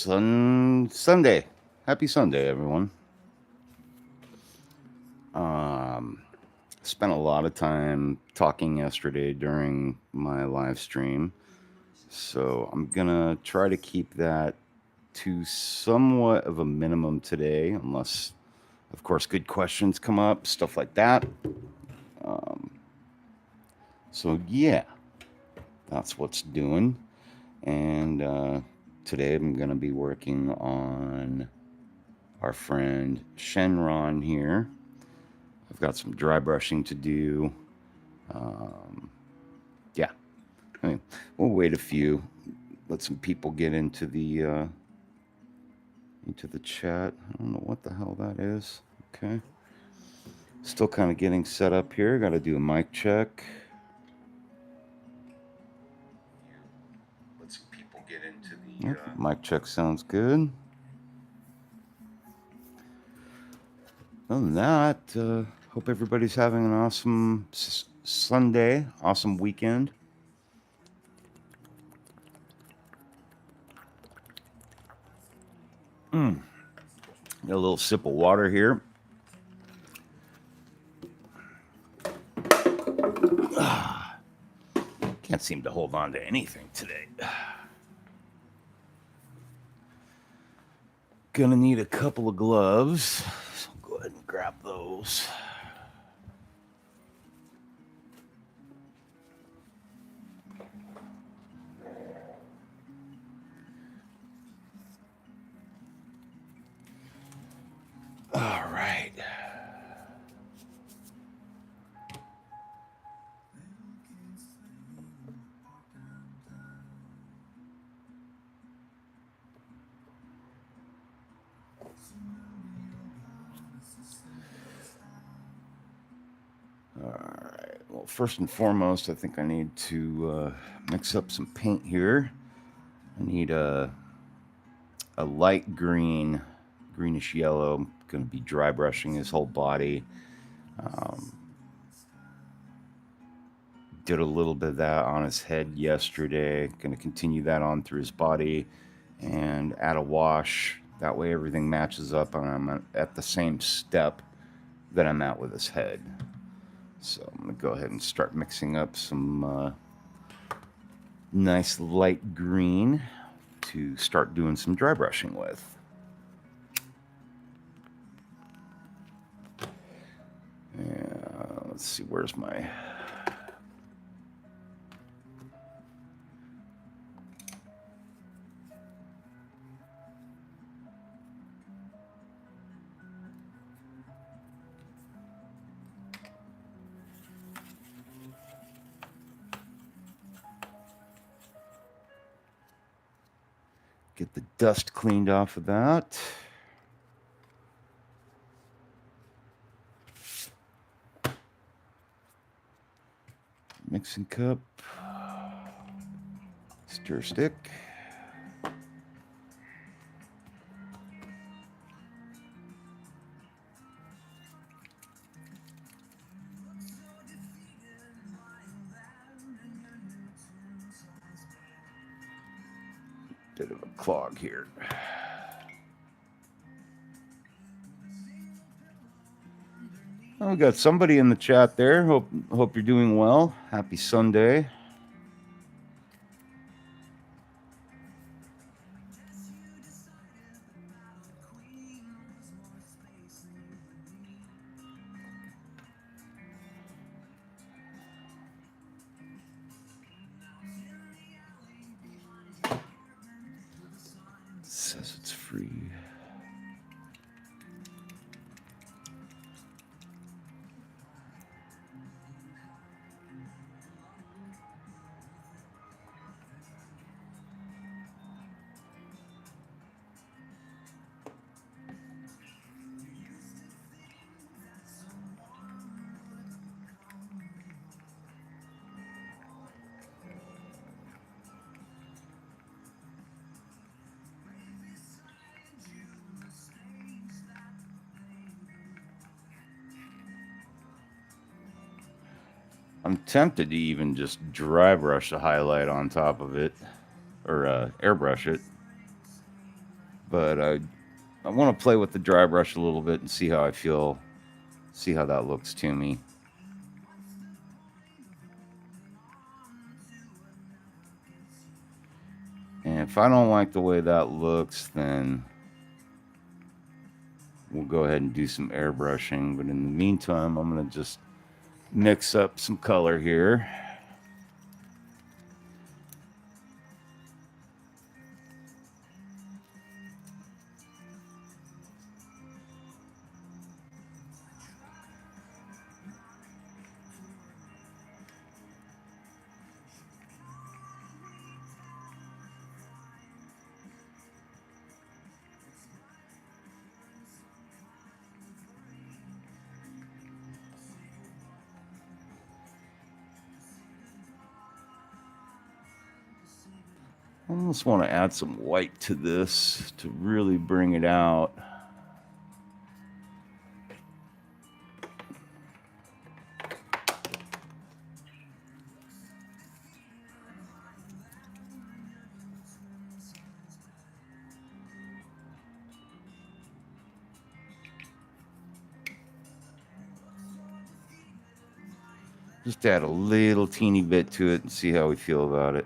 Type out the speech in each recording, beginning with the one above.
Sunday. Happy Sunday, everyone. Spent a lot of time talking yesterday during my live stream, so I'm gonna try to keep that to somewhat of a minimum today, unless, of course, good questions come up, stuff like that. Um, so yeah, that's what's doing. And today I'm gonna be working on our friend Shenron here. I've got some dry brushing to do. Um, yeah, I mean, we'll wait a few. Let some people get into the chat. I don't know what the hell that is. Okay, still kind of getting set up here. Got to do a mic check. Let some people get into the. Mic check sounds good. Other than that, hope everybody's having an awesome Sunday, awesome weekend. Got a little sip of water here. Can't seem to hold on to anything today. Gonna need a couple of gloves, so go ahead and grab those. All right. All right. Well, first and foremost, I think I need to mix up some paint here. I need a light green, greenish yellow. I'm going to be dry brushing his whole body. Did a little bit of that on his head yesterday. Going to continue that on through his body and add a wash. That way everything matches up and I'm at the same step that I'm at with his head. So I'm going to go ahead and start mixing up some nice light green to start doing some dry brushing with. Let's see, where's my... Get the dust cleaned off of that. Mixing cup. Stir stick. Bit of a clog here. Oh, we got somebody in the chat there. Hope you're doing well. Happy Sunday. It says it's free. I'm tempted to even just dry brush the highlight on top of it, or airbrush it. But I want to play with the dry brush a little bit and see how I feel, see how that looks to me. And if I don't like the way that looks, then we'll go ahead and do some airbrushing. But in the meantime, I'm going to just mix up some color here. I almost want to add some white to this to really bring it out. Just add a little teeny bit to it and see how we feel about it.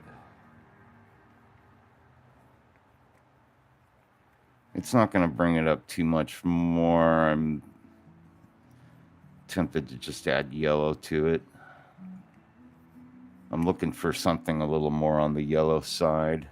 It's not going to bring it up too much more. I'm tempted to just add yellow to it. I'm looking for something a little more on the yellow side.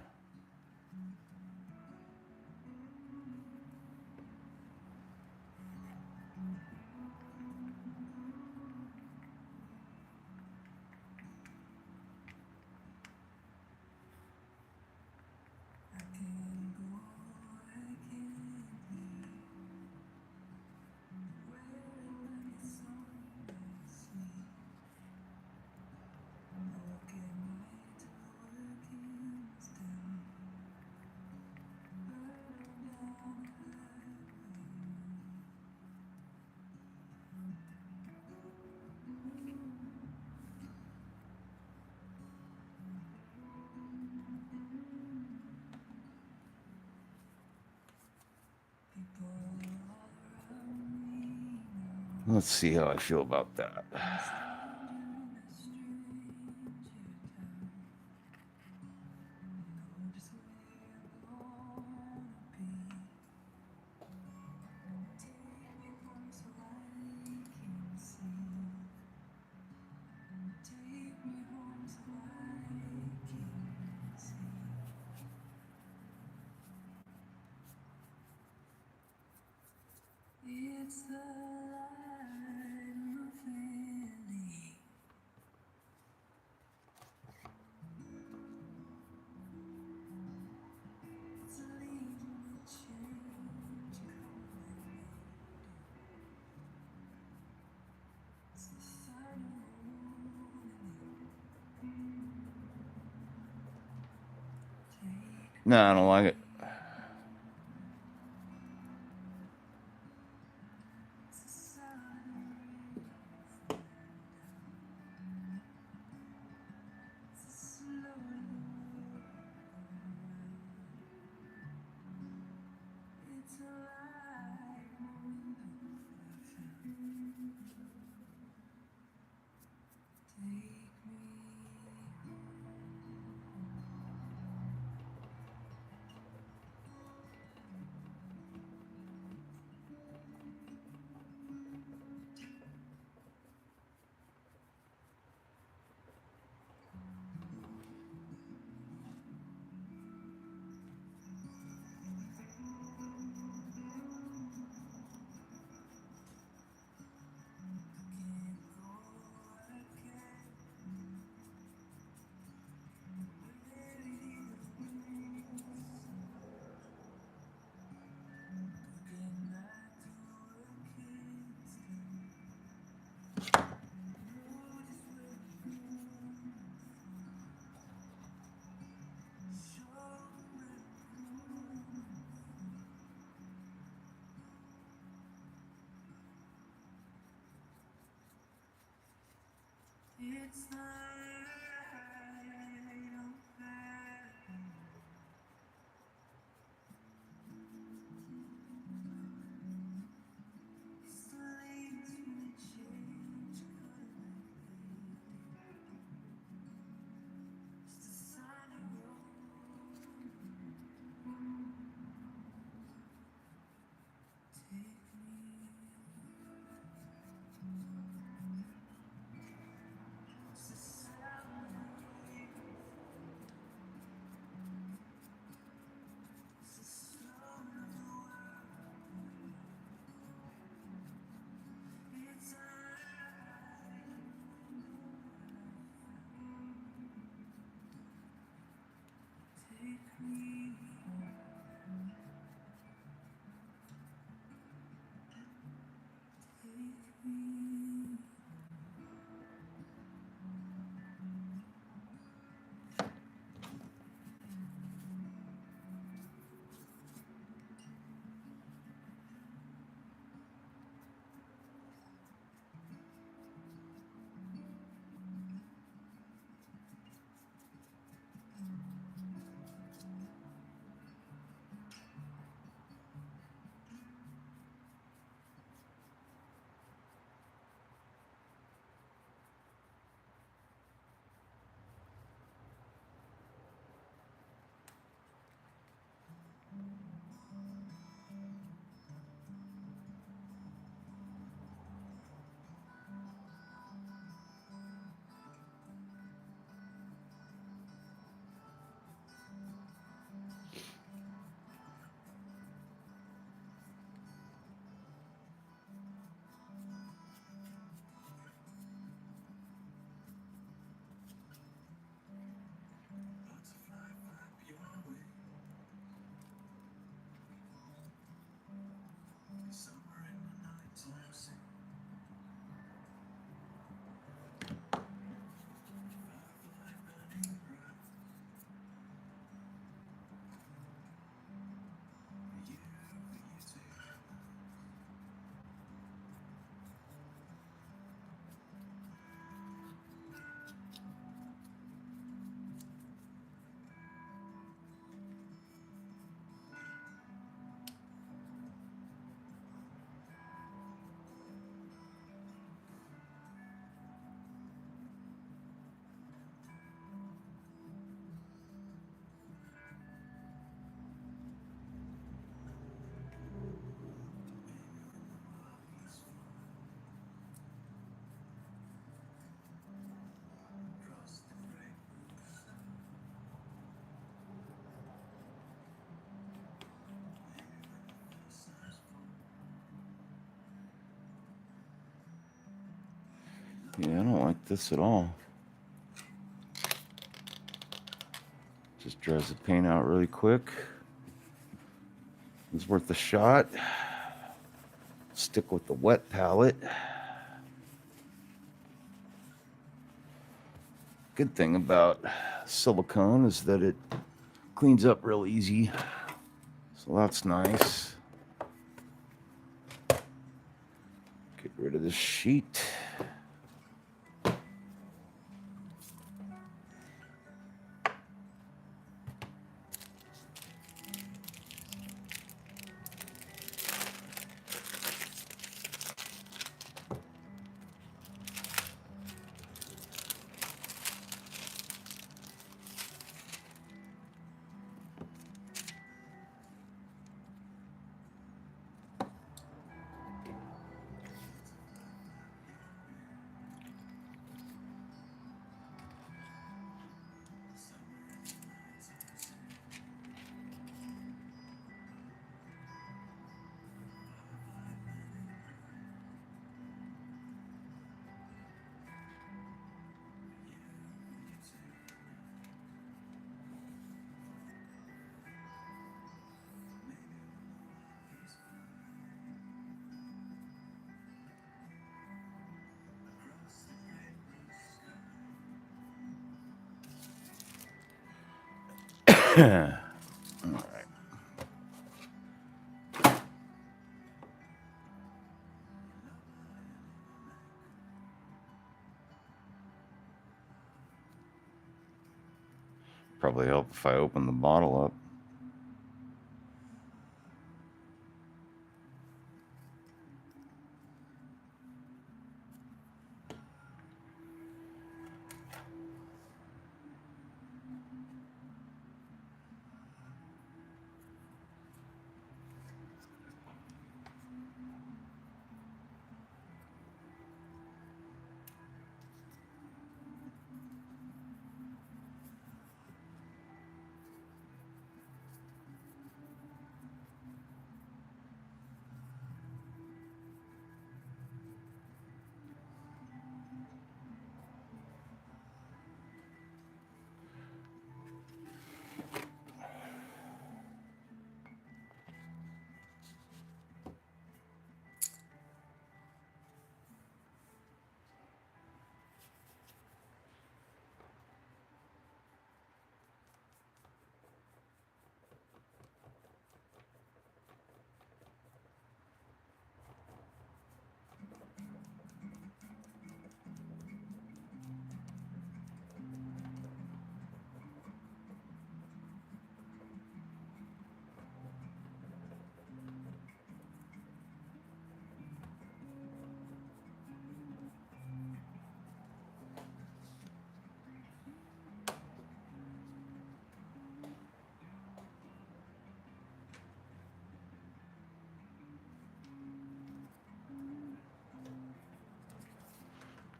Let's see how I feel about that. No, I don't like it. Yeah, I don't like this at all. Just dries the paint out really quick. It's worth a shot. Stick with the wet palette. Good thing about silicone is that it cleans up real easy. So that's nice. Get rid of this sheet. All right. Probably help if I open the bottle up.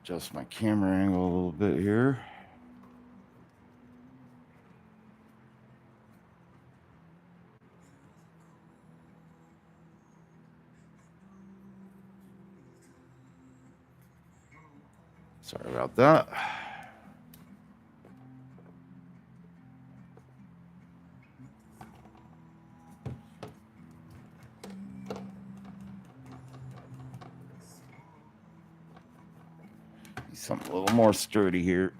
Adjust my camera angle a little bit here. Sorry about that. Something a little more sturdy here.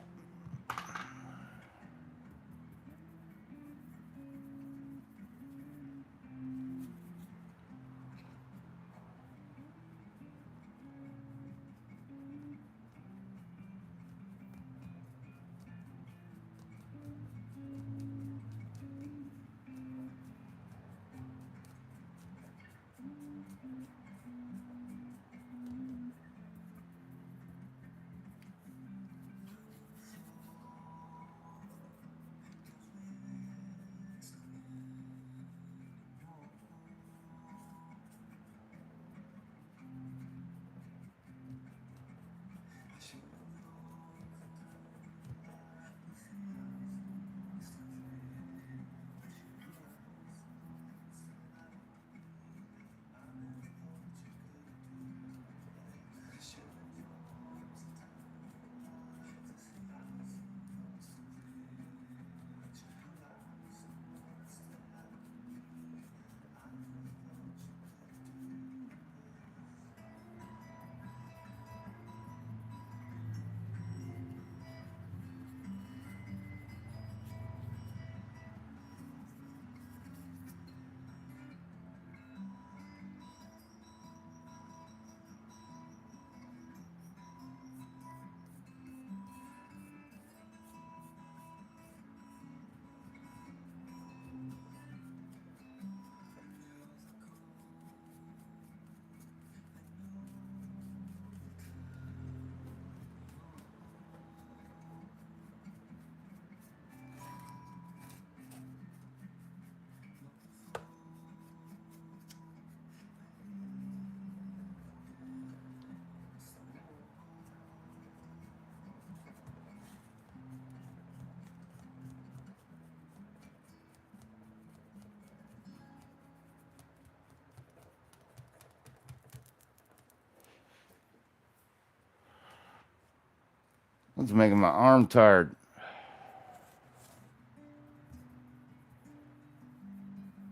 It's making my arm tired.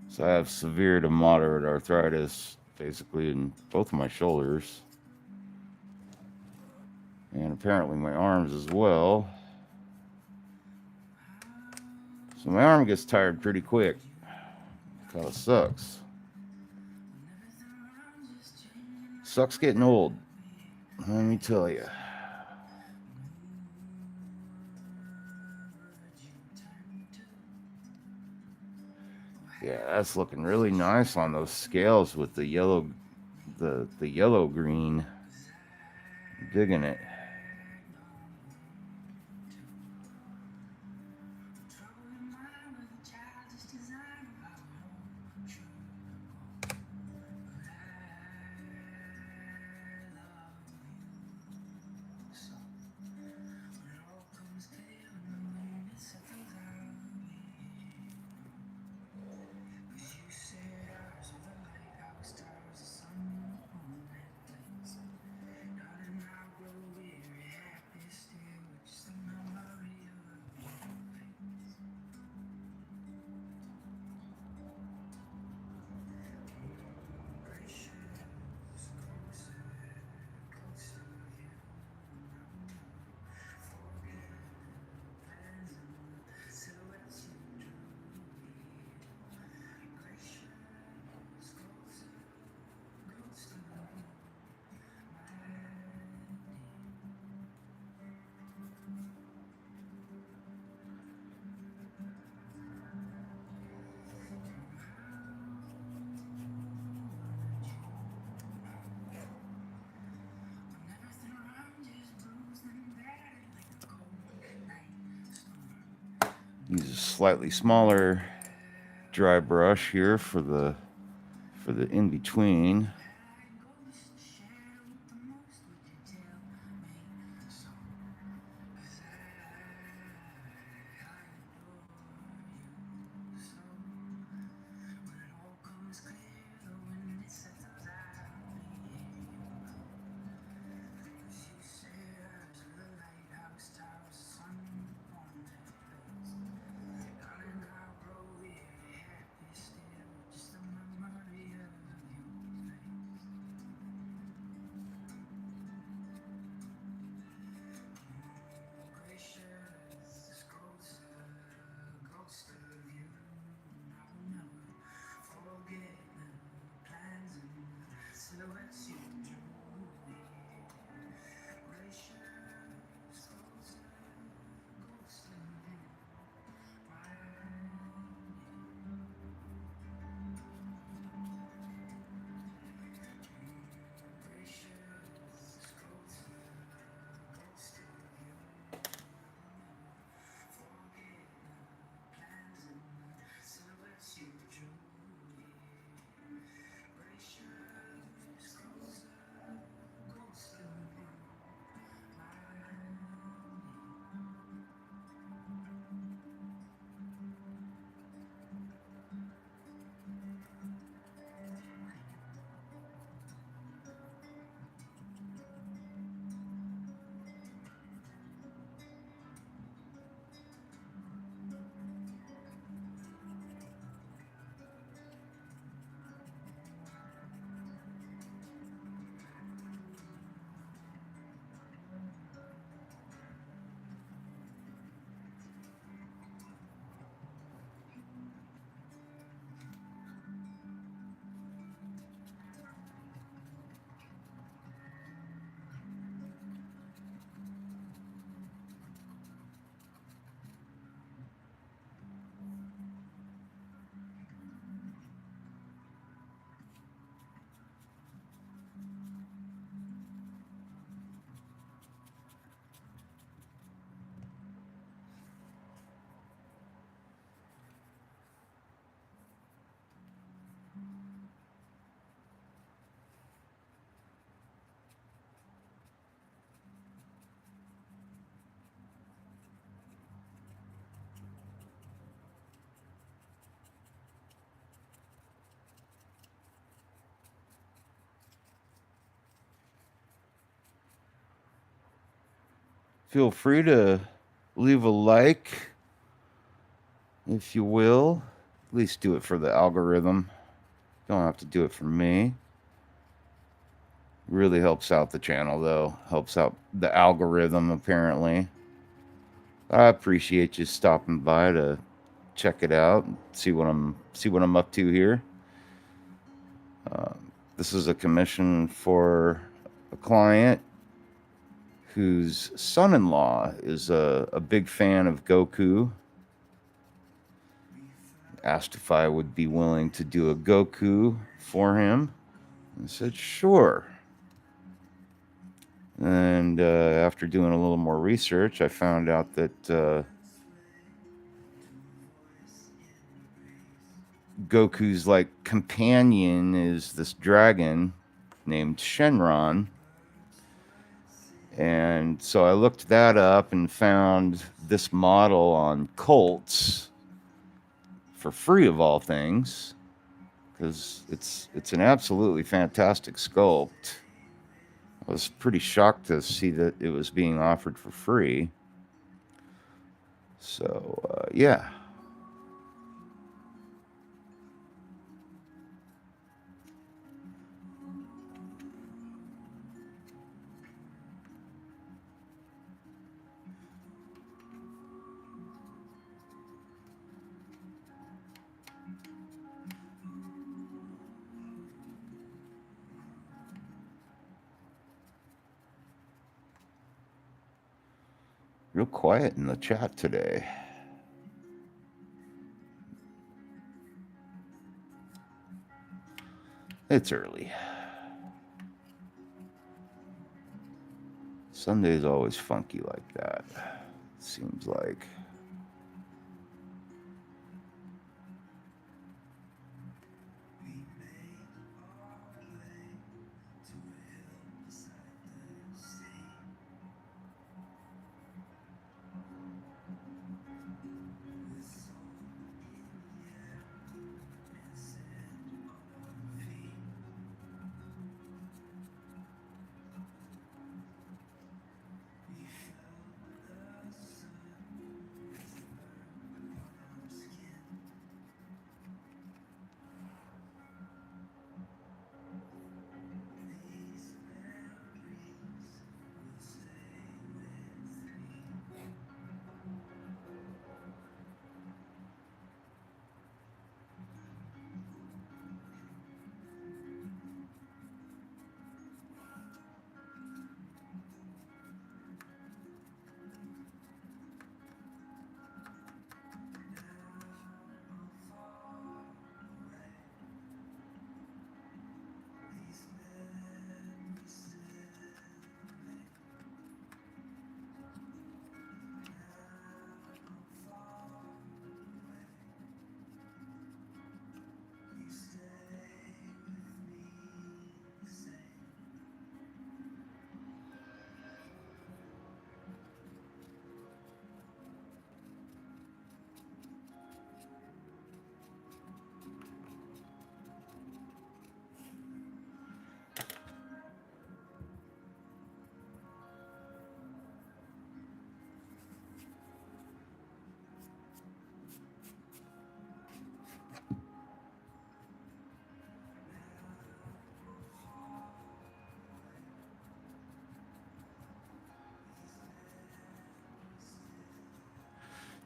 So I have severe to moderate arthritis, basically in both of my shoulders. And apparently my arms as well. So my arm gets tired pretty quick. Kind of sucks. Sucks getting old. Let me tell you. Yeah, that's looking really nice on those scales with the yellow, the yellow green. I'm digging it. Use a slightly smaller dry brush here for the in between. Feel free to leave a like, if you will. At least do it for the algorithm. Don't have to do it for me. Really helps out the channel, though. Helps out the algorithm, apparently. I appreciate you stopping by to check it out and see what I'm up to here. This is a commission for a client whose son-in-law is a big fan of Goku. Asked if I would be willing to do a Goku for him. I said, sure. And after doing a little more research, I found out that Goku's like companion is this dragon named Shenron. And so I looked that up and found this model on Colts for free, of all things, because it's an absolutely fantastic sculpt. I was pretty shocked to see that it was being offered for free. So yeah. Real quiet in the chat today. It's early. Sunday's always funky like that, seems like.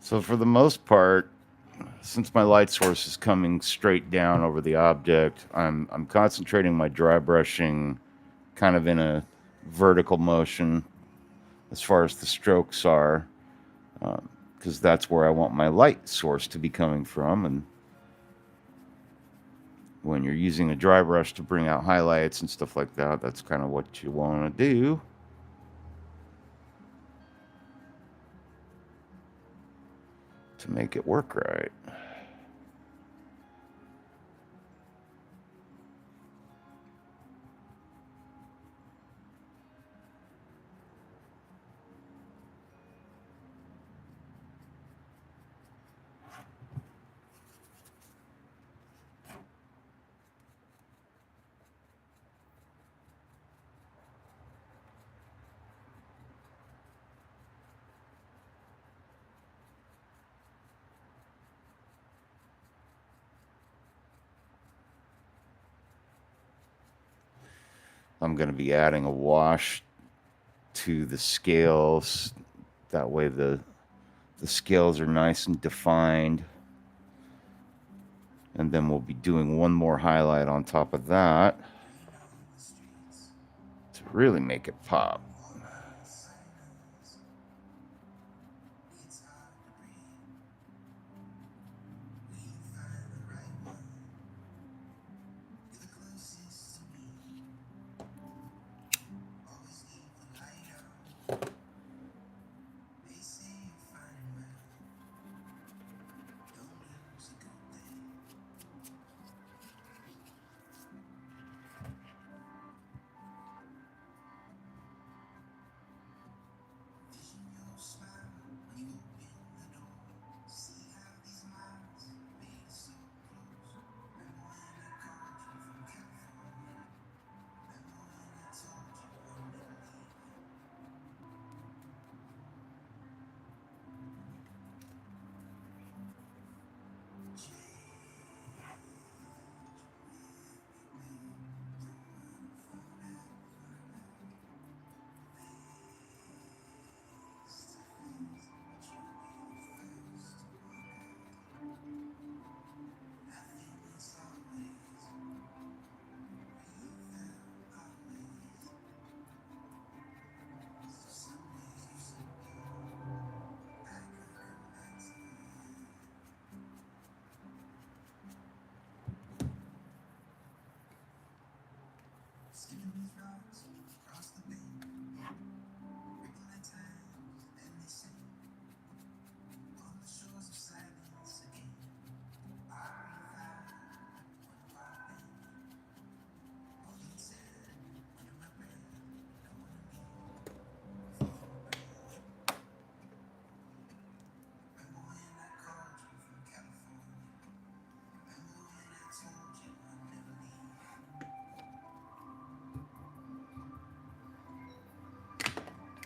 So for the most part, since my light source is coming straight down over the object, I'm concentrating my dry brushing kind of in a vertical motion as far as the strokes are, because that's where I want my light source to be coming from. And when you're using a dry brush to bring out highlights and stuff like that, that's kind of what you want to do. To make it work right. I'm going to be adding a wash to the scales. That way the scales are nice and defined. And then we'll be doing one more highlight on top of that to really make it pop.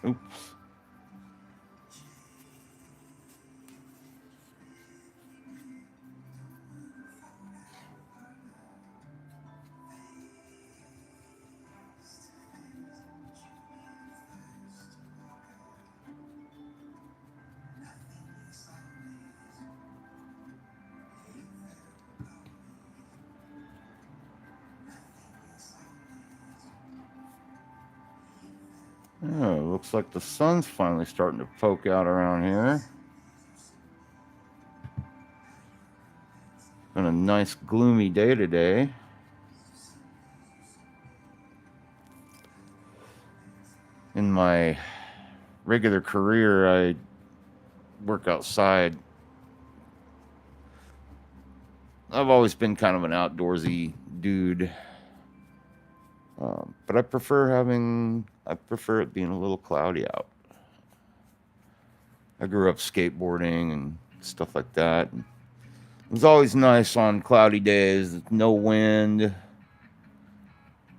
Oops. Oh, looks like the sun's finally starting to poke out around here. Been a nice gloomy day today. In my regular career, I work outside. I've always been kind of an outdoorsy dude. But I prefer it being a little cloudy out. I grew up skateboarding and stuff like that. And it was always nice on cloudy days, no wind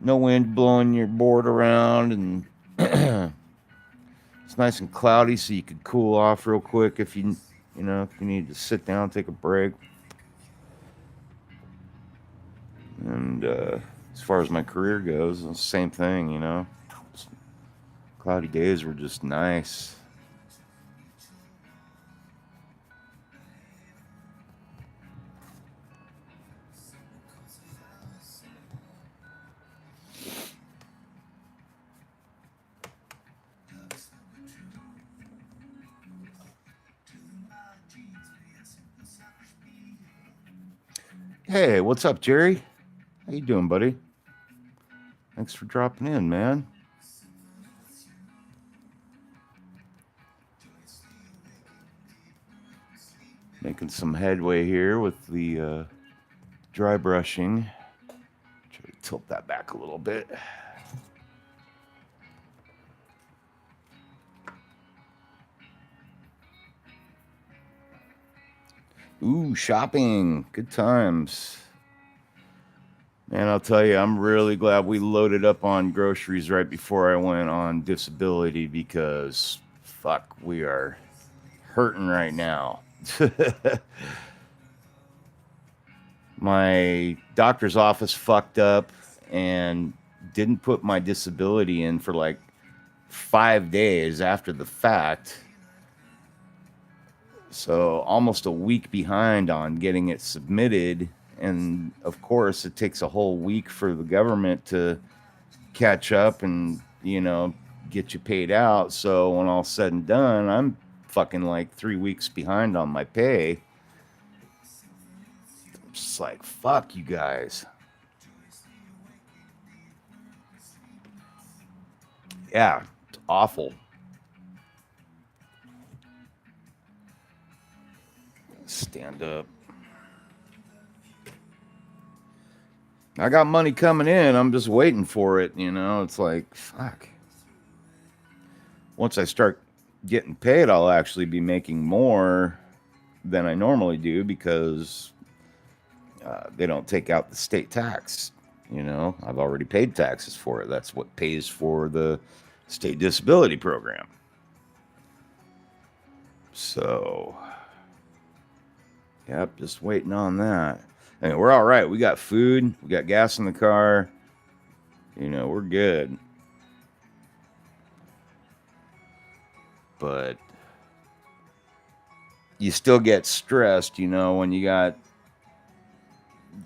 blowing your board around, and it's nice and cloudy so you could cool off real quick if you need to sit down, take a break. And as far as my career goes, the same thing, Cloudy days were just nice. Hey, what's up, Jerry? How you doing, buddy? Thanks for dropping in, man. Making some headway here with the dry brushing. Try to tilt that back a little bit. Ooh, shopping. Good times. Man, I'll tell you, I'm really glad we loaded up on groceries right before I went on disability, because fuck, we are hurting right now. My doctor's office fucked up and didn't put my disability in for like 5 days after the fact. So almost a week behind on getting it submitted. And of course, it takes a whole week for the government to catch up and, get you paid out. So when all's said and done, I'm fucking like 3 weeks behind on my pay. I'm just like, fuck you guys. Yeah, it's awful. Stand up. I got money coming in. I'm just waiting for it. It's like, fuck. Once I start getting paid, I'll actually be making more than I normally do because they don't take out the state tax. I've already paid taxes for it. That's what pays for the state disability program. So, yep, just waiting on that. And we're all right. We got food. We got gas in the car. We're good. But you still get stressed, when you got,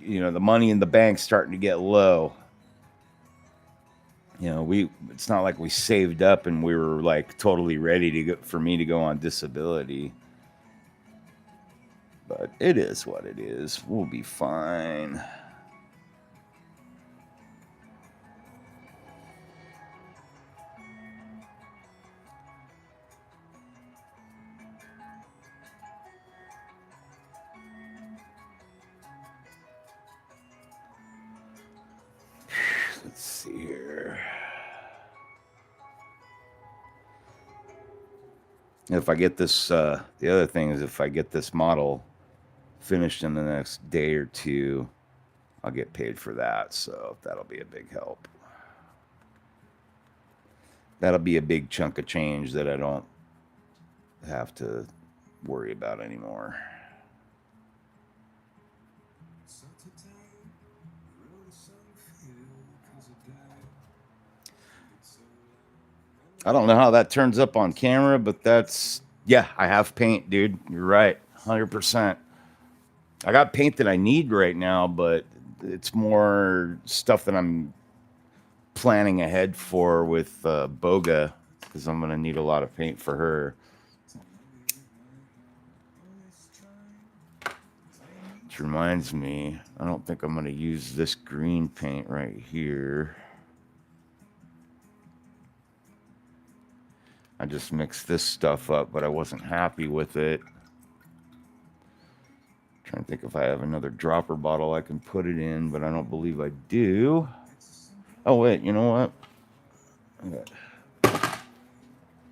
the money in the bank starting to get low. It's not like we saved up and we were like totally ready for me to go on disability. But it is what it is. We'll be fine. Let's see here. If I get this, the other thing is if I get this model finished in the next day or two, I'll get paid for that. So that'll be a big help. That'll be a big chunk of change that I don't have to worry about anymore. I don't know how that turns up on camera, but yeah, I have paint, dude. You're right. 100%. I got paint that I need right now, but it's more stuff that I'm planning ahead for with Boga, because I'm going to need a lot of paint for her. Which reminds me, I don't think I'm going to use this green paint right here. I just mixed this stuff up, but I wasn't happy with it. Trying to think if I have another dropper bottle I can put it in, but I don't believe I do. Oh, wait, you know what? I got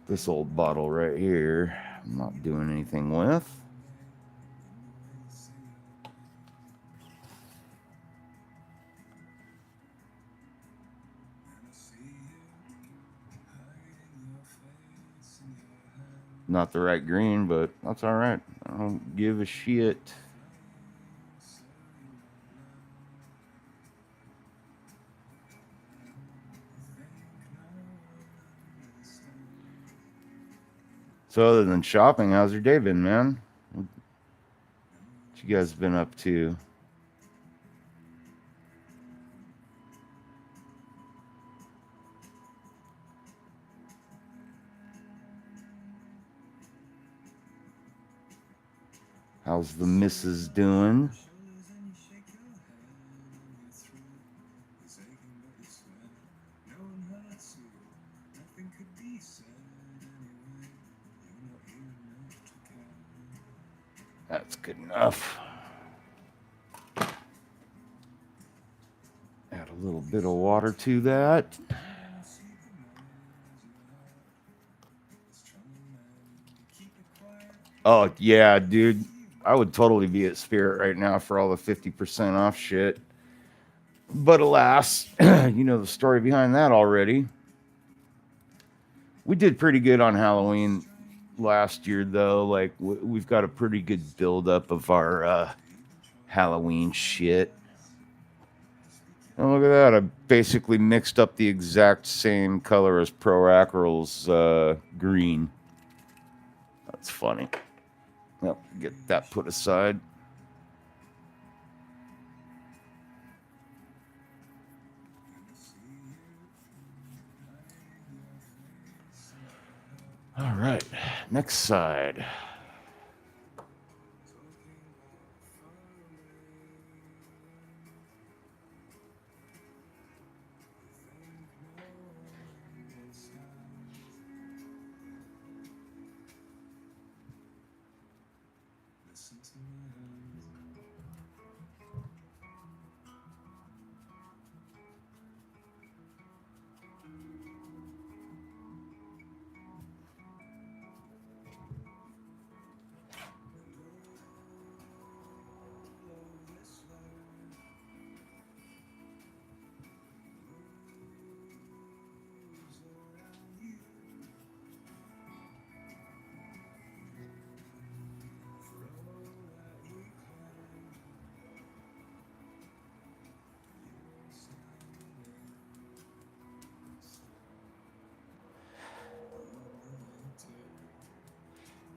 this old bottle right here. I'm not doing anything with. Not the right green, but that's all right. I don't give a shit. So other than shopping, how's your day been, man? What you guys been up to? How's the missus doing? That's good enough. Add a little bit of water to that. Oh, yeah, dude. I would totally be at Spirit right now for all the 50% off shit. But alas, you know the story behind that already. We did pretty good on Halloween last year, though. Like, we've got a pretty good buildup of our Halloween shit. And look at that. I basically mixed up the exact same color as Pro Acryl's green. That's funny. Yep, get that put aside. All right, next side.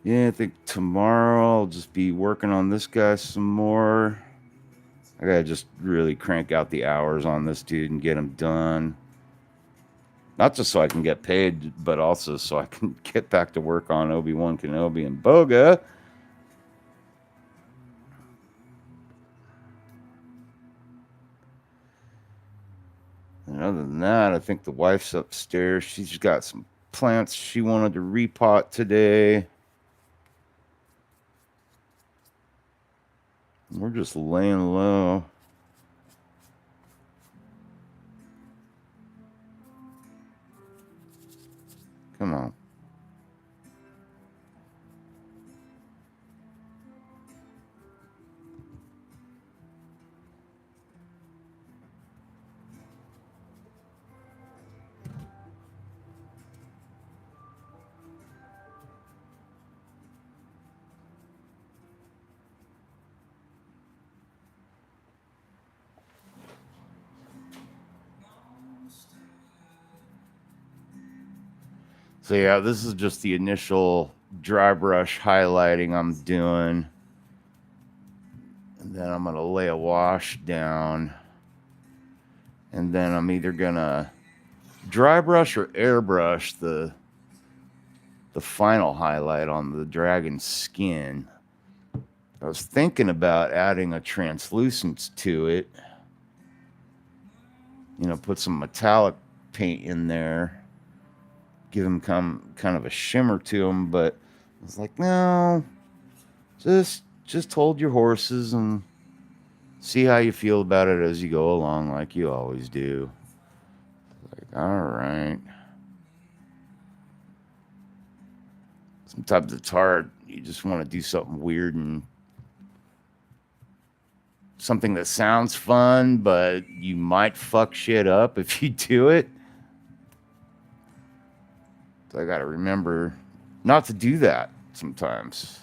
Yeah, I think tomorrow I'll just be working on this guy some more. I gotta just really crank out the hours on this dude and get him done. Not just so I can get paid, but also so I can get back to work on Obi-Wan Kenobi and Boga. And other than that, I think the wife's upstairs. She's got some plants she wanted to repot today. We're just laying low. Come on. So yeah, this is just the initial dry brush highlighting I'm doing. And then I'm going to lay a wash down. And then I'm either going to dry brush or airbrush the final highlight on the dragon's skin. I was thinking about adding a translucence to it. You know, put some metallic paint in there. Give him kind of a shimmer to him, but I was like, no, just hold your horses and see how you feel about it as you go along, like you always do. Like, all right. Sometimes it's hard. You just want to do something weird and something that sounds fun, but you might fuck shit up if you do it. So I got to remember not to do that sometimes.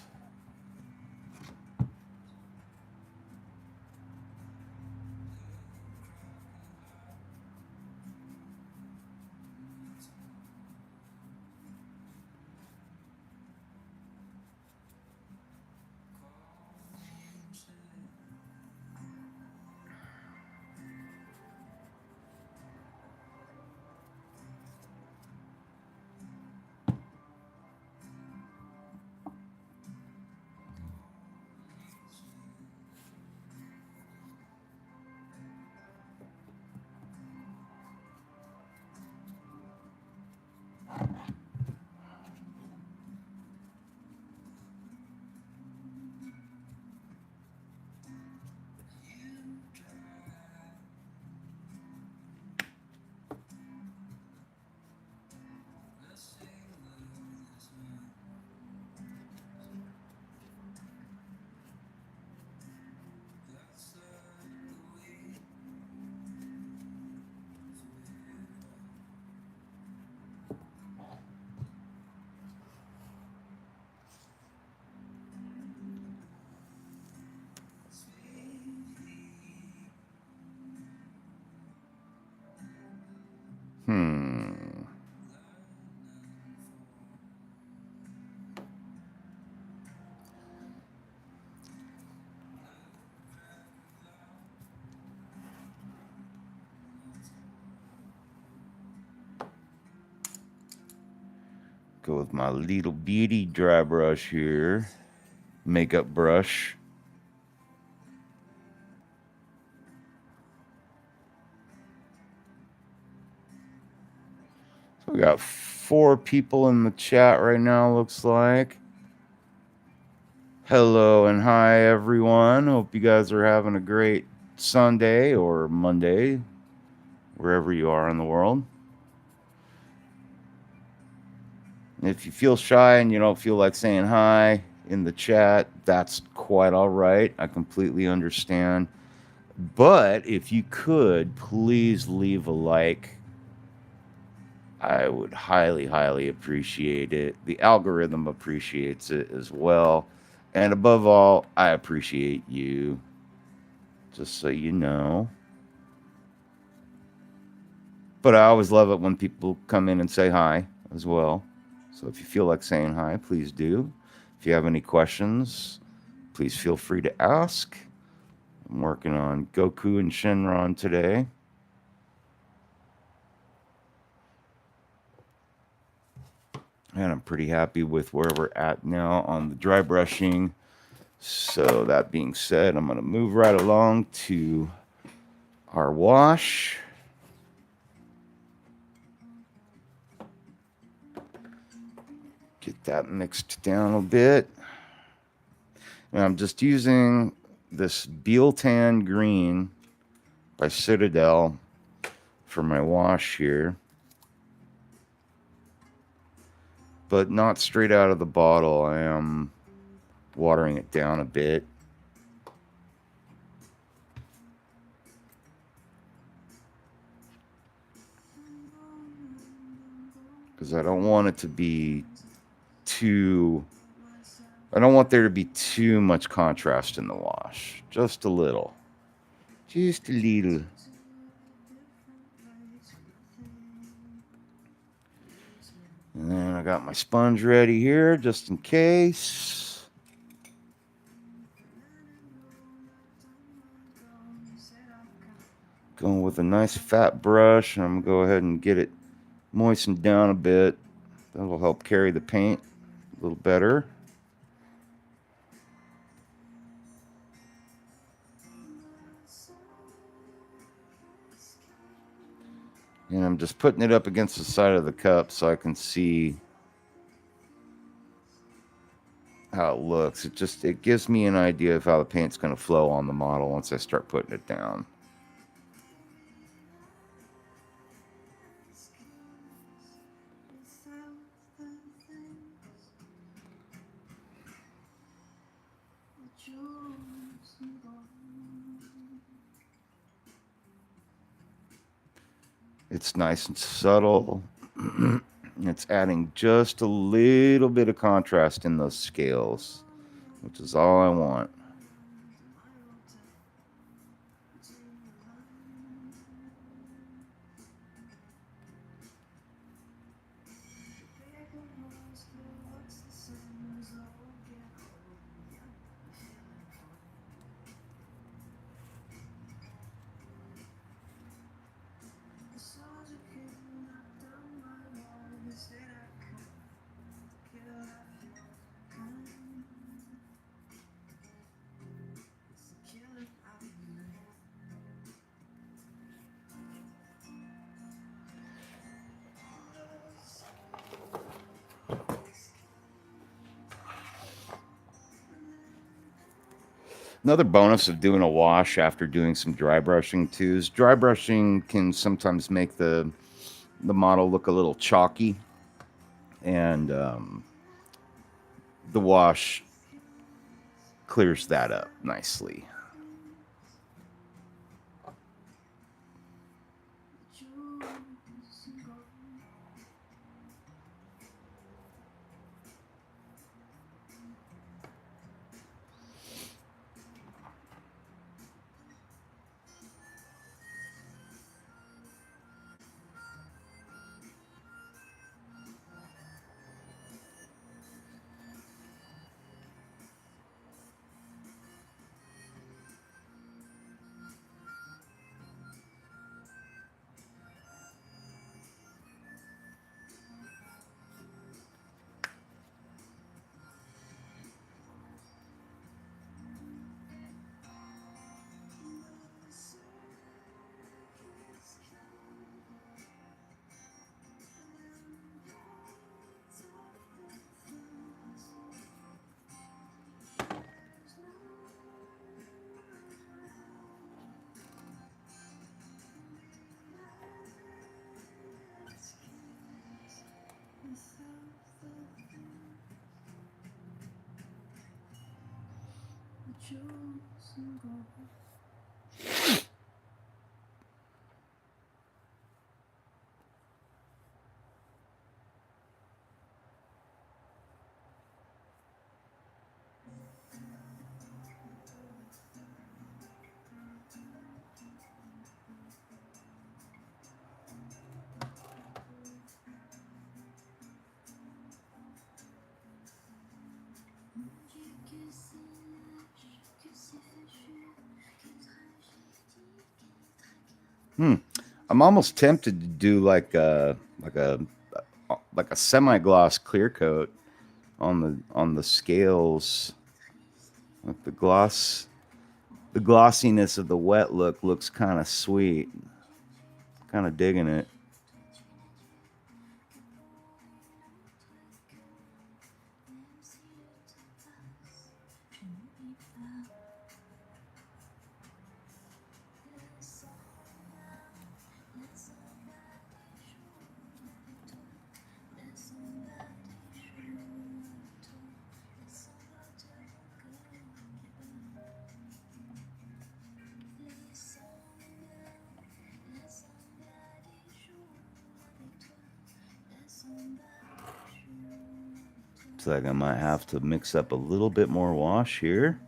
Go with my little bitty dry brush here. Makeup brush. So we got 4 people in the chat right now, looks like. Hello and hi, everyone. Hope you guys are having a great Sunday or Monday, wherever you are in the world. If you feel shy and you don't feel like saying hi in the chat, that's quite all right. I completely understand. But if you could, please leave a like. I would highly, highly appreciate it. The algorithm appreciates it as well. And above all, I appreciate you. Just so you know. But I always love it when people come in and say hi as well. So if you feel like saying hi, please do. If you have any questions, please feel free to ask. I'm working on Goku and Shenron today. And I'm pretty happy with where we're at now on the dry brushing. So that being said, I'm going to move right along to our wash. Get that mixed down a bit. And I'm just using this Tan Green by Citadel for my wash here. But not straight out of the bottle. I am watering it down a bit. Because I don't want it to be too... I don't want there to be too much contrast in the wash. Just a little. Just a little. And then I got my sponge ready here, just in case. Going with a nice fat brush, and I'm going to go ahead and get it moistened down a bit. That'll help carry the paint a little better. And I'm just putting it up against the side of the cup so I can see how it looks. It gives me an idea of how the paint's going to flow on the model once I start putting it down. It's nice and subtle. It's adding just a little bit of contrast in those scales, which is all I want. Another bonus of doing a wash after doing some dry brushing too is dry brushing can sometimes make the model look a little chalky, and the wash clears that up nicely. I'm almost tempted to do like a semi-gloss clear coat on the scales. Like the glossiness of the wet look looks kind of sweet. Kind of digging it. Looks like I might have to mix up a little bit more wash here.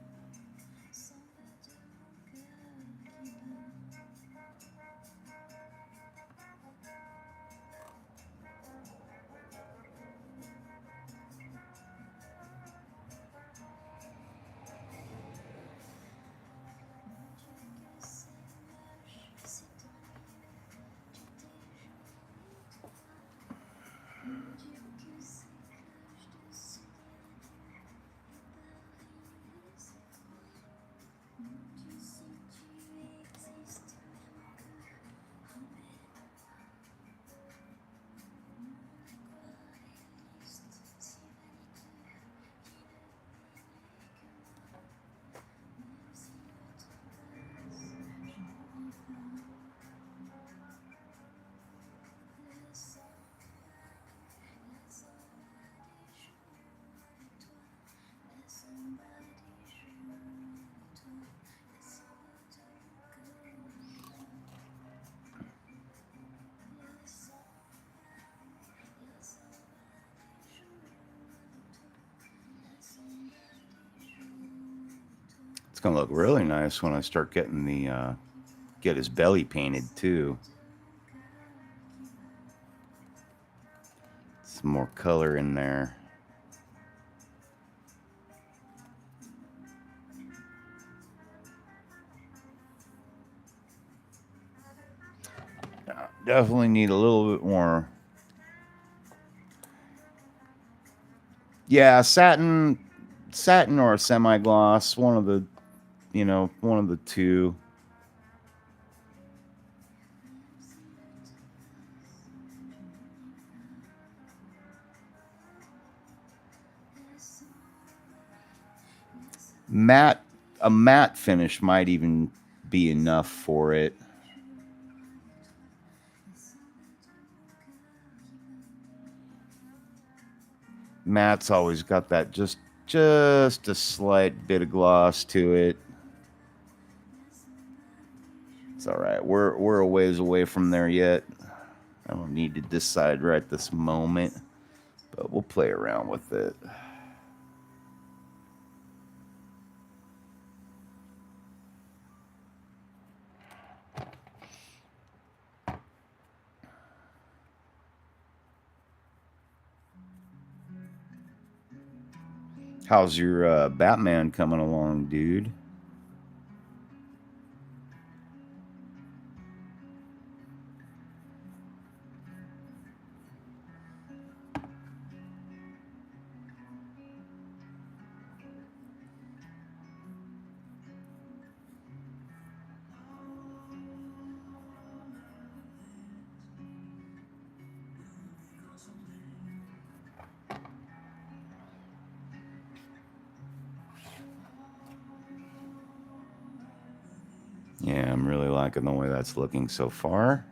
It's gonna look really nice when I start getting the get his belly painted too. Some more color in there. Definitely need a little bit more. Yeah, satin or a semi-gloss, one of the two. A matte finish might even be enough for it. Matte's always got that just a slight bit of gloss to it. It's all right. We're a ways away from there yet. I don't need to decide right this moment, but we'll play around with it. How's your Batman coming along, dude? Yeah, I'm really liking the way that's looking so far.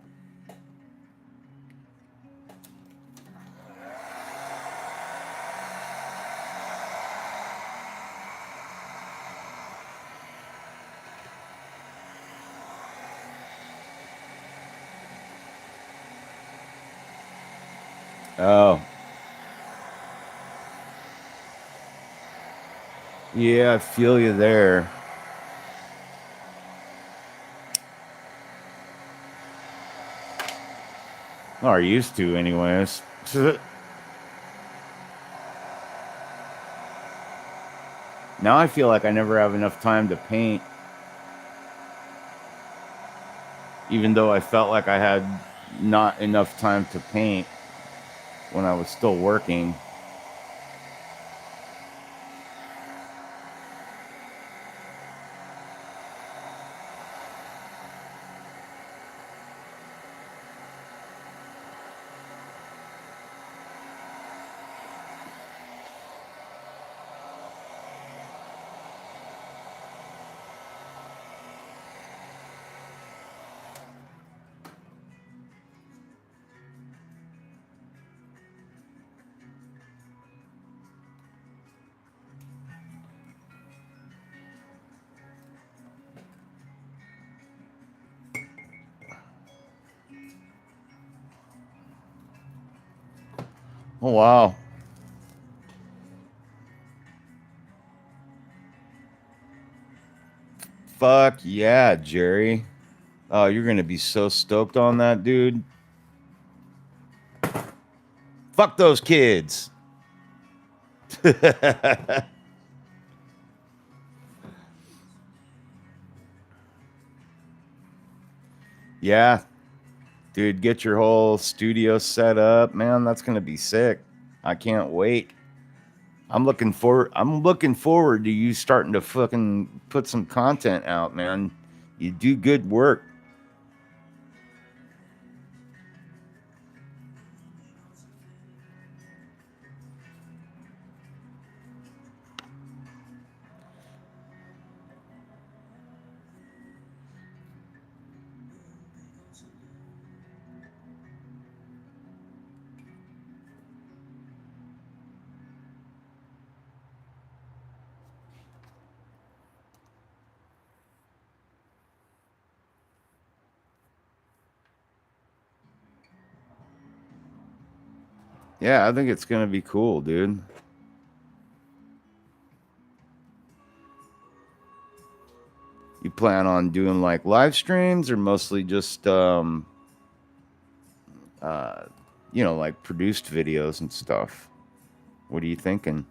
Oh, yeah, I feel you there. Or used to, anyways. Now I feel like I never have enough time to paint, even though I felt like I had not enough time to paint when I was still working. Oh, wow. Fuck yeah, Jerry. Oh, you're going to be so stoked on that, dude. Fuck those kids. Yeah, dude, get your whole studio set up, man. That's going to be sick. I can't wait. I'm looking forward to you starting to fucking put some content out, man. You do good work. Yeah, I think it's going to be cool, dude. You plan on doing like live streams or mostly just uh like produced videos and stuff? What are you thinking?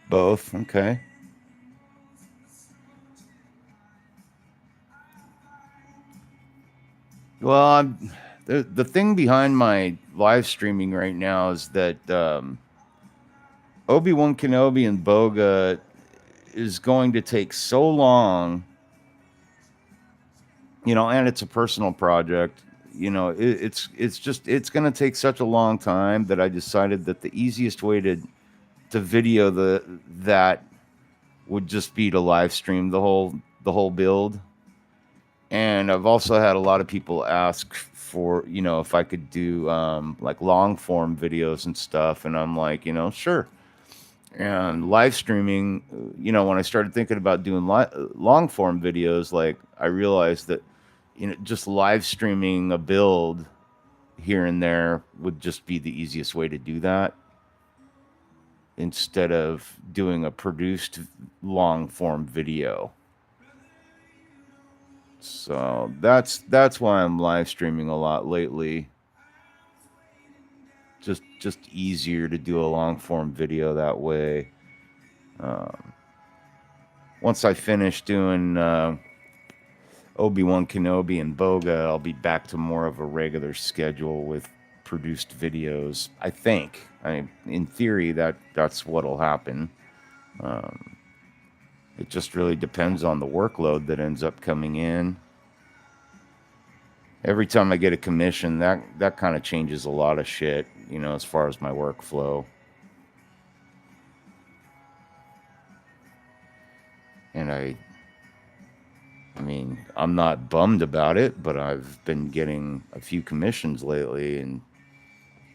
Both. Okay. Well, the thing behind my live streaming right now is that Obi-Wan Kenobi and Boga is going to take so long, and it's a personal project. It's going to take such a long time that I decided that the easiest way to video that would just be to live stream the whole build. And I've also had a lot of people ask for, if I could do like long form videos and stuff. And I'm like, sure. And live streaming, when I started thinking about doing long form videos, like I realized that, just live streaming a build here and there would just be the easiest way to do that instead of doing a produced long form video. So that's why I'm live streaming a lot lately. Just easier to do a long form video that way. Um, Once I finish doing Obi-Wan Kenobi and Boga, I'll be back to more of a regular schedule with produced videos. I think. In theory, that's what'll happen. It just really depends on the workload that ends up coming in. Every time I get a commission, that kind of changes a lot of shit, as far as my workflow. And I'm not bummed about it, but I've been getting a few commissions lately, and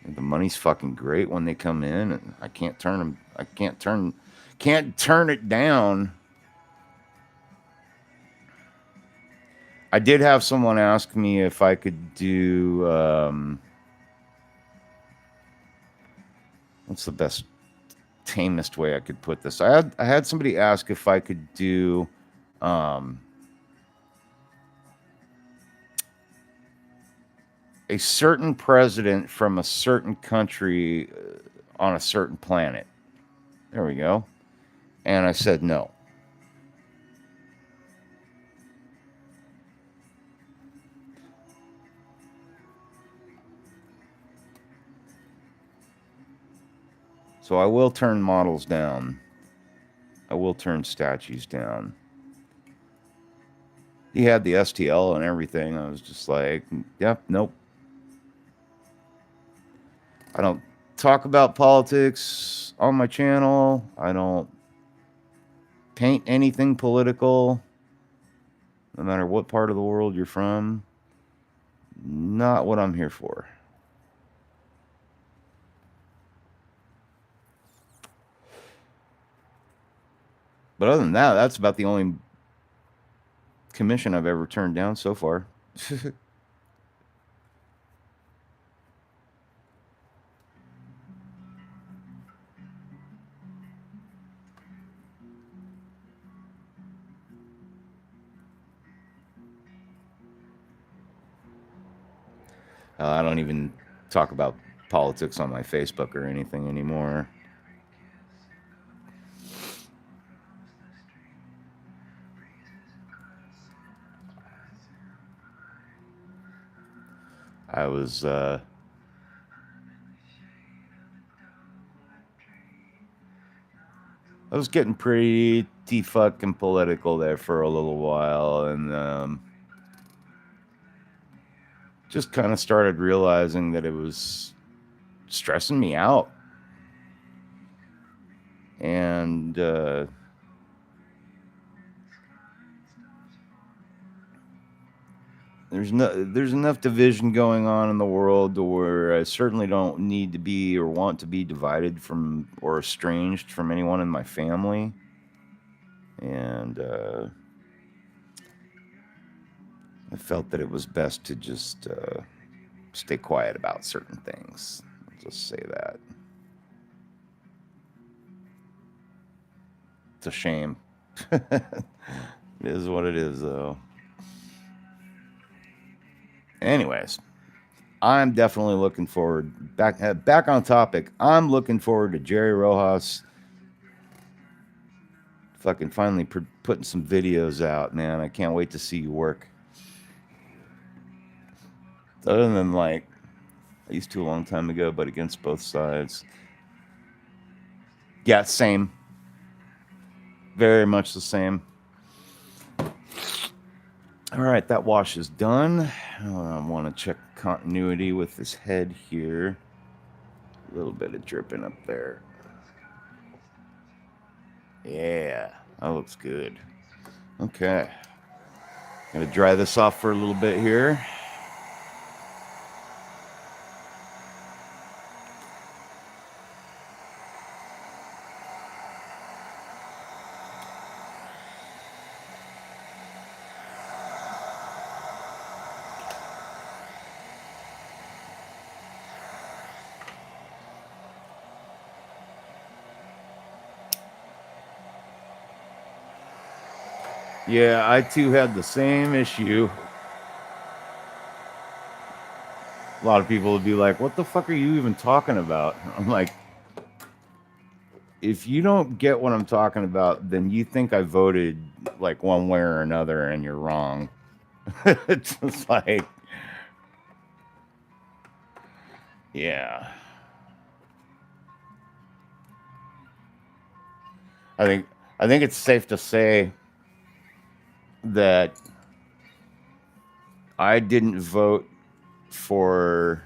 the money's fucking great when they come in, and I can't turn them. Can't turn it down. I did have someone ask me if I could do, what's the best, tamest way I could put this? I had somebody ask if I could do, a certain president from a certain country on a certain planet. There we go. And I said no. So I will turn models down. I will turn statues down. He had the STL and everything. I was just like, yep, nope. I don't talk about politics on my channel. I don't paint anything political, no matter what part of the world you're from. Not what I'm here for. But other than that, that's about the only commission I've ever turned down so far. I don't even talk about politics on my Facebook or anything anymore. I was getting pretty fucking political there for a little while, and just kind of started realizing that it was stressing me out. And there's enough division going on in the world to where I certainly don't need to be or want to be divided from or estranged from anyone in my family. And I felt that it was best to just stay quiet about certain things. I'll just say that. It's a shame. It is what it is, though. Anyways, I'm definitely looking forward. Back on topic. I'm looking forward to Jerry Rojas fucking finally putting some videos out, man. I can't wait to see you work. Other than, like, I used to a long time ago, but against both sides. Yeah, same. Very much the same. All right, that wash is done. I want to check continuity with this head here. A little bit of dripping up there. Yeah, that looks good. Okay. Gonna dry this off for a little bit here. Yeah, I too had the same issue. A lot of people would be like, what the fuck are you even talking about? I'm like, if you don't get what I'm talking about, then you think I voted like one way or another and you're wrong. It's just like, yeah. I think I think it's safe to say that I didn't vote for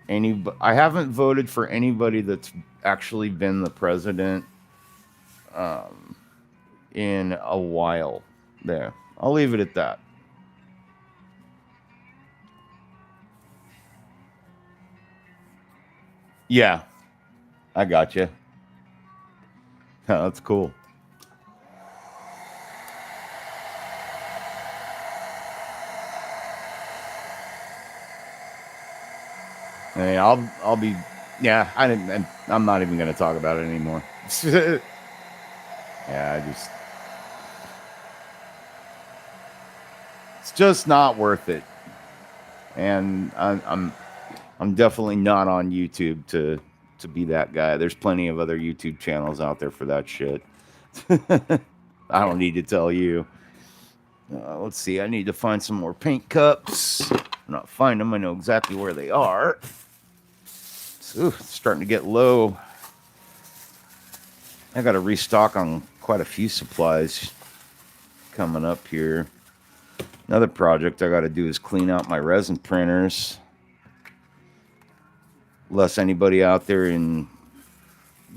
I haven't voted for anybody that's actually been the president um, in a while. There, I'll leave it at that. Yeah, I got you. That's cool. I mean, I'll be. Yeah, I didn't. I'm not even going to talk about it anymore. Yeah, I just. It's just not worth it. And I'm definitely not on YouTube to be that guy. There's plenty of other YouTube channels out there for that shit. I don't need to tell you. Let's see. I need to find some more paint cups. I'm not find them. I know exactly where they are. It's starting to get low. I got to restock on quite a few supplies coming up here. Another project I got to do is clean out my resin printers. Unless anybody out there in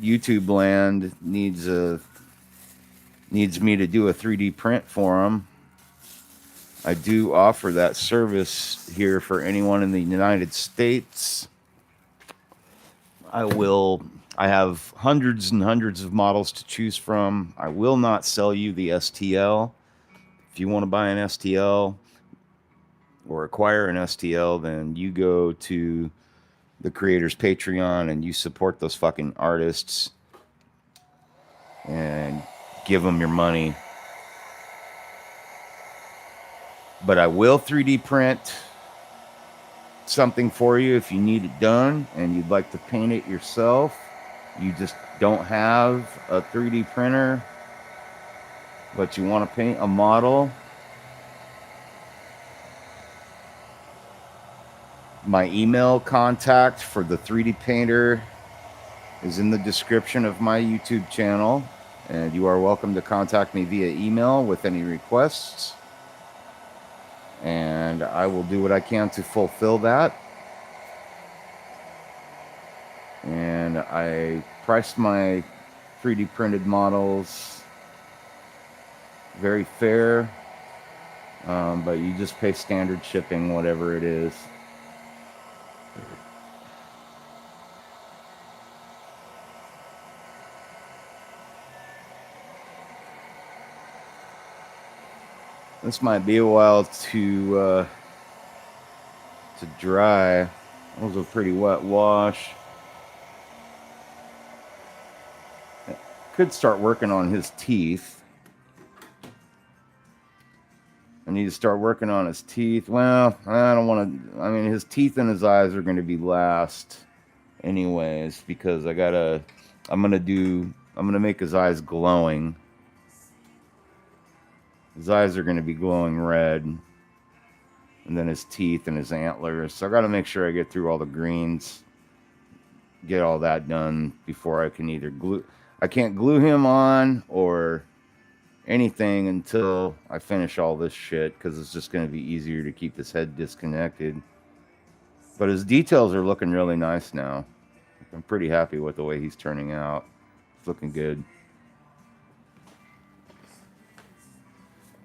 YouTube land needs me to do a 3D print for them, I do offer that service here for anyone in the United States. I have hundreds and hundreds of models to choose from. I will not sell you the STL. If you want to buy an STL or acquire an STL, then you go to the creator's Patreon and you support those fucking artists and give them your money. But I will 3D print something for you if you need it done and you'd like to paint it yourself. You just don't have a 3D printer, but you want to paint a model. My email contact for the 3D painter is in the description of my YouTube channel, and you are welcome to contact me via email with any requests, and I will do what I can to fulfill that. And I priced my 3D printed models very fair, but you just pay standard shipping, whatever it is. This might be a while to dry. It was a pretty wet wash. Could start working on his teeth. I need to start working on his teeth. Well, I don't want to. I mean, his teeth and his eyes are going to be last, anyways, because I'm gonna make his eyes glowing. His eyes are going to be glowing red, and then his teeth and his antlers. So I got to make sure I get through all the greens, get all that done before I can either glue. I can't glue him on or anything until I finish all this shit, because it's just going to be easier to keep his head disconnected. But his details are looking really nice now. I'm pretty happy with the way he's turning out. It's looking good.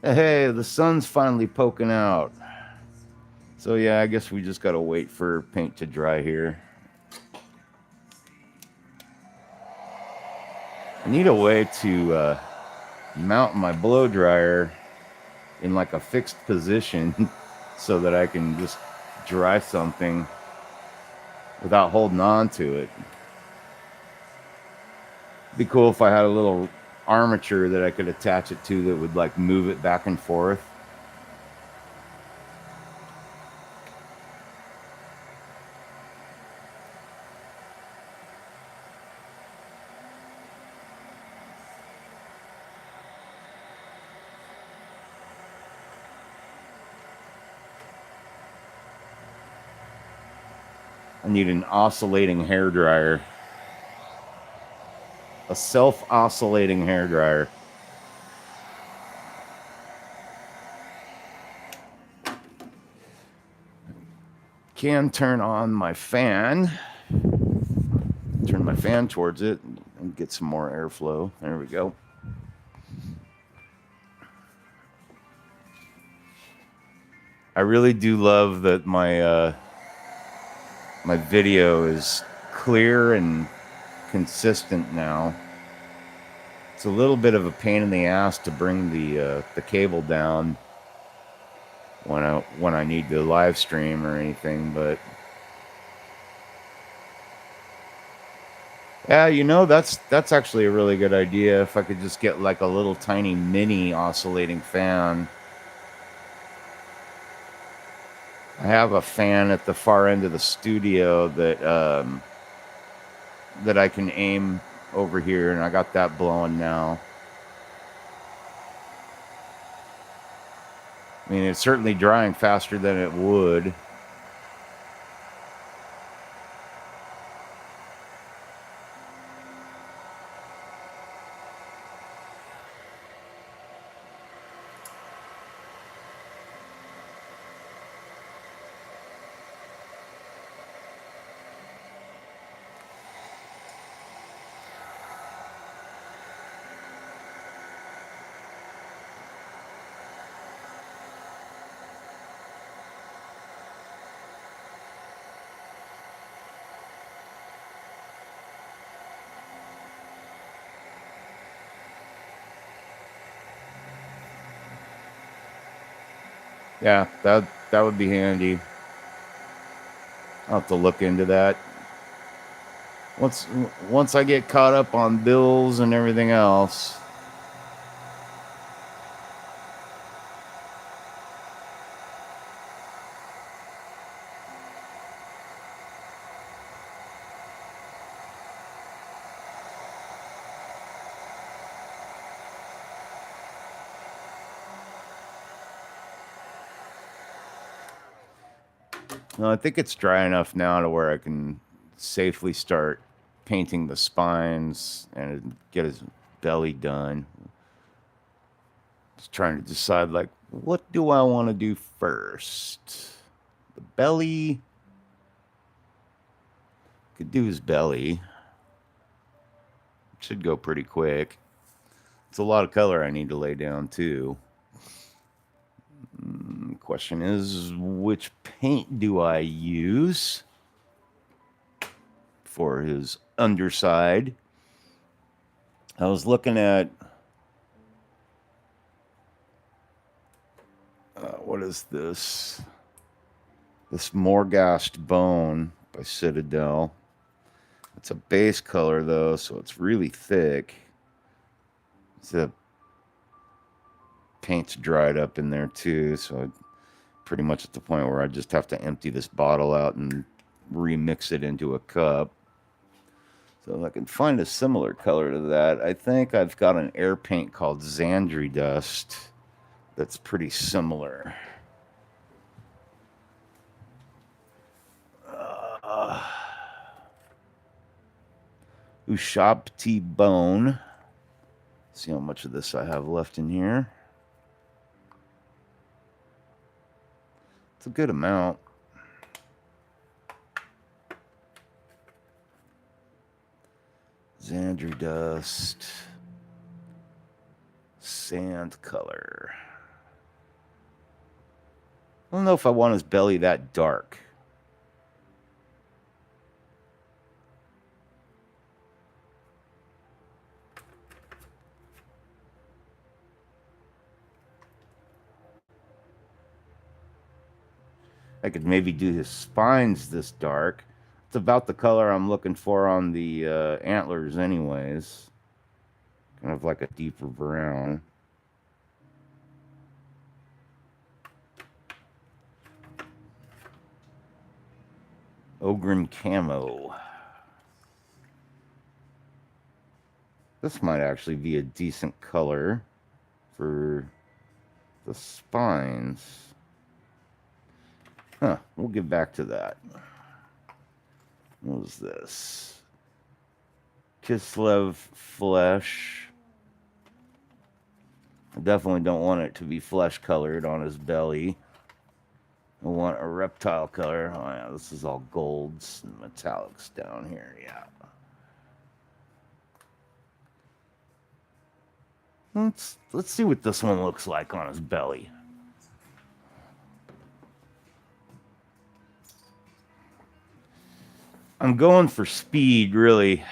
Hey, the sun's finally poking out. So yeah, I guess we just gotta wait for paint to dry here. I need a way to mount my blow dryer in like a fixed position so that I can just dry something without holding on to it. It'd be cool if I had a little armature that I could attach it to that would like move it back and forth. I need an oscillating hairdryer. A self-oscillating hairdryer. Can turn on my fan. Turn my fan towards it and get some more airflow. There we go. I really do love that my my video is clear and consistent now. It's a little bit of a pain in the ass to bring the cable down when I need to live stream or anything, but yeah, you know, that's actually a really good idea. If I could just get like a little tiny mini oscillating fan. I have a fan at the far end of the studio that I can aim over here, and I got that blowing now. I mean, it's certainly drying faster than it would. Yeah, that would be handy. I'll have to look into that. Once I get caught up on bills and everything else. No, I think it's dry enough now to where I can safely start painting the spines and get his belly done. Just trying to decide, like, what do I want to do first? The belly. Could do his belly. Should go pretty quick. It's a lot of color I need to lay down, too. Question is, which paint do I use for his underside? I was looking at what is this? This Morghast Bone by Citadel. It's a base color though, so it's really thick. The paint's dried up in there too, so I'm pretty much at the point where I just have to empty this bottle out and remix it into a cup. So if I can find a similar color to that, I think I've got an air paint called Xandri Dust that's pretty similar. Ushabti Bone. See how much of this I have left in here. It's a good amount. Xandri Dust. Sand color. I don't know if I want his belly that dark. I could maybe do his spines this dark. It's about the color I'm looking for on the antlers anyways. Kind of like a deeper brown. Ogren Camo. This might actually be a decent color for the spines. Huh, we'll get back to that. What was this? Kislev flesh. I definitely don't want it to be flesh colored on his belly. I want a reptile color. Oh yeah, this is all golds and metallics down here. Yeah. Let's see what this one looks like on his belly. I'm going for speed, really.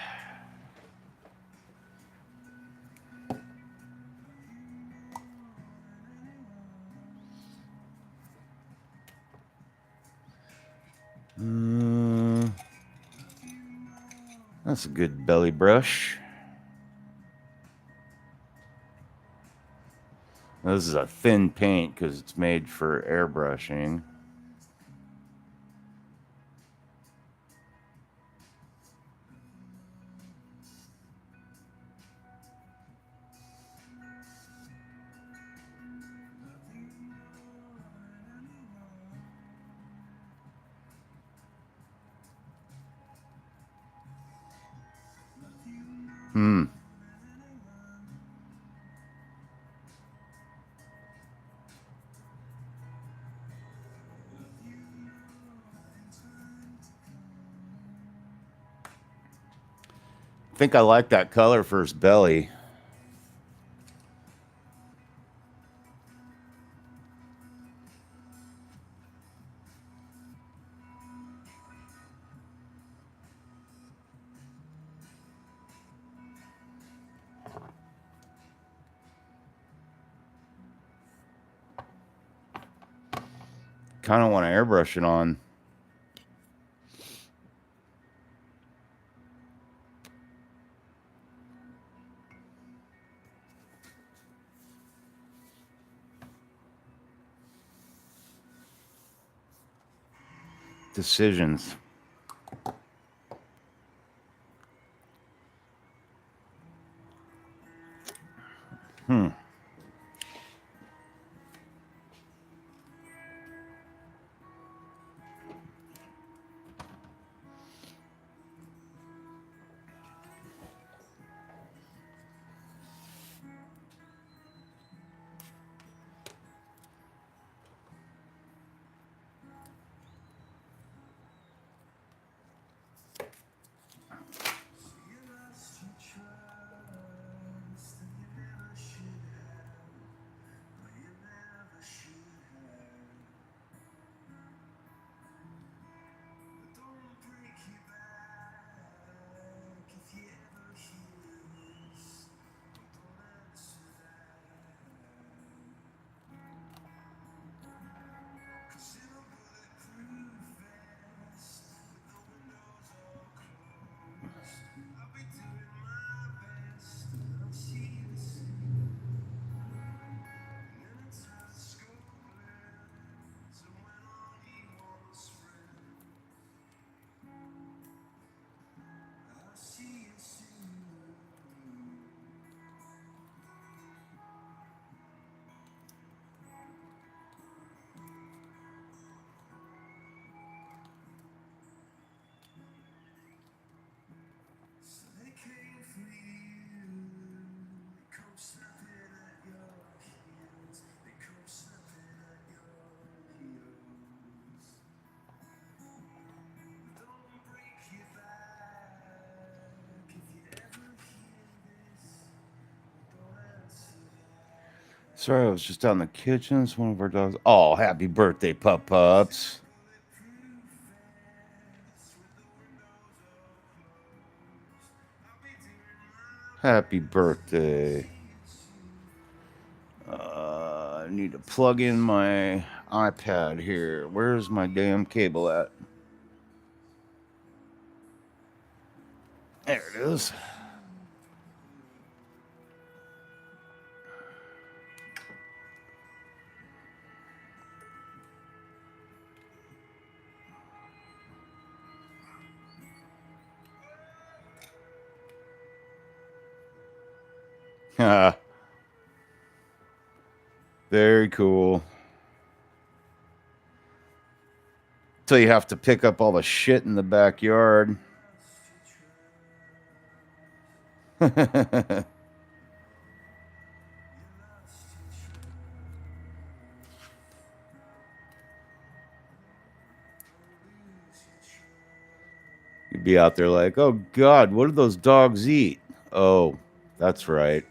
That's a good belly brush. This is a thin paint because it's made for airbrushing. I think I like that color for his belly. Kind of want to airbrush it on. Decisions. Sorry, I was just out in the kitchen. It's one of our dogs. Oh, happy birthday, pups. Happy birthday. I need to plug in my iPad here. Where's my damn cable at? There it is. Very cool. Till you have to pick up all the shit in the backyard. You'd be out there like, oh God, what do those dogs eat? Oh, that's right.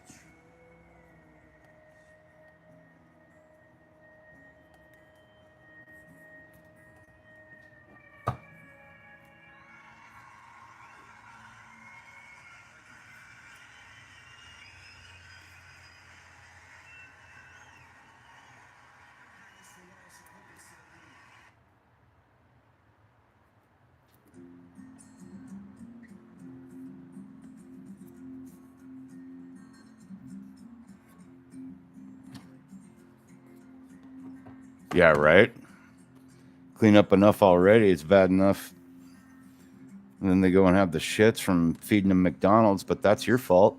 Yeah, right? Clean up enough already. It's bad enough. And then they go and have the shits from feeding them McDonald's, but that's your fault.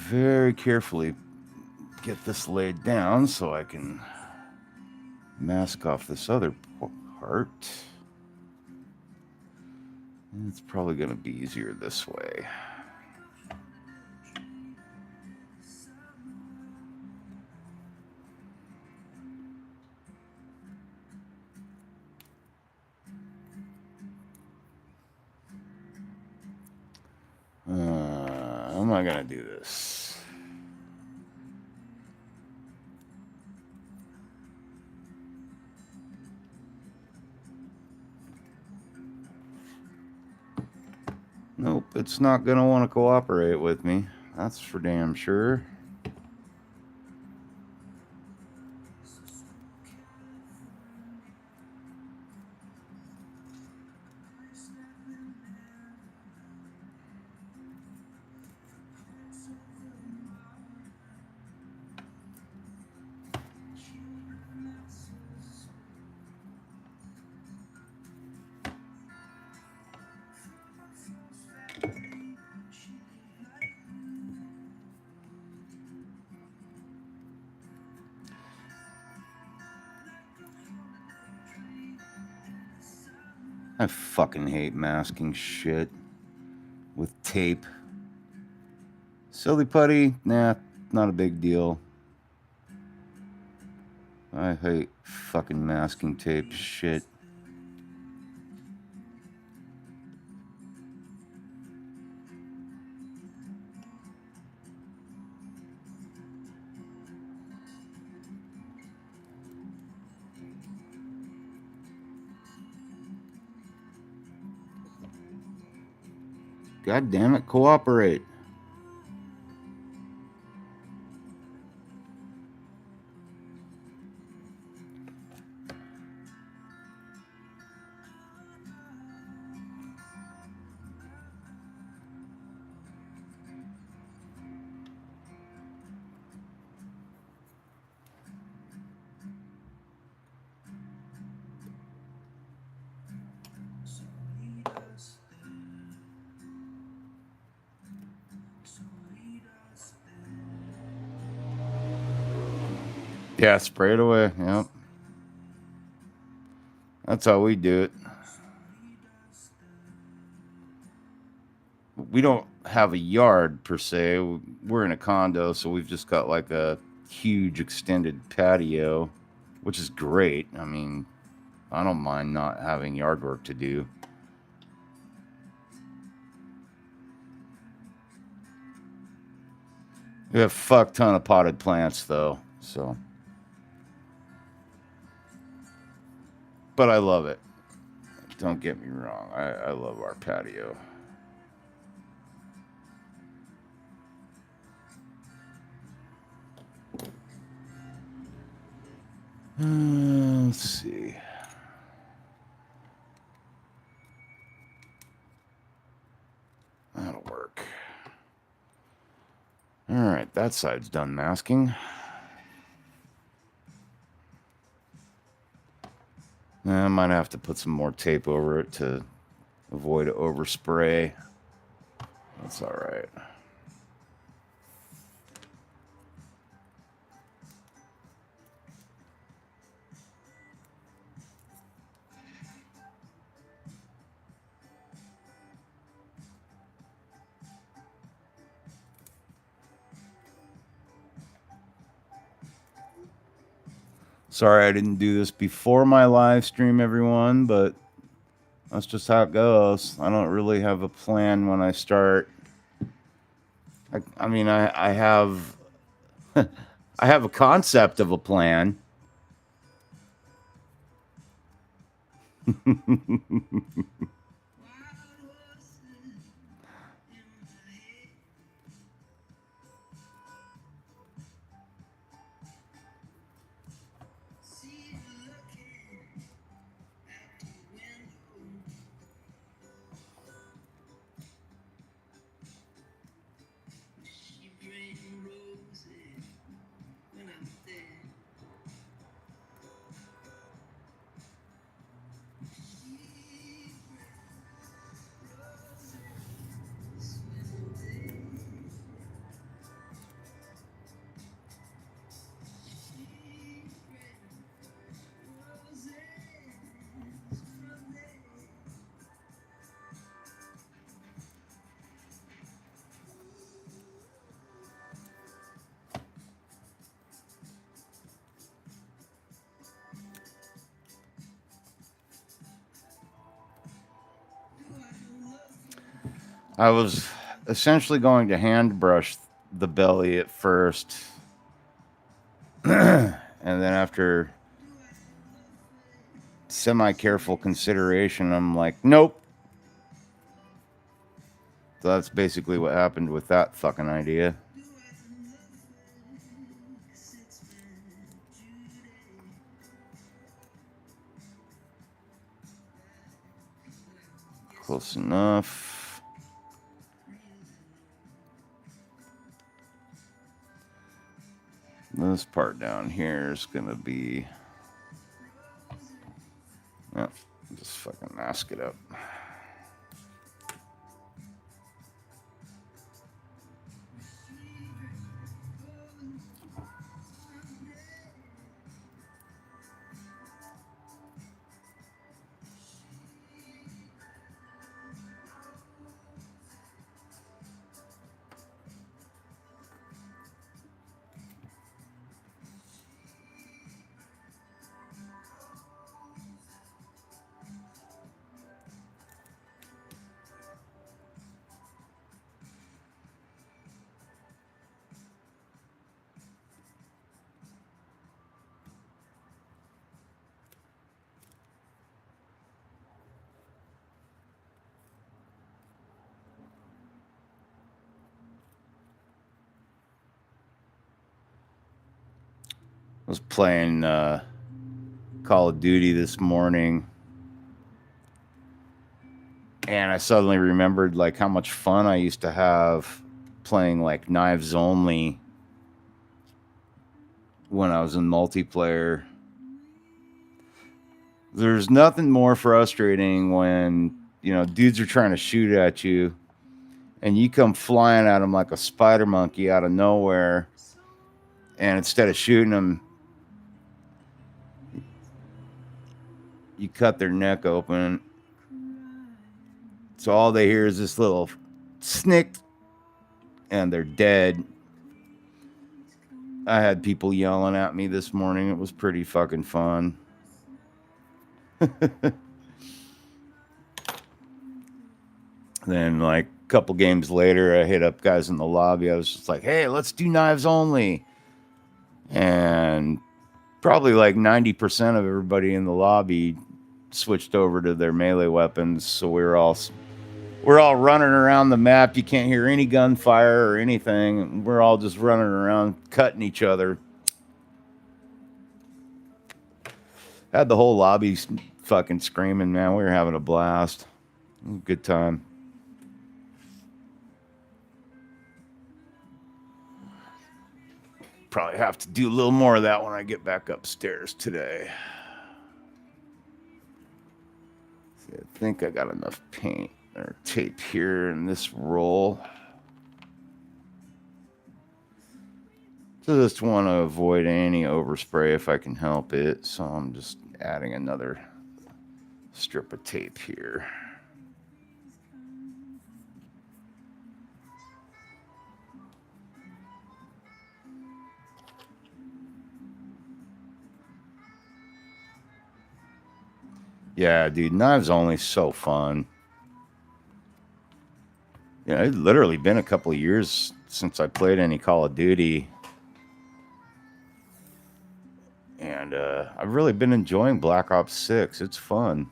Very carefully get this laid down so I can mask off this other part. It's probably going to be easier this way. How am I going to do this? Nope, it's not going to want to cooperate with me. That's for damn sure. I fucking hate masking shit with tape. Silly putty, nah, not a big deal. I hate fucking masking tape shit. God damn it, cooperate. Yeah, spray it away. Yep. That's how we do it. We don't have a yard per se. We're in a condo, so we've just got like a huge extended patio, which is great. I mean, I don't mind not having yard work to do. We have a fuck ton of potted plants though, so. But I love it. Don't get me wrong. I love our patio. Let's see. That'll work. All right, that side's done masking. I might have to put some more tape over it to avoid overspray. That's all right. Sorry I didn't do this before my live stream, everyone, but that's just how it goes. I don't really have a plan when I start. I mean, I have I have a concept of a plan. I was essentially going to hand brush the belly at first. And then after semi-careful consideration, I'm like, nope. So that's basically what happened with that fucking idea. Close enough. This part down here is gonna be, yeah, just fucking mask it up. I was playing Call of Duty this morning, and I suddenly remembered like how much fun I used to have playing like knives only when I was in multiplayer. There's nothing more frustrating when, you know, dudes are trying to shoot at you and you come flying at them like a spider monkey out of nowhere, and instead of shooting them, you cut their neck open. So all they hear is this little snick, and they're dead. I had people yelling at me this morning. It was pretty fucking fun. Then, like, a couple games later, I hit up guys in the lobby. I was just like, hey, let's do knives only. And probably like 90% of everybody in the lobby switched over to their melee weapons. So we're all running around the map. You can't hear any gunfire or anything. We're all just running around cutting each other. Had the whole lobby fucking screaming, man. We were having a blast. Good time. Probably have to do a little more of that when I get back upstairs today. I think I got enough paint or tape here in this roll. So just want to avoid any overspray if I can help it. So I'm just adding another strip of tape here. Yeah, dude, knives only so fun. Yeah, it's literally been a couple of years since I played any Call of Duty. And I've really been enjoying Black Ops 6. It's fun.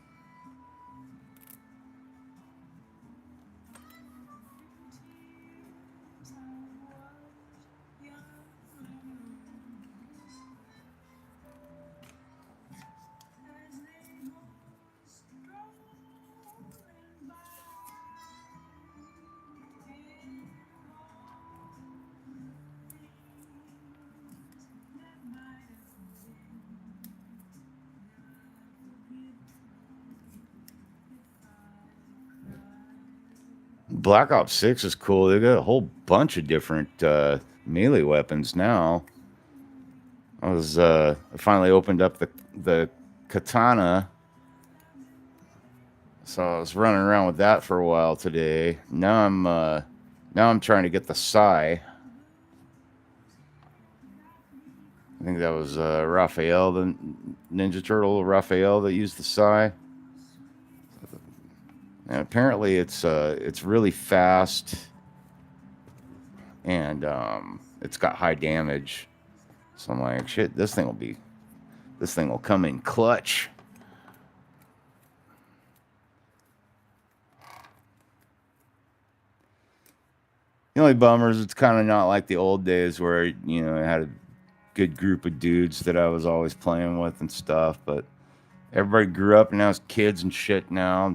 Black Ops 6 is cool. They got a whole bunch of different melee weapons now. I finally opened up the katana. So I was running around with that for a while today. Now I'm trying to get the sai. I think that was Raphael, the Ninja Turtle Raphael, that used the sai. And apparently it's really fast, and it's got high damage. So I'm like, shit, this thing will come in clutch. The only bummer is it's kind of not like the old days where, you know, I had a good group of dudes that I was always playing with and stuff, but everybody grew up and now it's kids and shit now.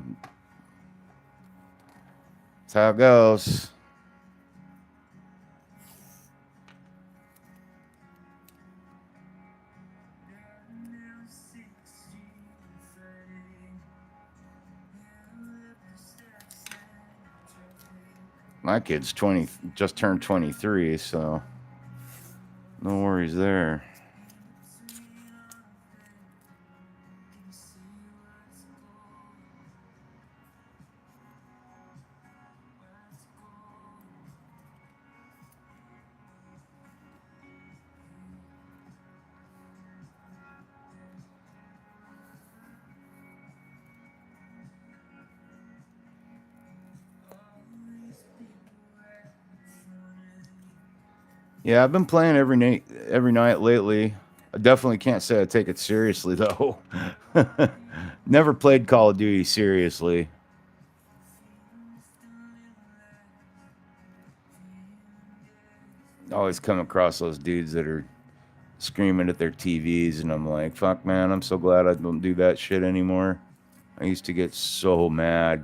That's how it goes. My kid's just turned 23, so no worries there. Yeah, I've been playing every night lately. I definitely can't say I take it seriously though. Never played Call of Duty seriously. Always come across those dudes that are screaming at their TVs, and I'm like, fuck, man, I'm so glad I don't do that shit anymore. I used to get so mad.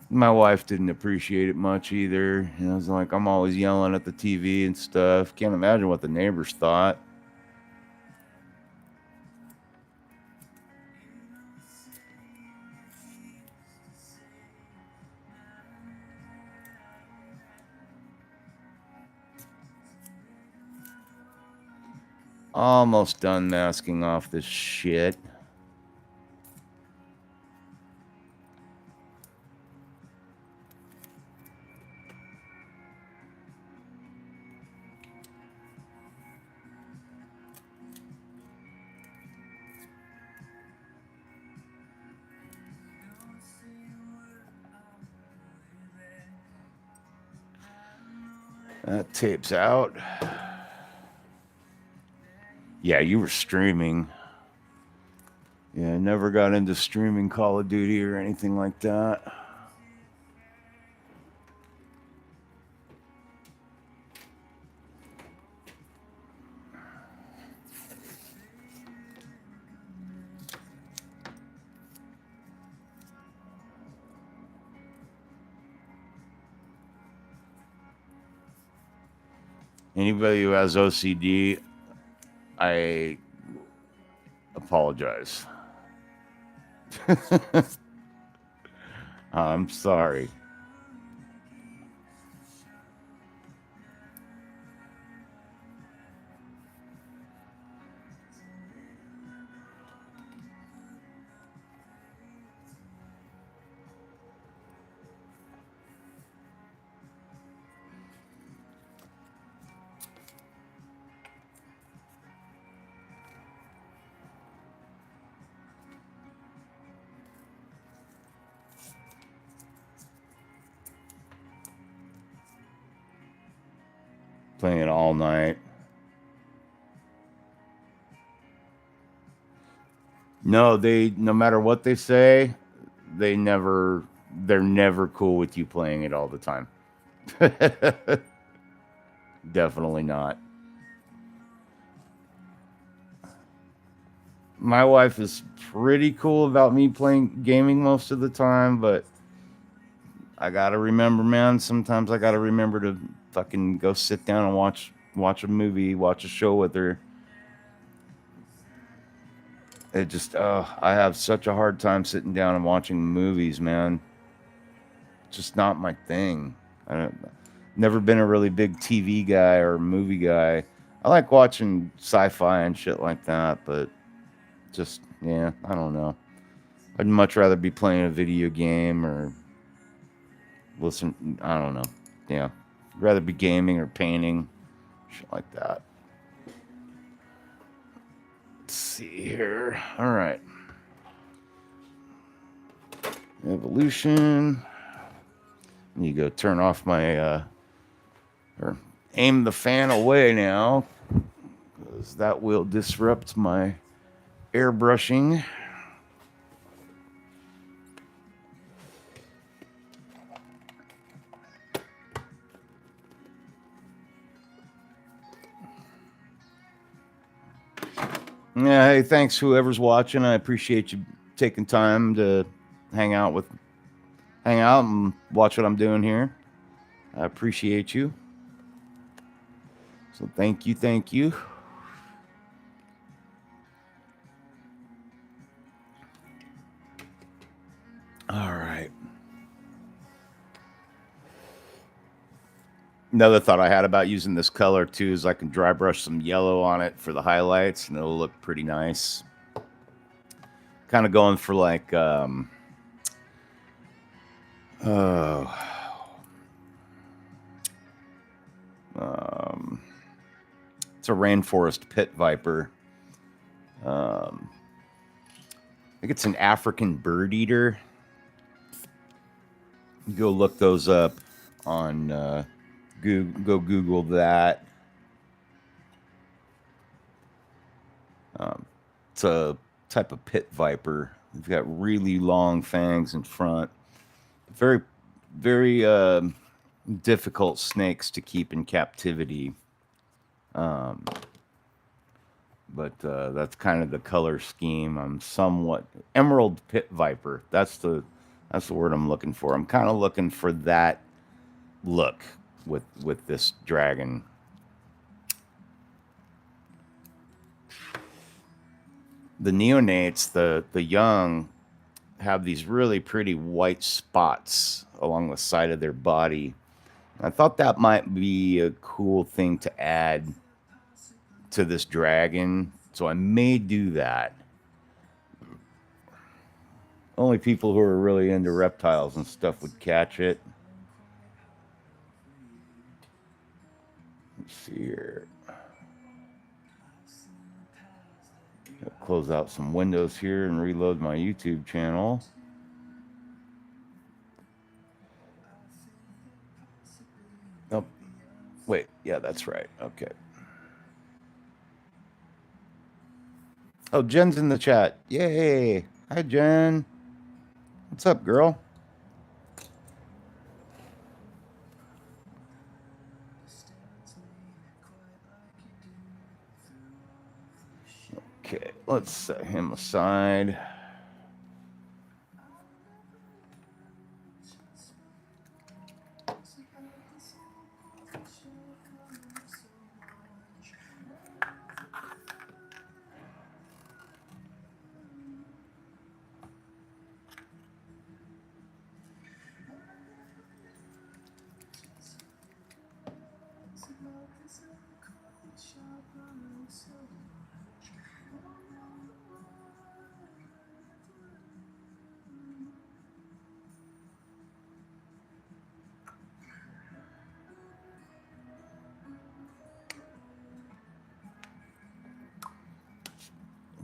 My wife didn't appreciate it much either. You know, I was like, I'm always yelling at the TV and stuff. Can't imagine what the neighbors thought. Almost done masking off this shit. That tape's out. Yeah, you were streaming. Yeah, I never got into streaming Call of Duty or anything like that. Anybody who has OCD I apologize. I'm sorry. Playing it all night. No, no matter what they say, they're never cool with you playing it all the time. Definitely not. My wife is pretty cool about me playing gaming most of the time, but I gotta remember, man. Sometimes I gotta remember to fucking go sit down and watch a movie, watch a show with her. It just, I have such a hard time sitting down and watching movies, man. Just not my thing. Never been a really big TV guy or movie guy. I like watching sci-fi and shit like that, but just, yeah, I don't know. I'd much rather be playing a video game or listen. I don't know. Yeah, I'd rather be gaming or painting, shit like that. Let's see here. All right. Evolution. You go turn off my or aim the fan away now, because that will disrupt my airbrushing. Yeah, hey, thanks whoever's watching. I appreciate you taking time to hang out and watch what I'm doing here. I appreciate you. So thank you, thank you. All right. Another thought I had about using this color too is I can dry brush some yellow on it for the highlights and it'll look pretty nice. Kind of going for like it's a rainforest pit viper. I think it's an African bird eater. Go look those up on go Google that. It's a type of pit viper. They've got really long fangs in front. Very, very difficult snakes to keep in captivity. But that's kind of the color scheme. I'm somewhat emerald pit viper. That's the word I'm looking for. I'm kind of looking for that look with this dragon. The neonates, the young, have these really pretty white spots along the side of their body. I thought that might be a cool thing to add to this dragon, so I may do that. Only people who are really into reptiles and stuff would catch it. Let's see here. Close out some windows here and reload my YouTube channel. Oh, wait. Yeah, that's right. Okay. Oh, Jen's in the chat. Yay. Hi, Jen. What's up, girl? Okay, let's set him aside.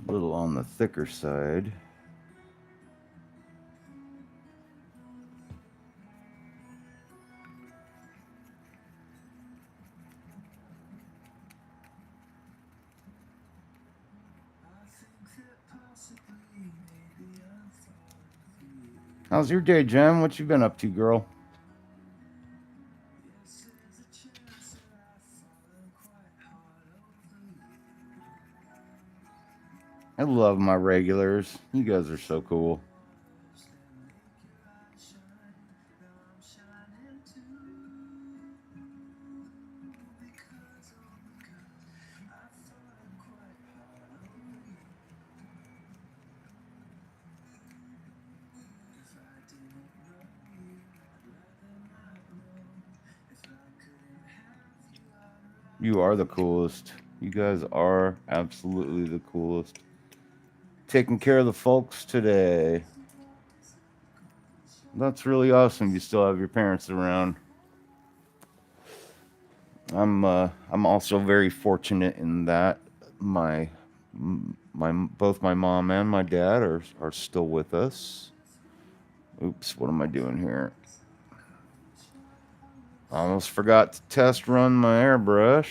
A little on the thicker side. How's your day, Jen? What you been up to, girl? I love my regulars. You guys are so cool. You are the coolest. You guys are absolutely the coolest. Taking care of the folks today. That's really awesome. You still have your parents around. I'm also very fortunate in that my both my mom and my dad are still with us. Oops, what am I doing here? Almost forgot to test run my airbrush.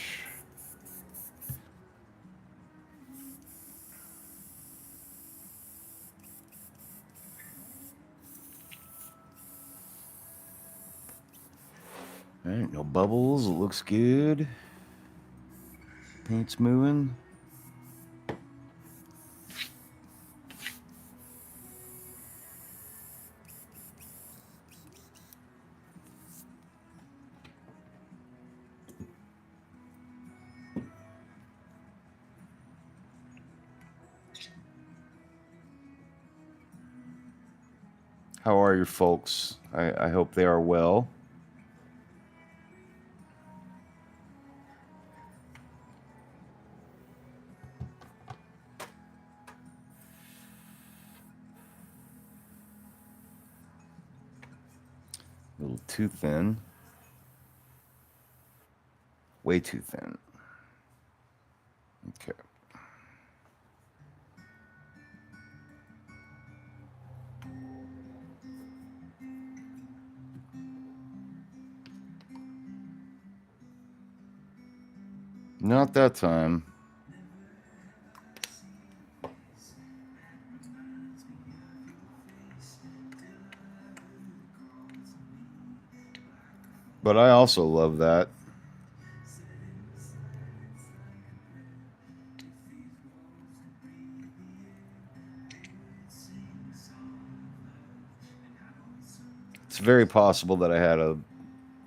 All right, no bubbles. It looks good. Paint's moving. How are your folks? I hope they are well. A little too thin. Way too thin. Okay. Not that time. But I also love that. It's very possible that I had a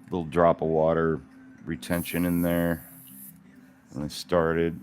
little drop of water retention in there when I started.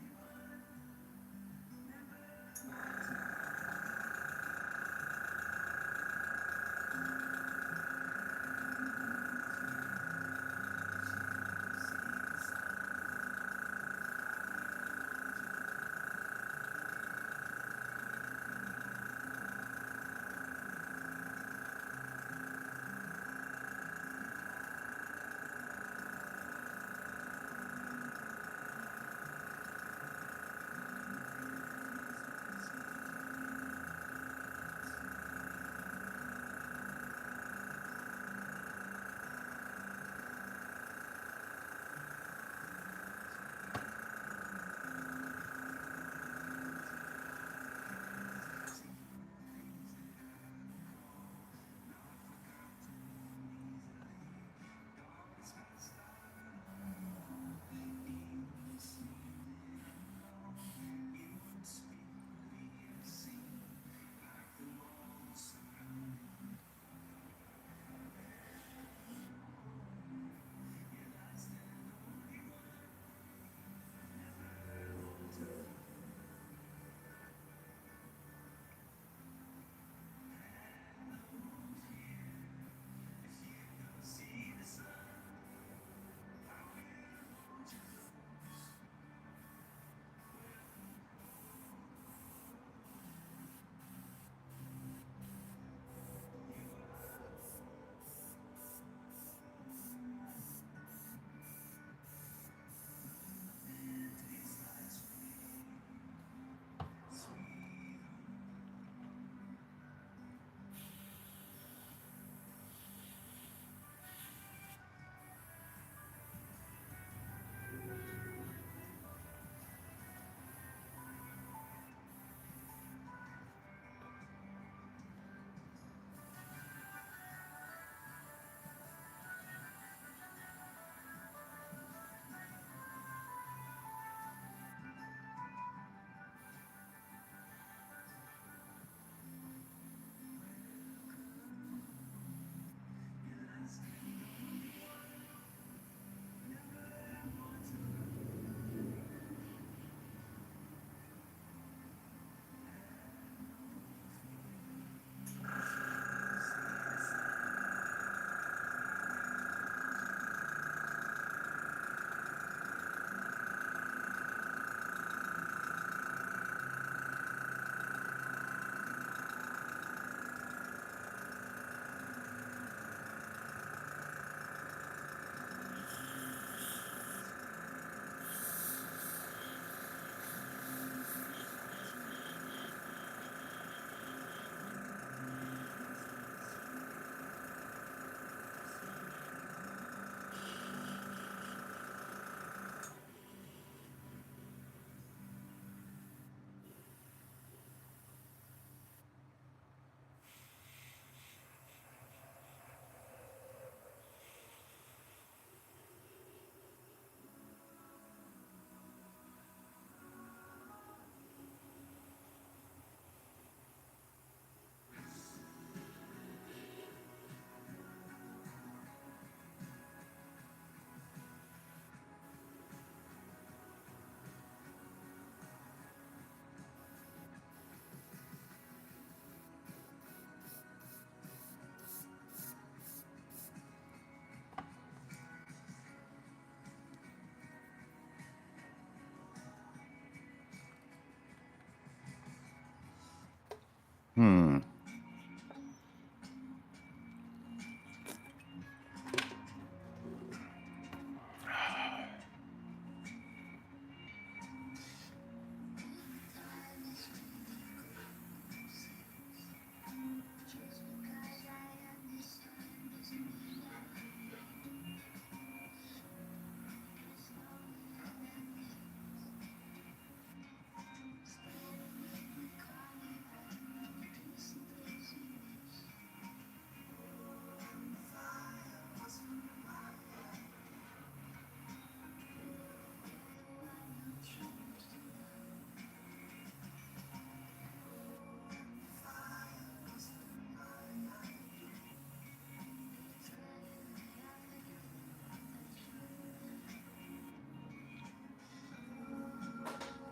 Hmm.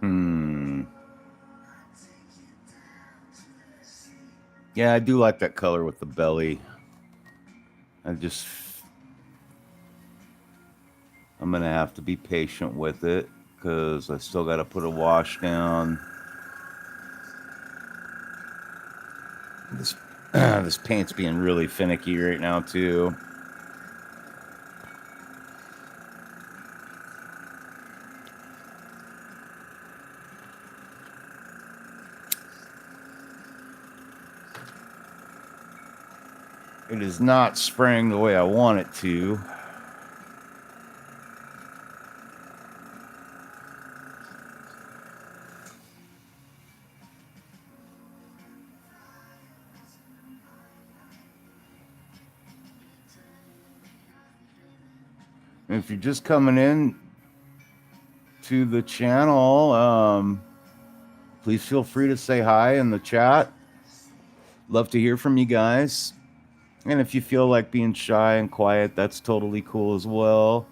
Hmm. Yeah, I do like that color with the belly. I'm gonna have to be patient with it because I still got to put a wash down. This this paint's being really finicky right now too. It is not spraying the way I want it to. If you're just coming in to the channel, please feel free to say hi in the chat. Love to hear from you guys. And if you feel like being shy and quiet, that's totally cool as well.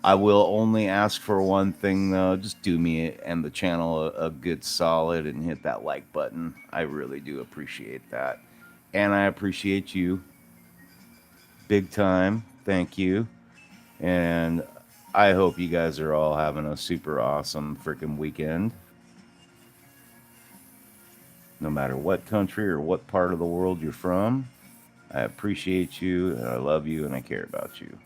I will only ask for one thing though. Just do me and the channel a good solid and hit that like button. I really do appreciate that. And I appreciate you big time. Thank you. And I hope you guys are all having a super awesome freaking weekend. No matter what country or what part of the world you're from, I appreciate you and I love you and I care about you.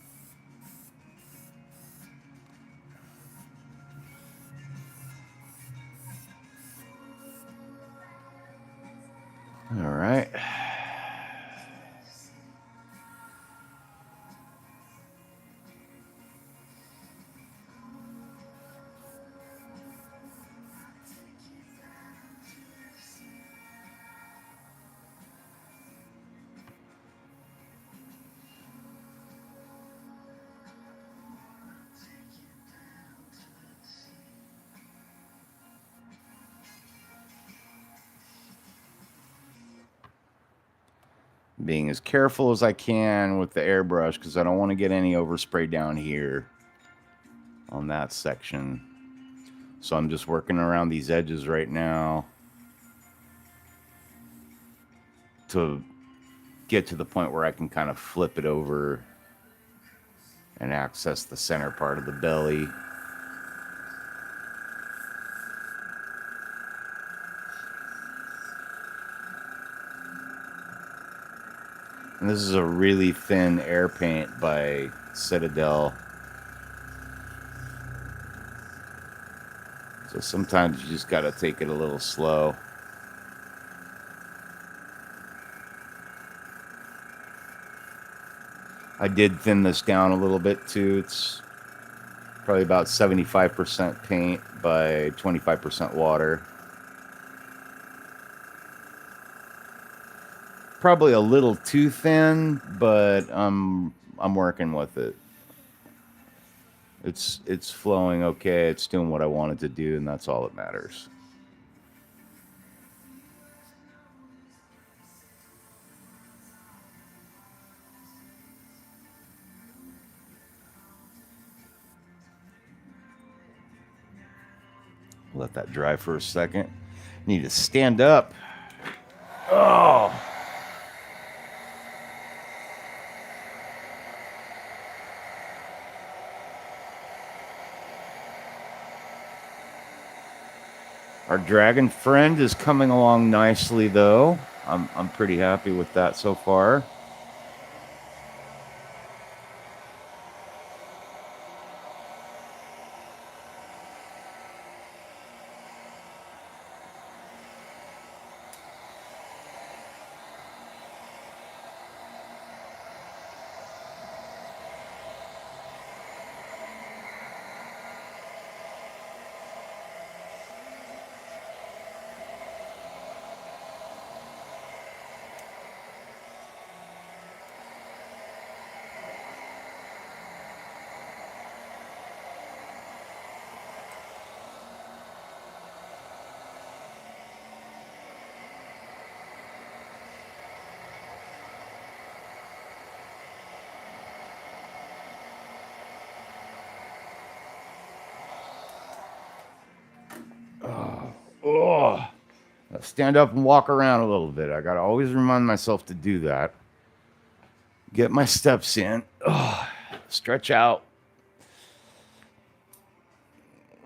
All right. Being as careful as I can with the airbrush because I don't want to get any overspray down here on that section. So I'm just working around these edges right now to get to the point where I can kind of flip it over and access the center part of the belly. And this is a really thin air paint by Citadel. So sometimes you just got to take it a little slow. I did thin this down a little bit too. It's probably about 75% paint by 25% water. Probably a little too thin, but I'm working with it. It's flowing okay. It's doing what I wanted to do, and that's all that matters. Let that dry for a second. Need to stand up. Oh. Our dragon friend is coming along nicely, though. I'm pretty happy with that so far. Oh, stand up and walk around a little bit. I got to always remind myself to do that. Get my steps in. Oh, stretch out.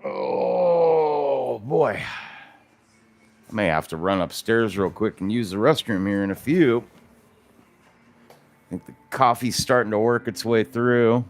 Oh, boy. I may have to run upstairs real quick and use the restroom here in a few. I think the coffee's starting to work its way through.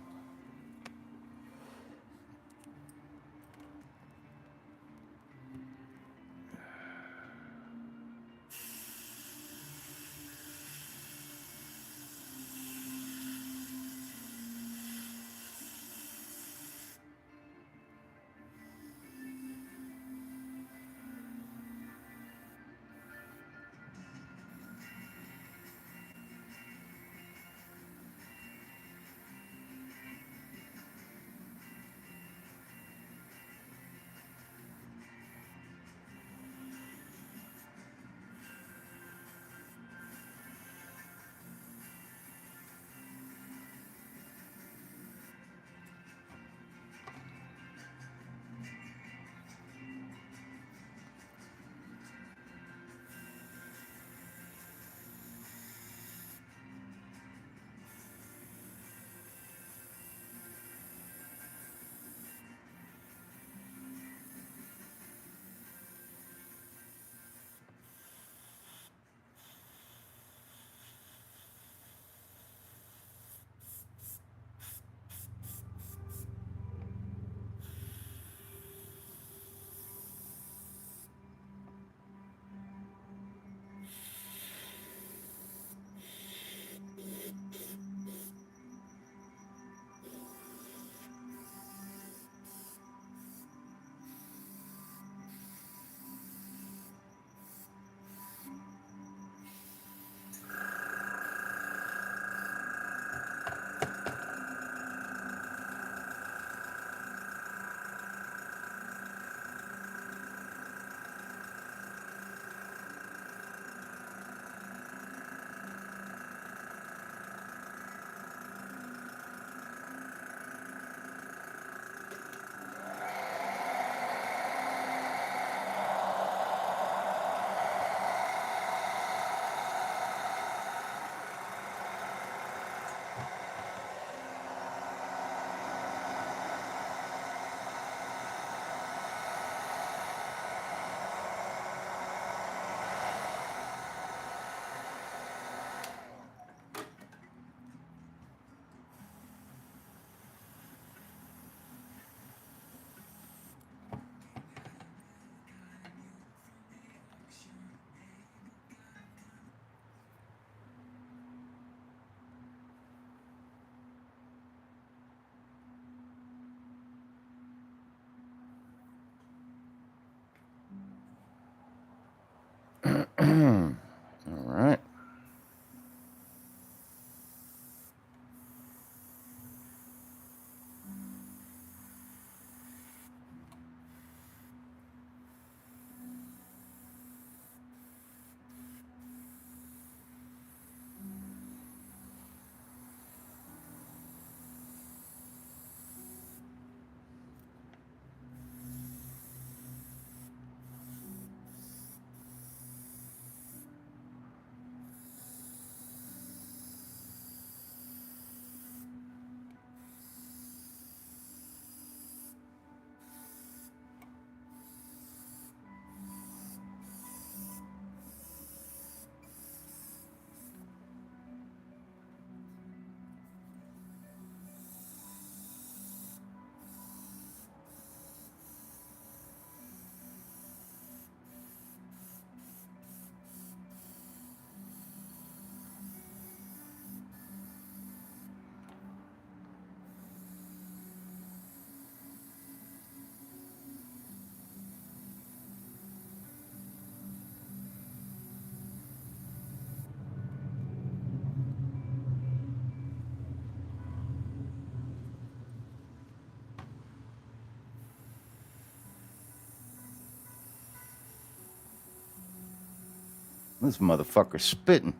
This motherfucker's spitting.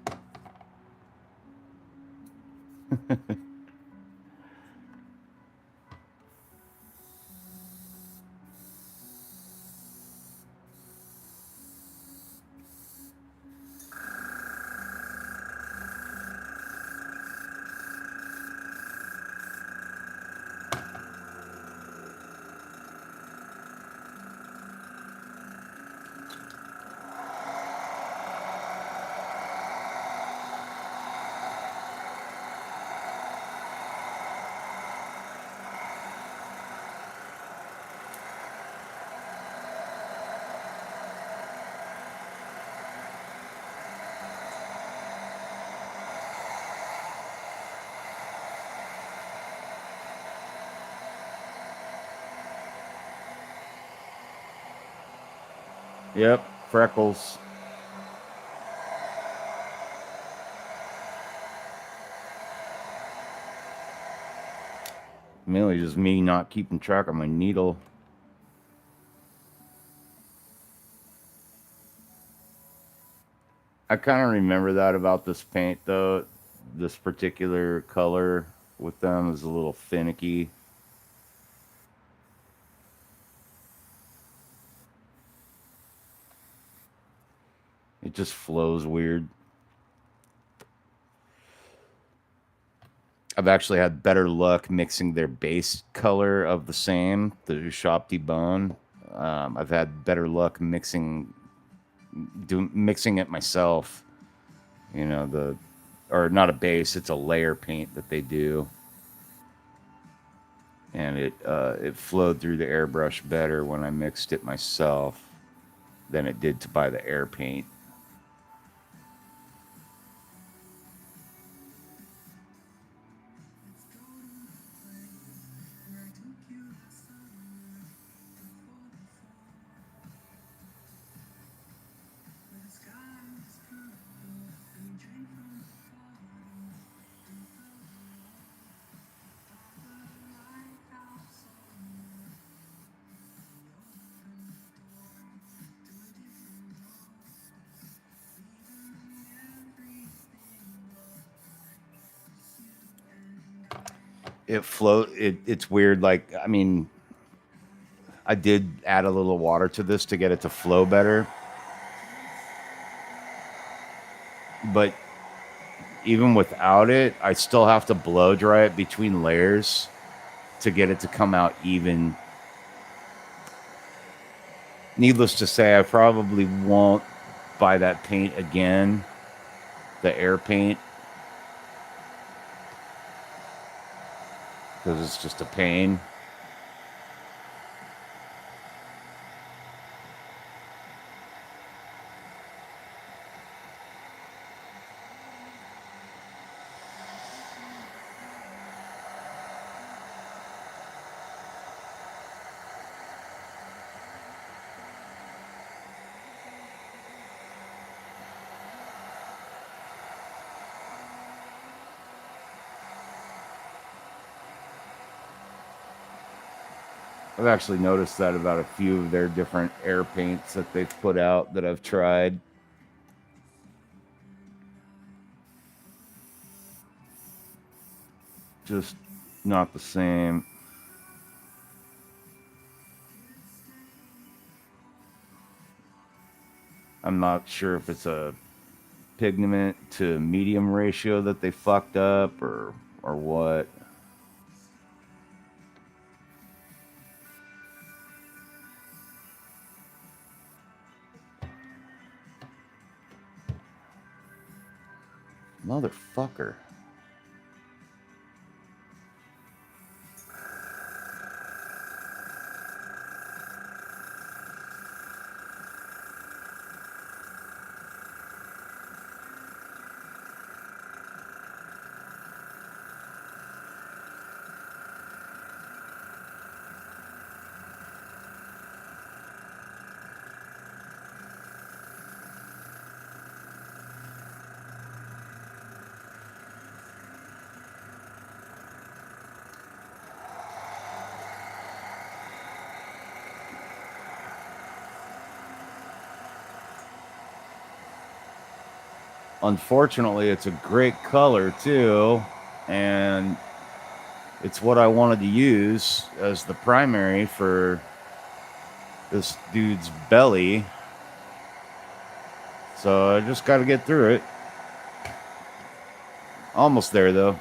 Yep, freckles. Mainly just me not keeping track of my needle. I kind of remember that about this paint, though. This particular color with them is a little finicky. It just flows weird. I've actually had better luck mixing their base color of the same, the Ushopti bone. I've had better luck mixing it myself. You know, or not a base, it's a layer paint that they do, and it flowed through the airbrush better when I mixed it myself than it did to buy the air paint. It's weird. Like, I mean, I did add a little water to this to get it to flow better, but even without it, I still have to blow dry it between layers to get it to come out even. Needless to say, I probably won't buy that paint again, the air paint, because it's just a pain. I've actually noticed that about a few of their different air paints that they've put out that I've tried. Just not the same. I'm not sure if it's a pigment to medium ratio that they fucked up or what. Motherfucker. Unfortunately, it's a great color too, and it's what I wanted to use as the primary for this dude's belly. So I just got to get through it. Almost there though.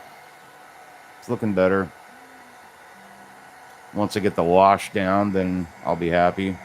It's looking better. Once I get the wash down, then I'll be happy.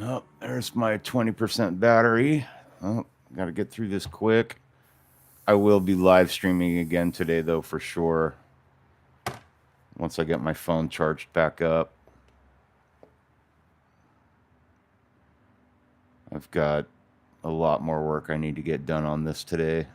Oh, there's my 20% battery. Oh, got to get through this quick. I will be live streaming again today, though, for sure. Once I get my phone charged back up. I've got a lot more work I need to get done on this today.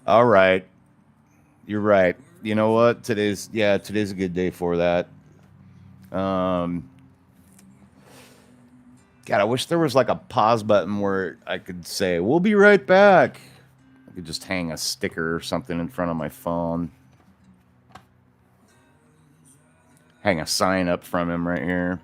All right. You're right. You know what? Today's a good day for that. God, I wish there was like a pause button where I could say, "We'll be right back." I could just hang a sticker or something in front of my phone. Hang a sign up from him right here.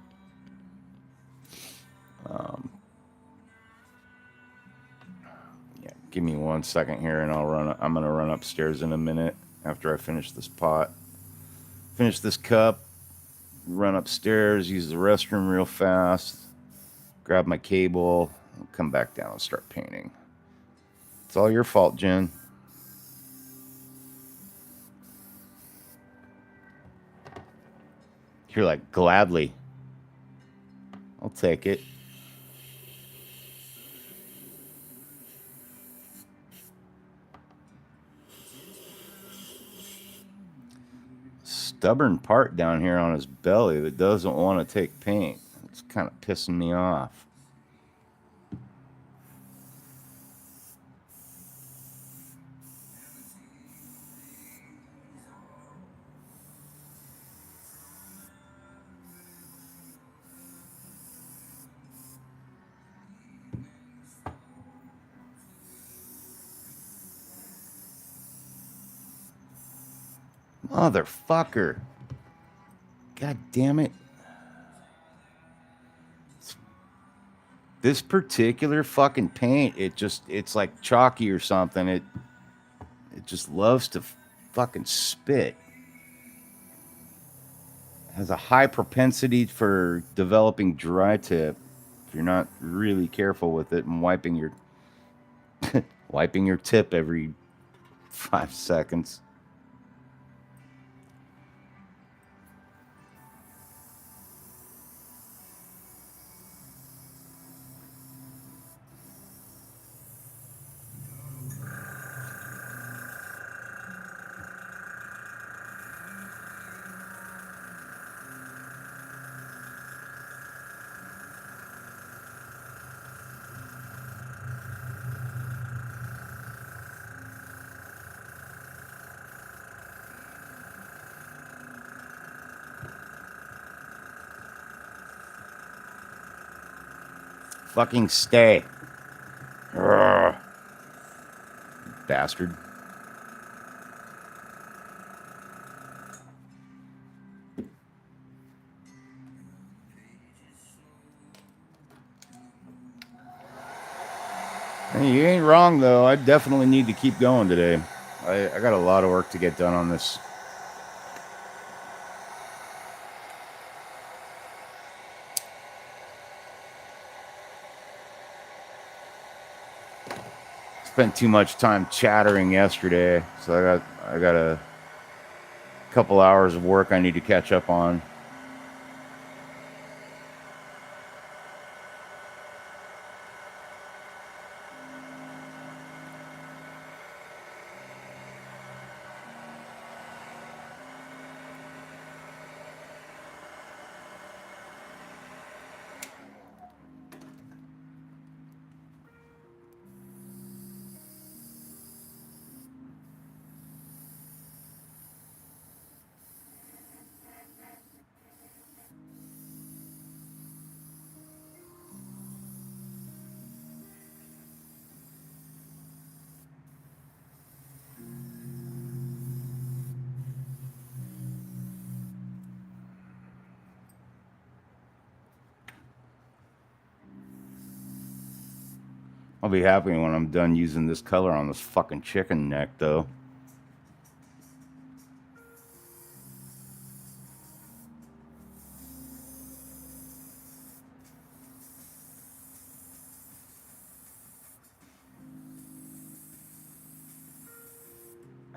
Yeah, give me 1 second here, and I'm gonna run upstairs in a minute after I finish this pot. Finish this cup. Run upstairs. Use the restroom real fast. Grab my cable. Come back down and start painting. It's all your fault, Jen. You're like, gladly. I'll take it. Stubborn part down here on his belly that doesn't want to take paint. It's kind of pissing me off. Motherfucker. God damn it. This particular fucking paint, it's like chalky or something. It just loves to fucking spit. It has a high propensity for developing dry tip if you're not really careful with it and wiping your wiping your tip every 5 seconds. Fucking stay. Urgh. Bastard. Hey, you ain't wrong, though. I definitely need to keep going today. I got a lot of work to get done on this. spent too much time chattering yesterday, so I got a couple hours of work I need to catch up on. I'll be happy when I'm done using this color on this fucking chicken neck, though.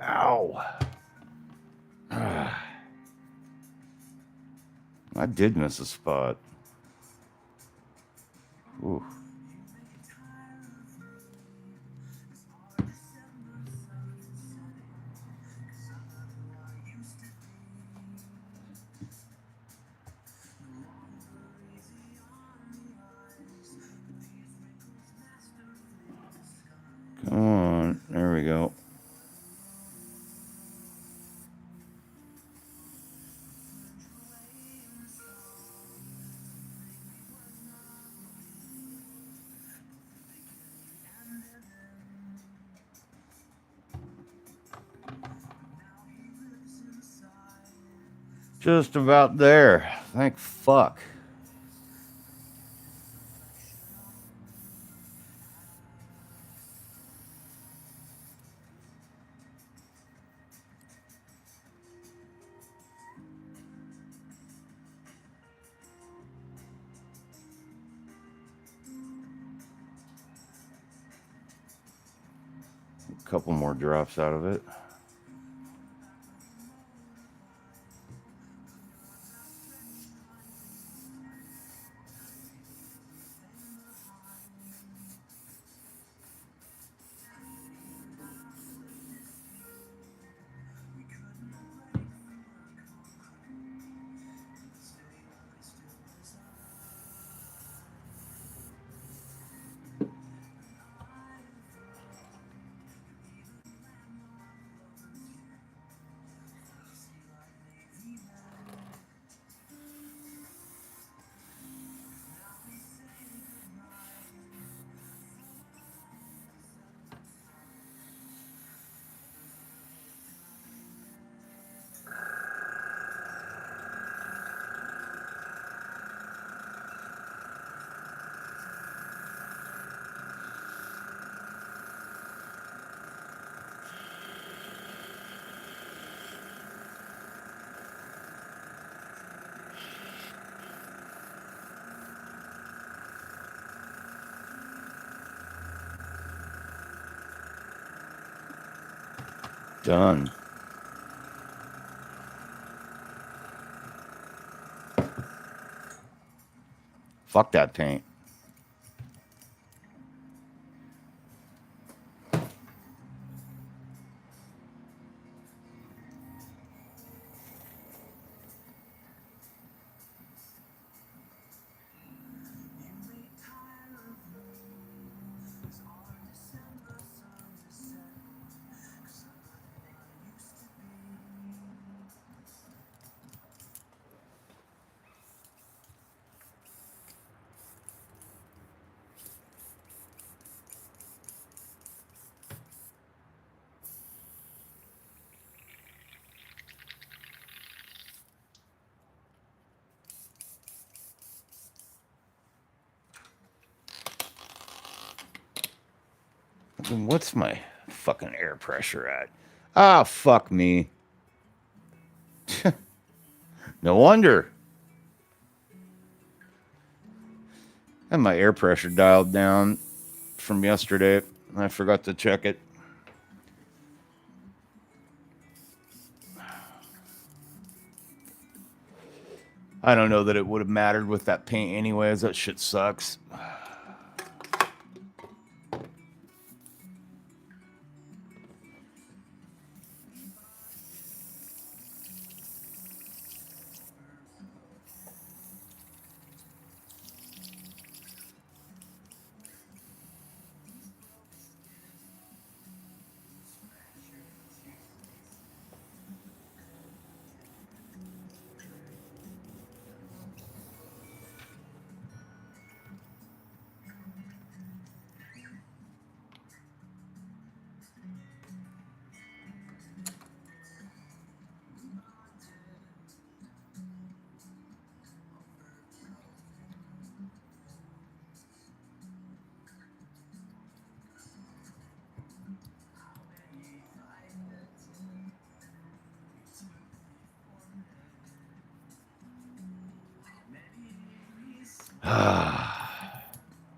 Ow. I did miss a spot. Ooh. Come on. There we go. Just about there. Thank fuck. A couple more drops out of it. Done. Fuck that paint. What's my fucking air pressure at? Ah, fuck me. No wonder. And my air pressure dialed down from yesterday. I forgot to check it. I don't know that it would have mattered with that paint anyways. That shit sucks.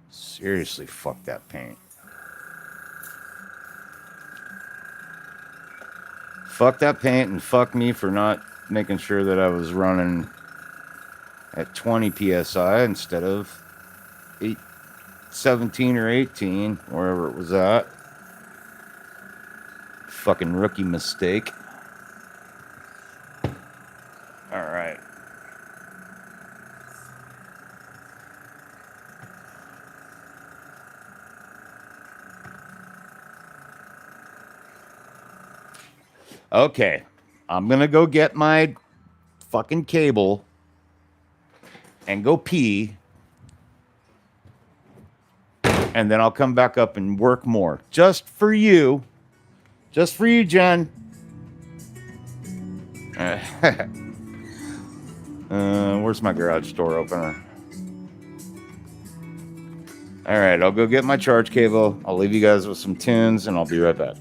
Seriously, fuck that paint. Fuck that paint and fuck me for not making sure that I was running at 20 psi instead of 17 or 18, wherever it was at. Fucking rookie mistake. All right. Okay, I'm gonna go get my fucking cable and go pee, and then I'll come back up and work more. Just for you. Just for you, Jen. Where's my garage door opener? All right, I'll go get my charge cable. I'll leave you guys with some tunes, and I'll be right back.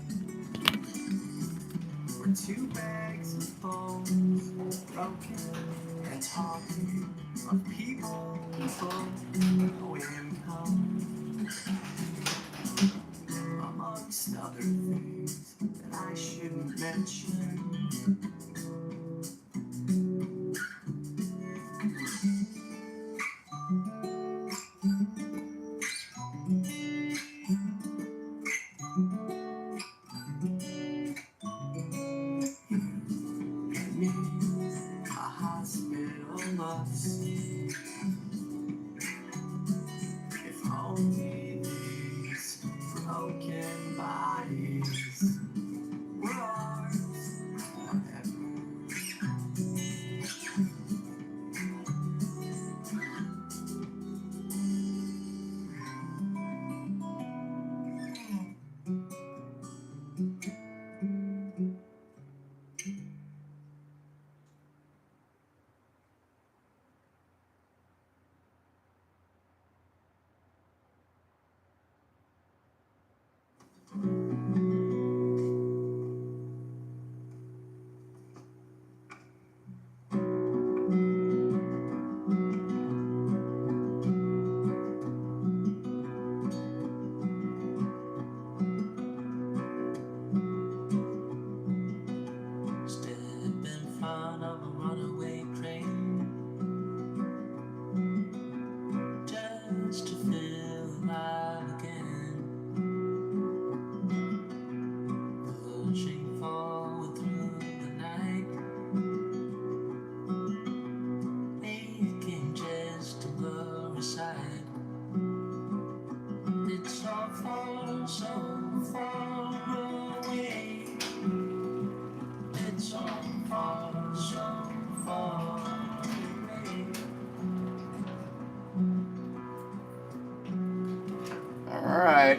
All right.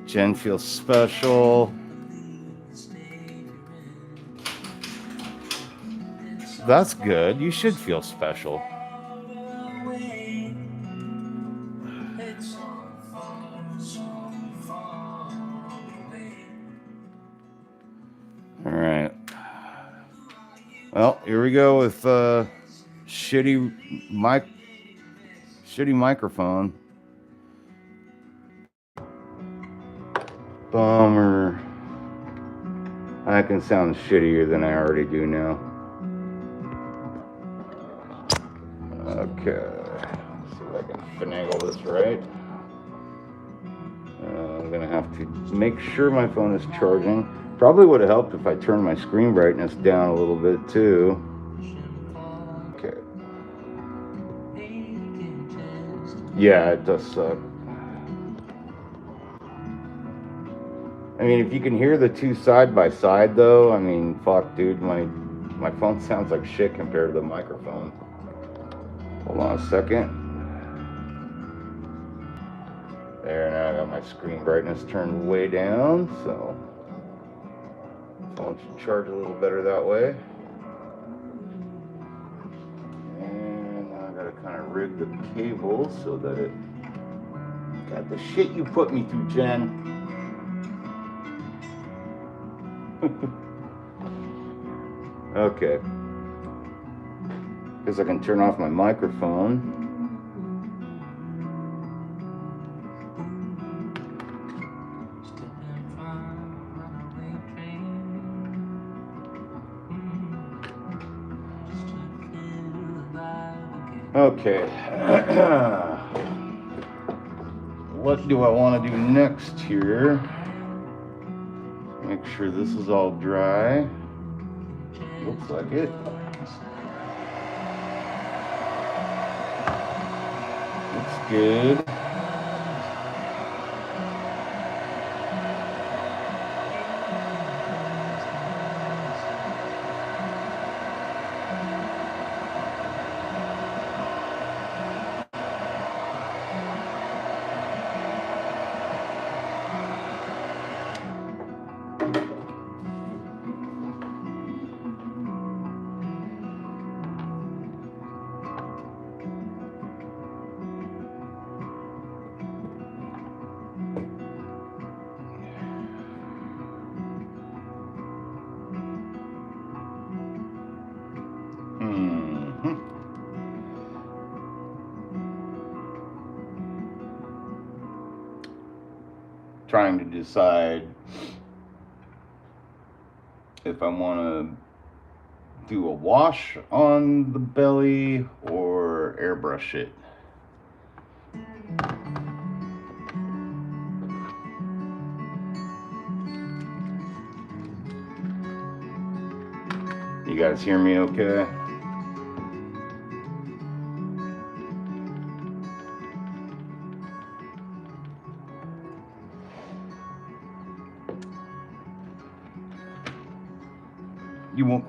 Jen feels special. That's good. You should feel special. All Well, here we go with shitty microphone. Bummer. I can sound shittier than I already do now. Okay. Let's see if I can finagle this right. I'm gonna have to make sure my phone is charging. Probably would have helped if I turned my screen brightness down a little bit too. Okay. Yeah, it does suck. I mean, if you can hear the two side by side though, I mean, fuck, dude, my phone sounds like shit compared to the microphone. Hold on a second. There, now I got my screen brightness turned way down, so phone should charge a little better that way. And now I gotta kind of rig the cable so that it got the shit you put me through, Jen. Okay. Guess I can turn off my microphone. Okay. What do I want to do next here? Make sure this is all dry. Looks like it. Looks good. Trying to decide if I want to do a wash on the belly or airbrush it. You guys hear me okay?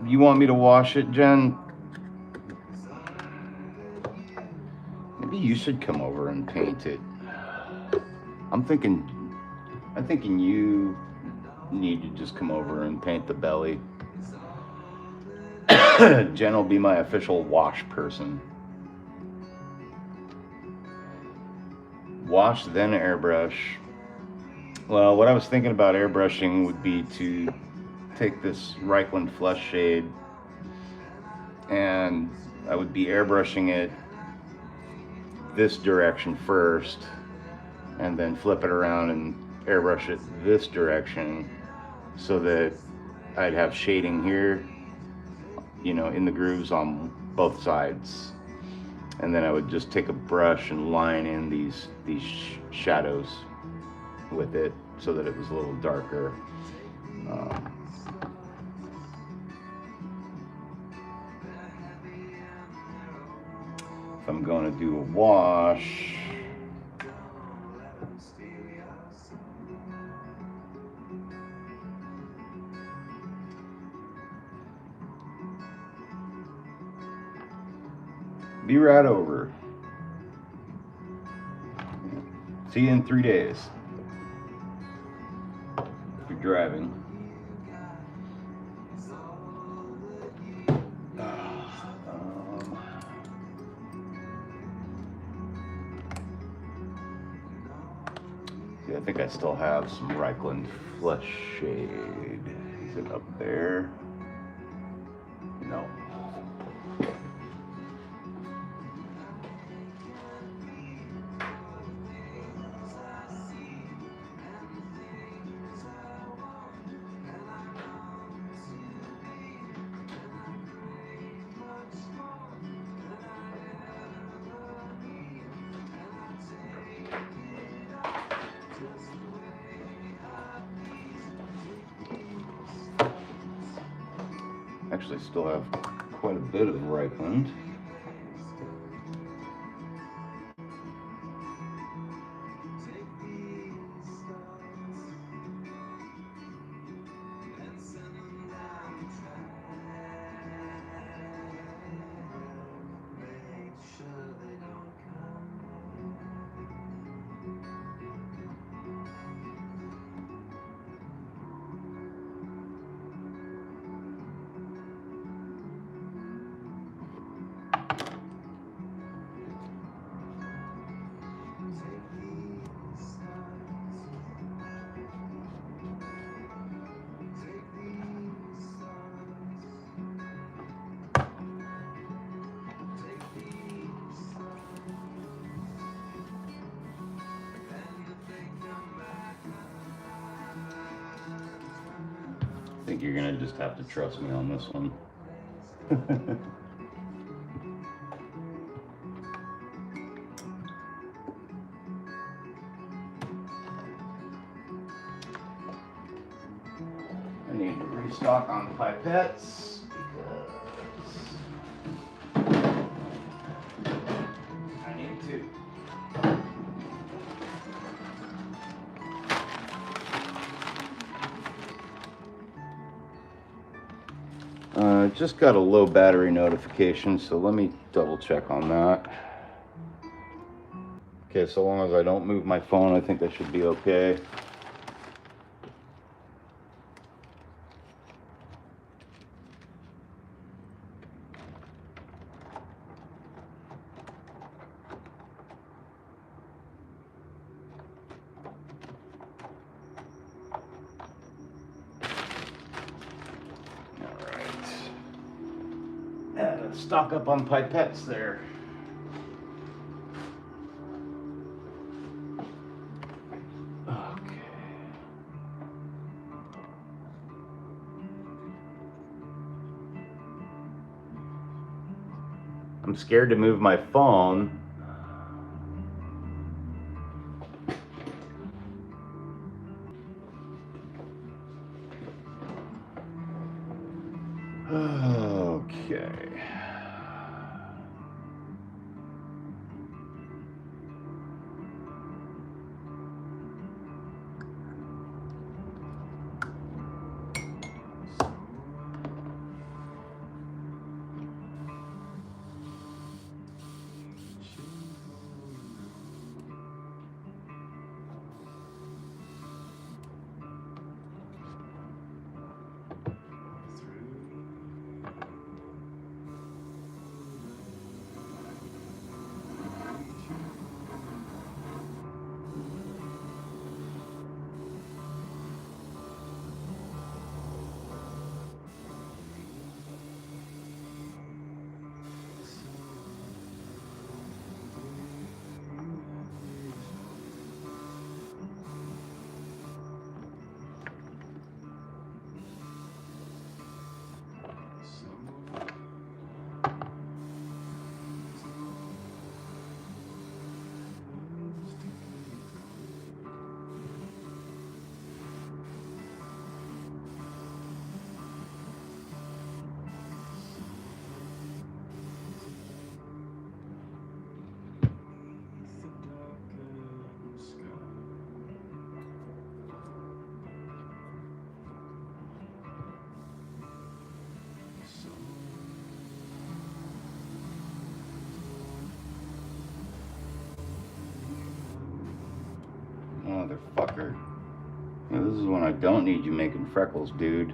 You want me to wash it, Jen? Maybe you should come over and paint it. I'm thinking you need to just come over and paint the belly. Jen will be my official wash person. Wash, then airbrush. Well, what I was thinking about airbrushing would be to take this Reichland Flush shade and I would be airbrushing it this direction first and then flip it around and airbrush it this direction so that I'd have shading here, you know, in the grooves on both sides. And then I would just take a brush and line in these shadows with it so that it was a little darker. If I'm going to do a wash, be right over. See you in 3 days. If you're driving. I think I still have some Reichland Flush shade. Is it up there? No. Actually, still have quite a bit of ripened. I think you're gonna just have to trust me on this one. I need to restock on pipettes because I need to. Just got a low battery notification, so let me double check on that. Okay, so long as I don't move my phone, I think I should be okay. Stock up on pipettes there. Okay. I'm scared to move my phone. Okay. Motherfucker. Yeah, this is when I don't need you making freckles, dude.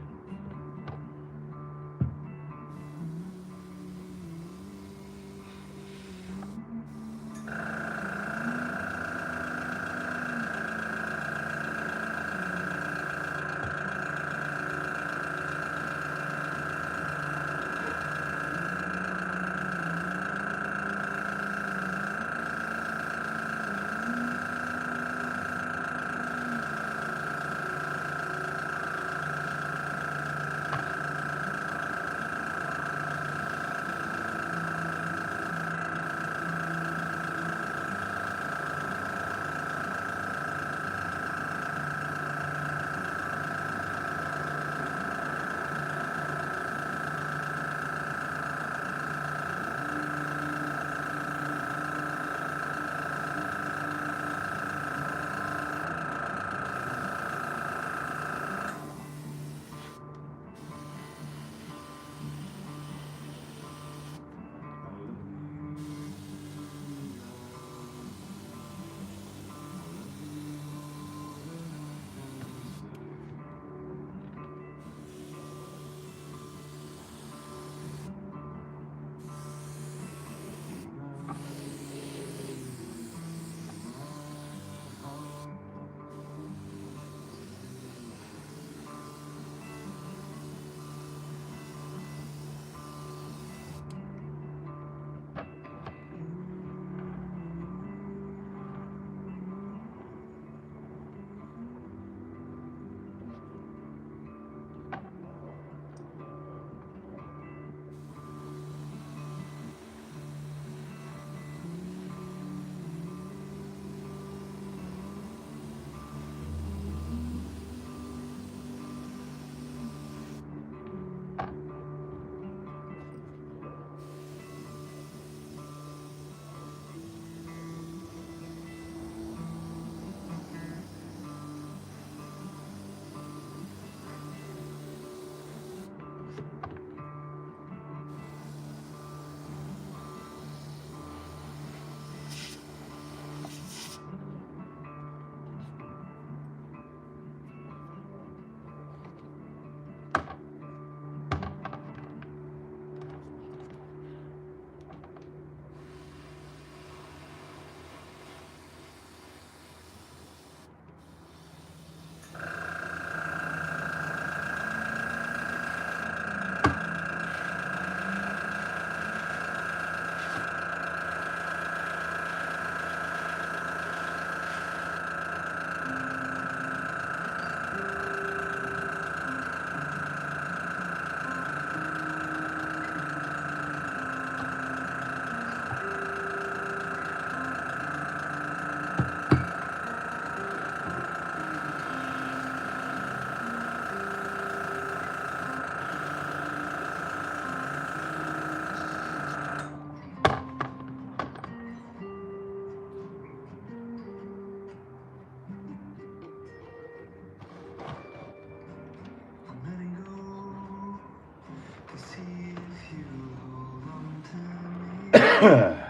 Yeah,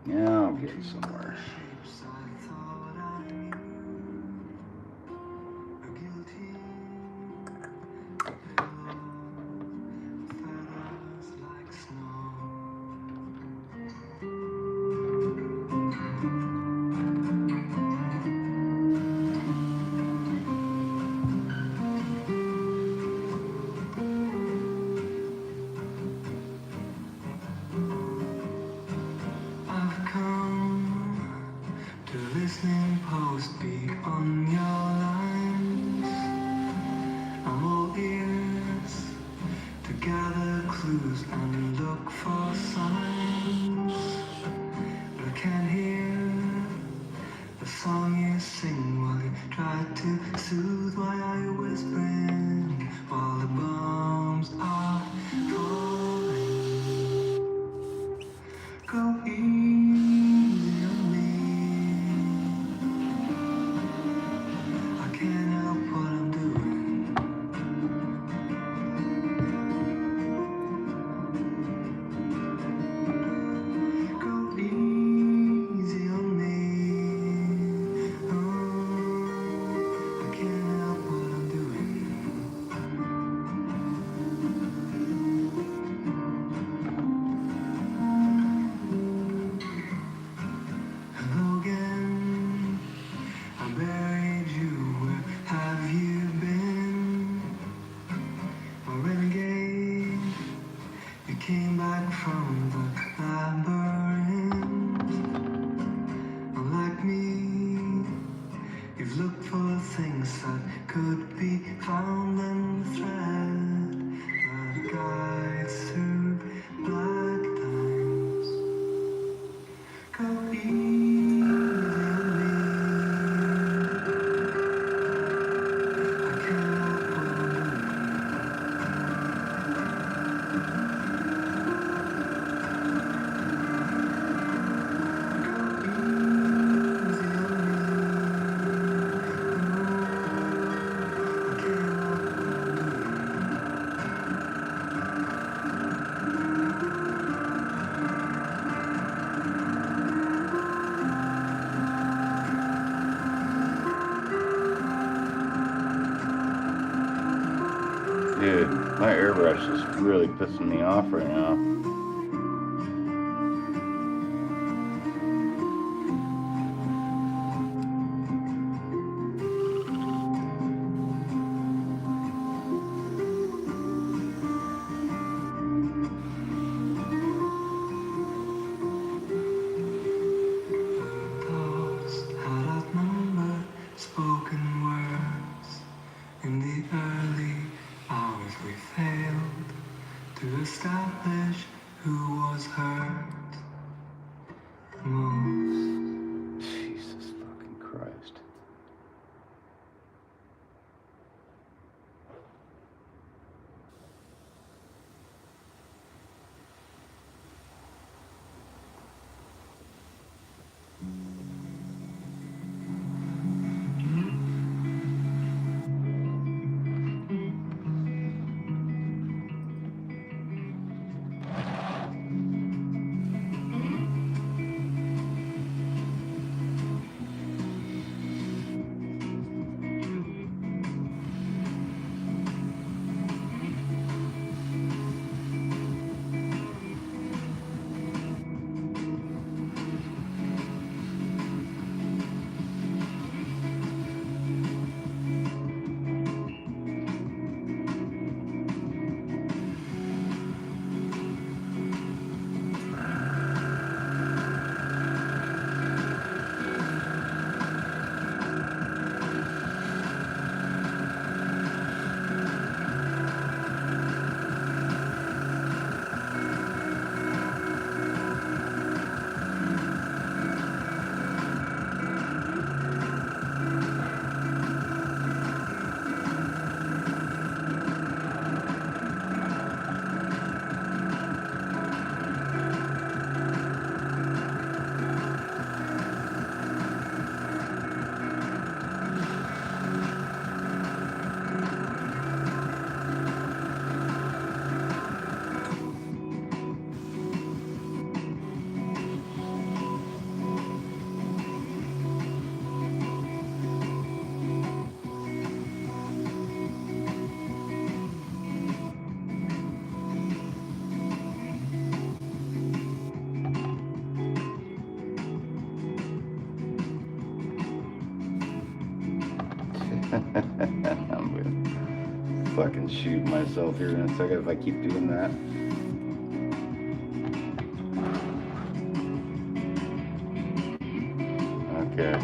I'm getting somewhere. Listening post be on your lines. I'm all ears to gather clues and look for signs. But I can't hear the song you sing while you try to soothe. Why are you whispering while the bombs are falling? Go easy on me. I can't help what I'm doing. Go easy on me. Oh, I can't help what I'm doing. Hello again. I buried you. Where have you been? A renegade. You came back from the labyrinth. Unlike me, you've looked for things that could be found in the thread that guides through black times. Go easy on me. I can't help what I'm doing. Dude, my airbrush is really pissing me off right now. Thoughts had outnumbered spoken words. In the early hours we failed to establish who was hurt most. Jesus fucking Christ. I'm gonna fucking shoot myself here in a second if I keep doing that. Okay.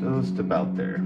Just about there.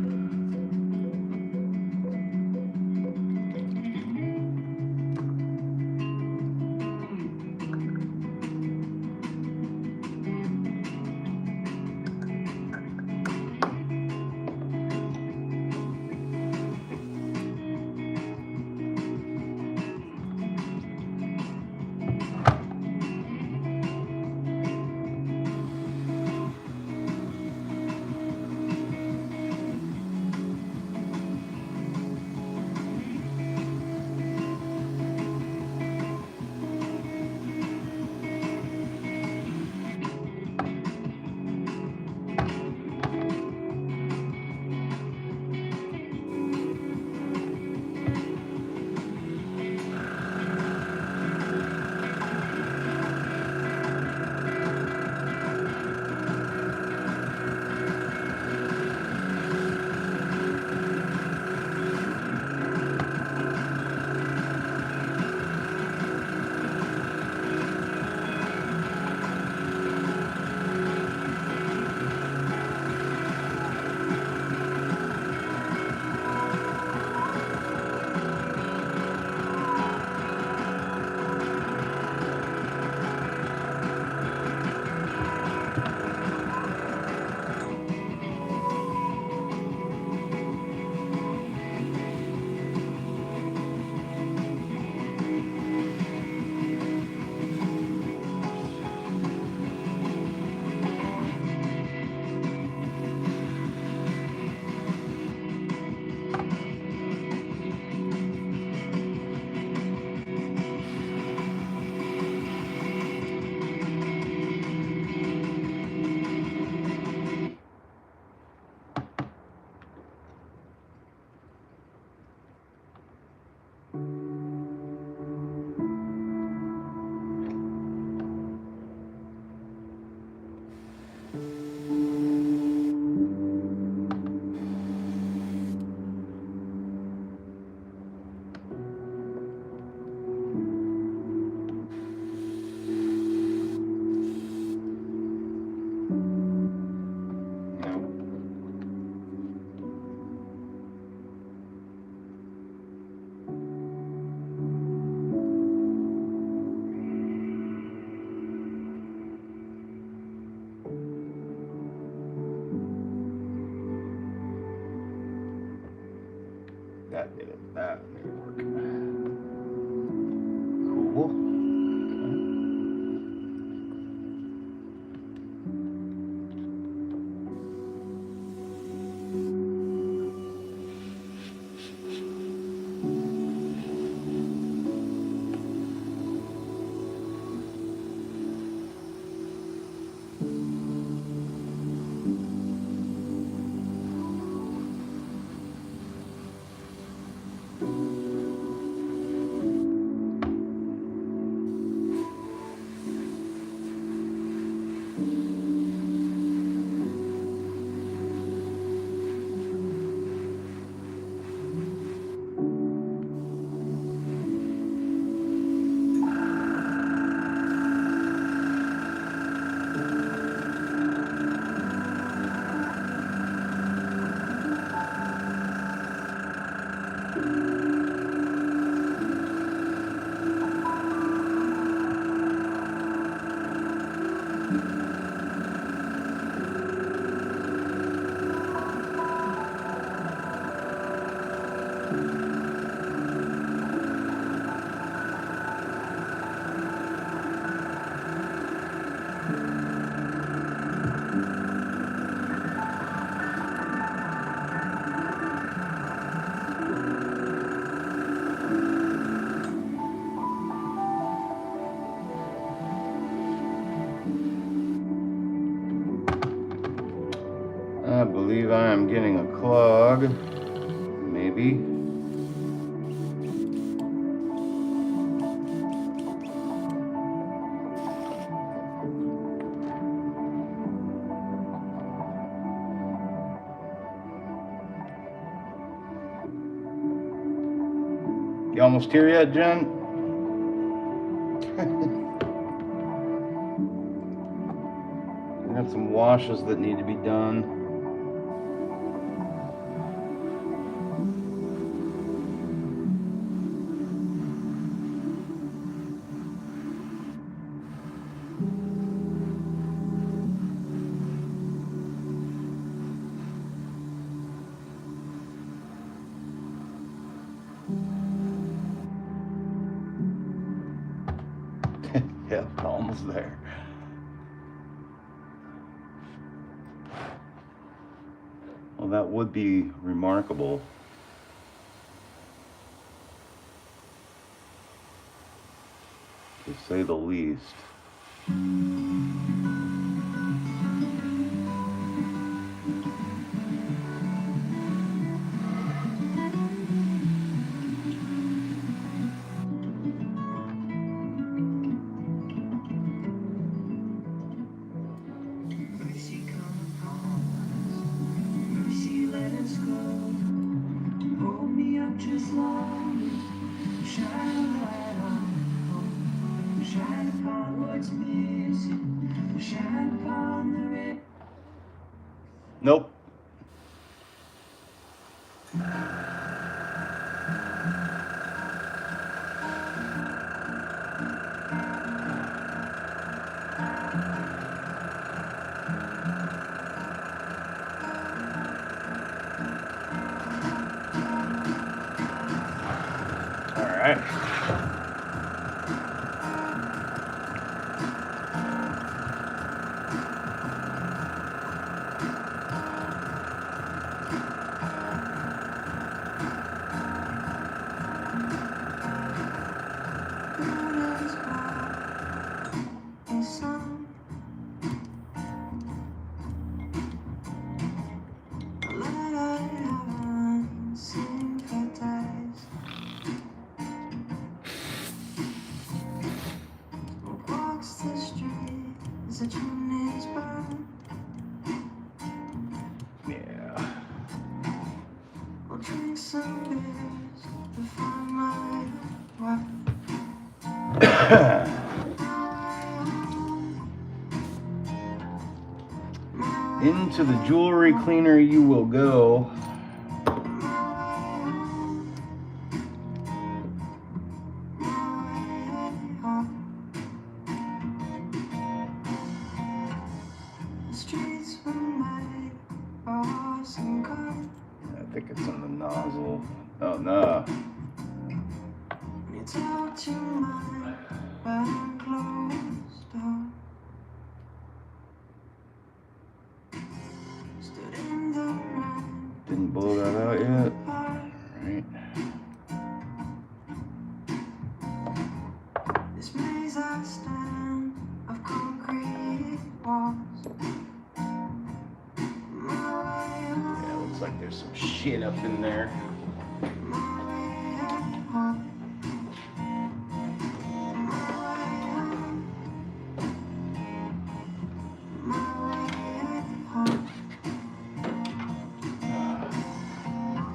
I'm getting a clog. Maybe. You almost here yet, Jen? We got some washes that need to be done. Yep, almost there. Well, that would be remarkable. To say the least. Nope. All right. Into the jewelry cleaner you will go. I think it's on the nozzle. Oh no. Didn't blow that out yet. Alright. This maze I stand of concrete walls. Yeah, looks like there's some shit up in there.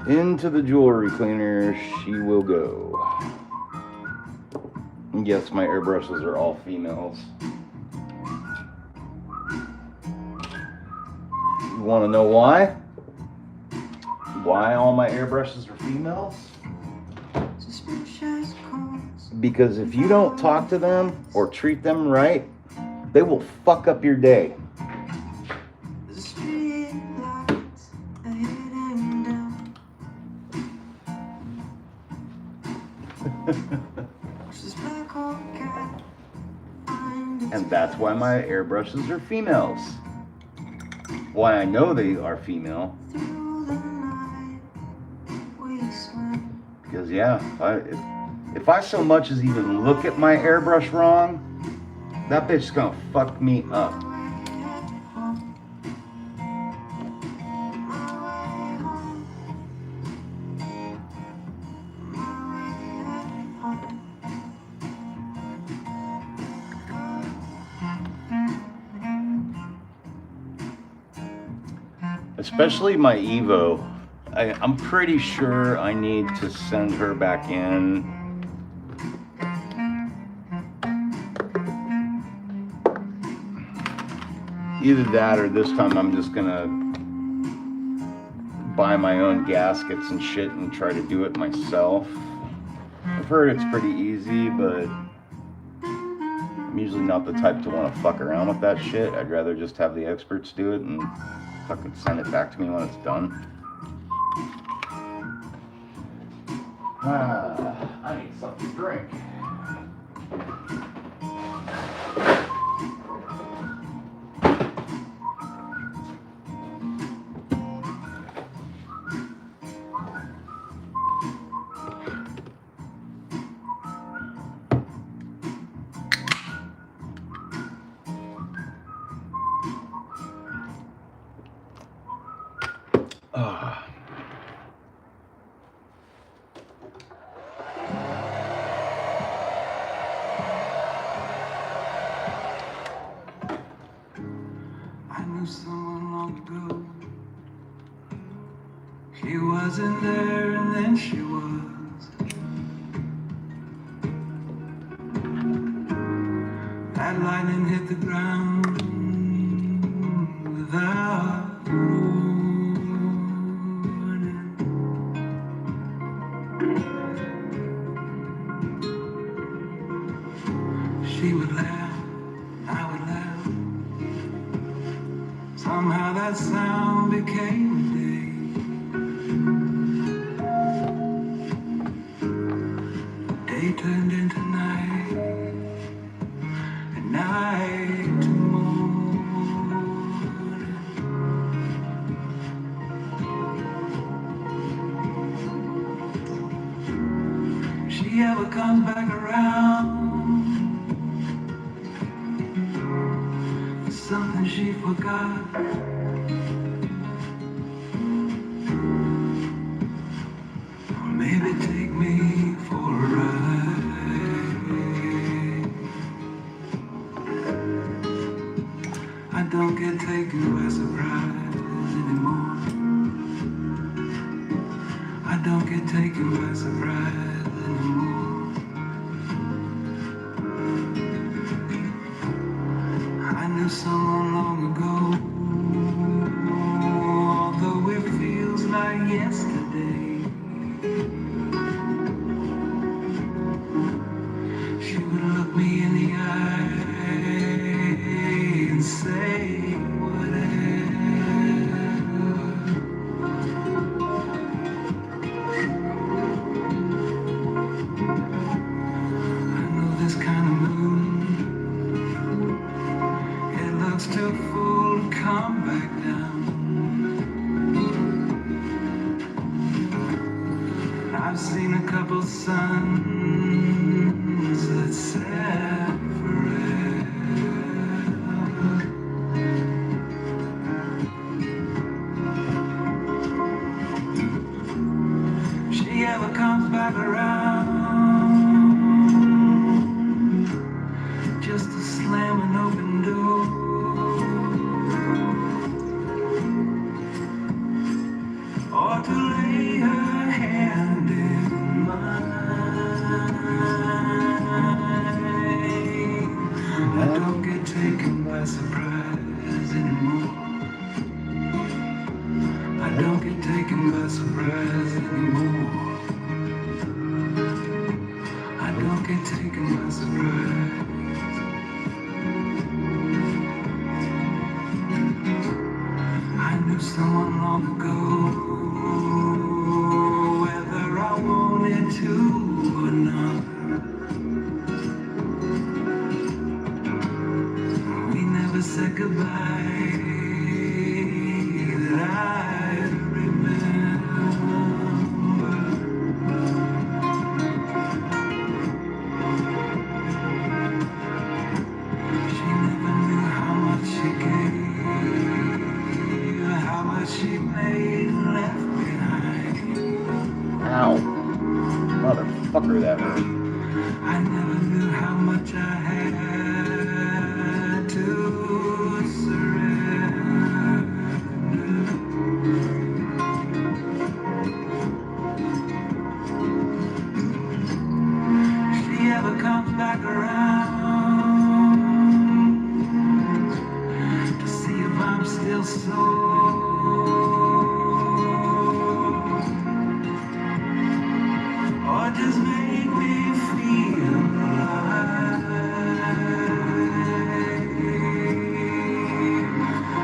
Into the jewelry cleaner she will go. Yes, my airbrushes are all females. You want to know why? Why all my airbrushes are females? Because if you don't talk to them or treat them right, they will fuck up your day. And that's why my airbrushes are females. Why I know they are female. Because yeah, if I so much as even look at my airbrush wrong, that bitch is gonna fuck me up. especially my Evo. I'm pretty sure I need to send her back in. Either that or this time I'm just gonna buy my own gaskets and shit and try to do it myself. I've heard it's pretty easy, but I'm usually not the type to want to fuck around with that shit. I'd rather just have the experts do it and fucking send it back to me when it's done. I need something to drink. I knew someone long ago. She wasn't there and then she was. That lightning hit the ground without warning. She would laugh, I would laugh. Somehow that sound became a day. Day turned into night, and night to morning. If she ever comes back around, something she forgot. Or maybe take me for a ride. I don't get taken by surprise anymore. I don't get taken by surprise anymore. I knew someone long ago, although it feels like yesterday. She would look me in the eye and say whatever. I know this kind of moon, it looks too full to come back down. I've seen a couple suns that set forever. If she ever comes back around, just to slam an open door. Or to lay her hand in mine. I don't get taken by surprise anymore. I don't get taken by surprise anymore. I don't get taken by surprise. I knew someone long ago, whether I wanted to or not. We never said goodbye that I remember. She never knew how much she gave, how much she made and left behind. Ow. Motherfucker, that hurt. I never knew how much I had to surrender. back around to see if I'm still sore, or just make me feel alive.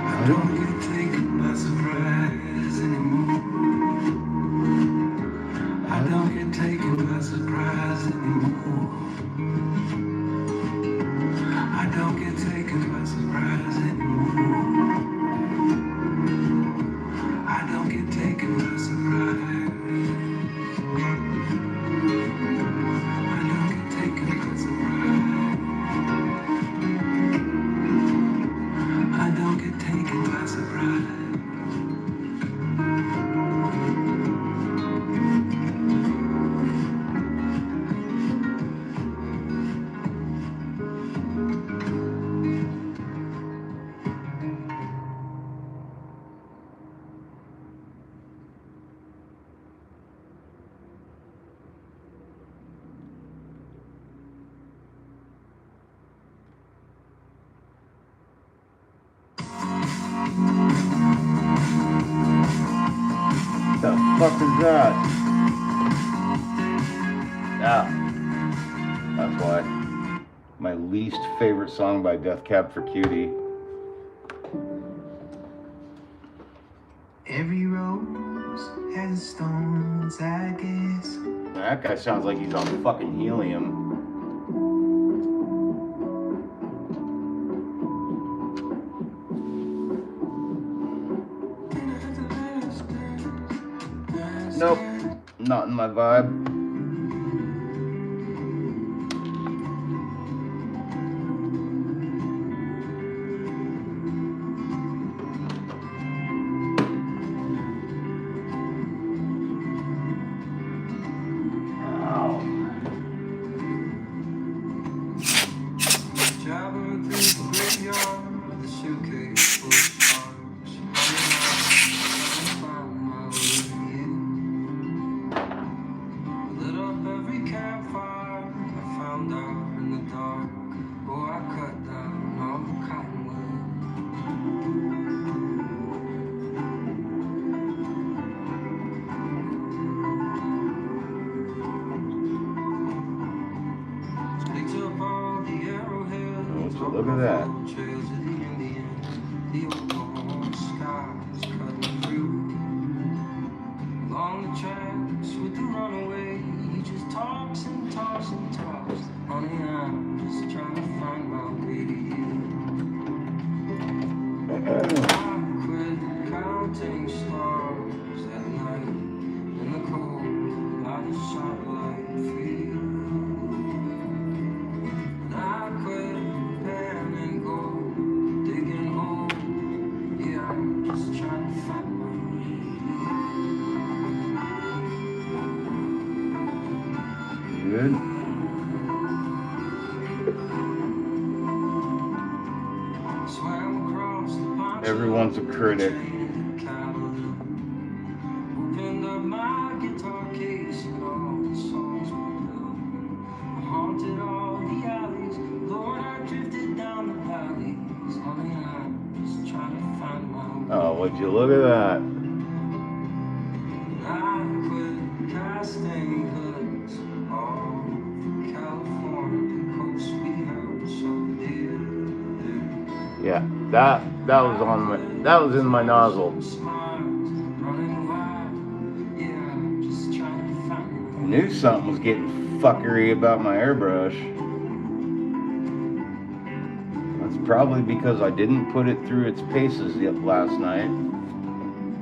I don't get taken by surprise anymore. I don't get taken by surprise anymore. I don't get taken by surprise anymore. I don't get taken by surprise. I don't get taken by surprise. I don't get taken by surprise. The fuck is that? Ah, that's why. My least favorite song by Death Cab for Cutie. Every rose has its thorns, I guess. That guy sounds like he's on fucking helium. Nope, not in my vibe. Traveling through the graveyard with a suitcase full of stars. Found my way in. Lit up every campfire I found out in the dark. Oh, I cut down all the cottonwood. Picked up all the arrowheads. Look at that. Trails of the Indians, the old skies cutting through. Along the tracks with the runaway, he just talks and talks and talks. Honey, I'm just trying to find my way to you. I quit counting stars at night in the cold light of starlight for you. And I quit pen and gold, digging holes. Yeah, I'm just trying to find my way. Good. Swam across the pond. Everyone's a critic. Opened up my guitar case and all the songs were built. I haunted all the alleys. Lord, I drifted down the valleys. Honey, I'm just trying to find my way. Oh, would you look at that? I quit casting hoods off California coast we held so dear. Yeah, that was on my, that was in my nozzle. I knew something was getting fuckery about my airbrush. That's probably because I didn't put it through its paces yet last night.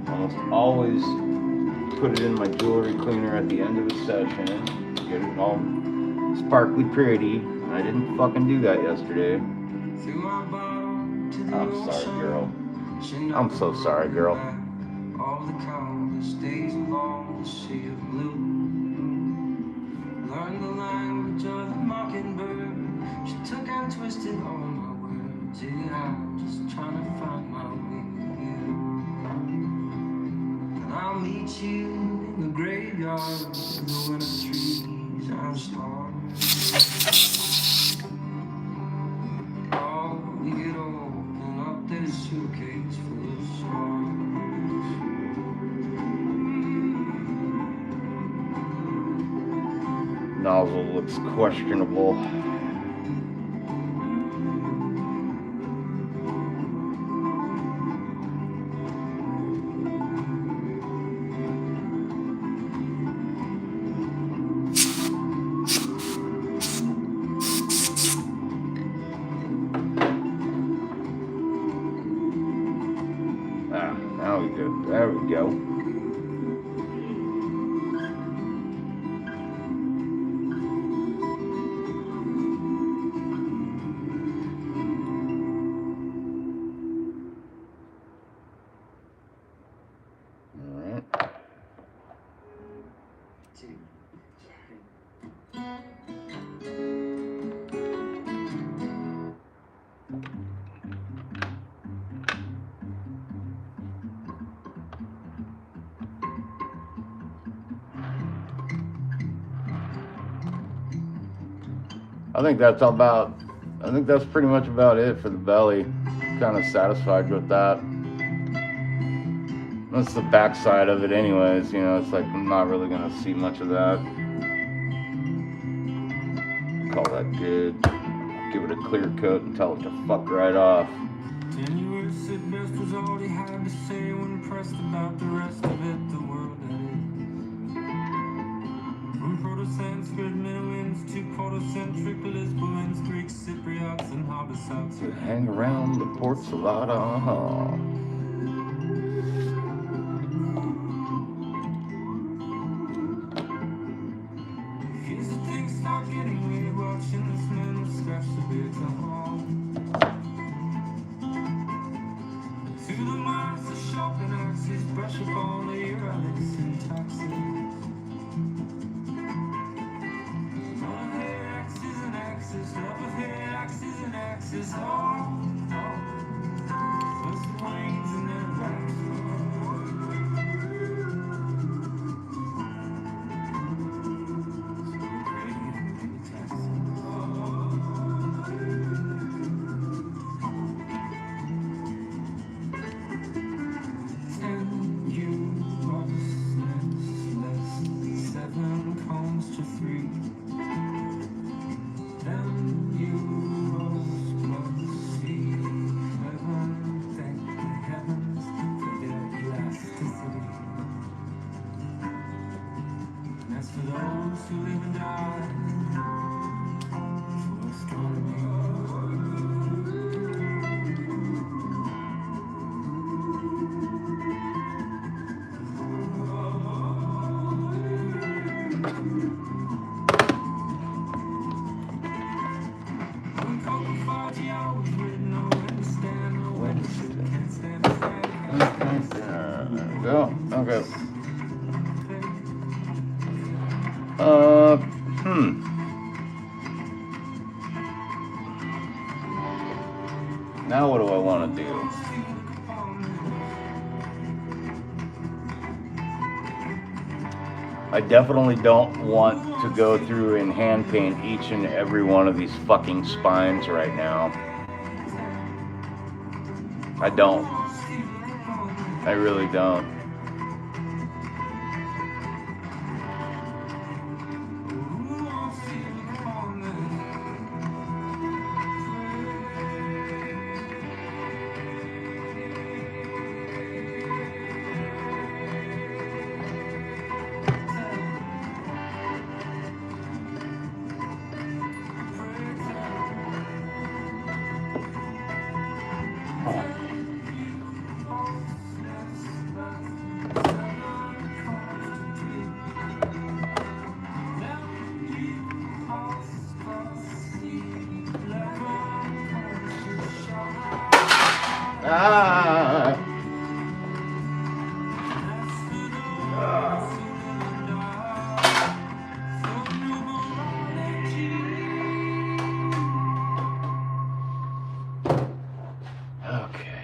Almost always put it in my jewelry cleaner at the end of the session, get it all sparkly pretty. I didn't fucking do that yesterday. I'm sorry, girl. I'm so sorry, girl. All the countless days along the sea of blue. Learned the language of the mockingbird. She took and twisted all my words. Yeah, I'm just trying to find my way here. And I'll meet you in the graveyard, the winter trees and stars. Nozzle looks questionable. Now we go. There we go. I think that's pretty much about it for the belly. Kind of satisfied with that. That's the back side of it anyways, you know, it's like I'm not really gonna see much of that. Call that good. Give it a clear coat and tell it to fuck right off. 10 years at best was all he had to say when pressed about the rest of it, the world that is. From proto-Sanskrit Minuans to proto-centric Lisboans, Greek Cypriots and Habasats. To hang around the Port Salada. Here's the thing, start getting weird watching this man scratch the beard to home. To the mines, the sharpen axes, brush up all the irrelevant syntaxes. Love of hair, axes and axes, love of hair, axes and axes, oh. First planes and then racks. For those who live and die for astronomy. When Coco Fagio was written on when to stand, or when to sit, can't stand to stand. There we go. Okay. Now what do I want to do? I definitely don't want to go through and hand paint each and every one of these fucking spines right now. I don't. I really don't. Ah. Okay.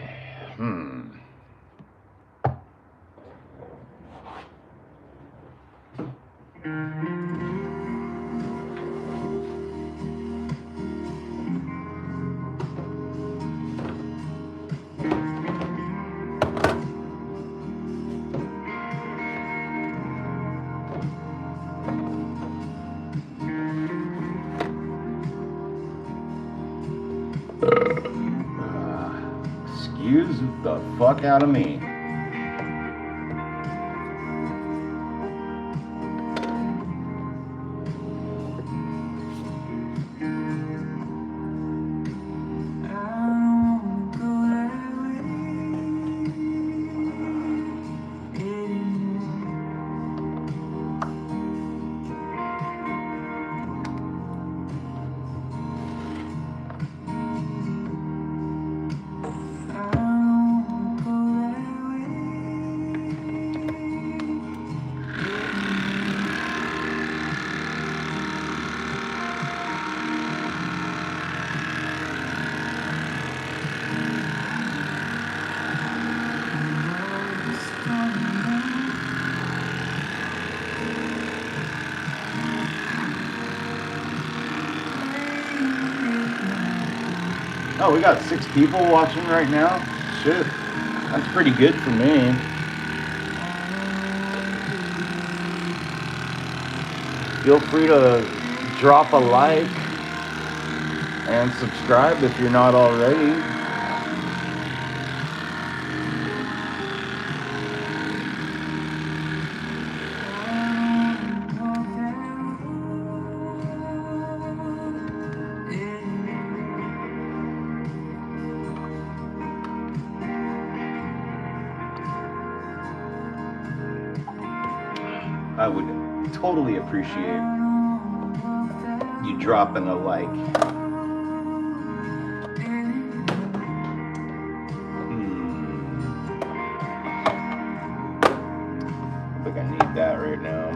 Excuse the fuck out of me. Oh, we got 6 people watching right now? Shit. That's pretty good for me. Feel free to drop a like and subscribe if you're not already. I would totally appreciate you dropping a like. I think I need that right now.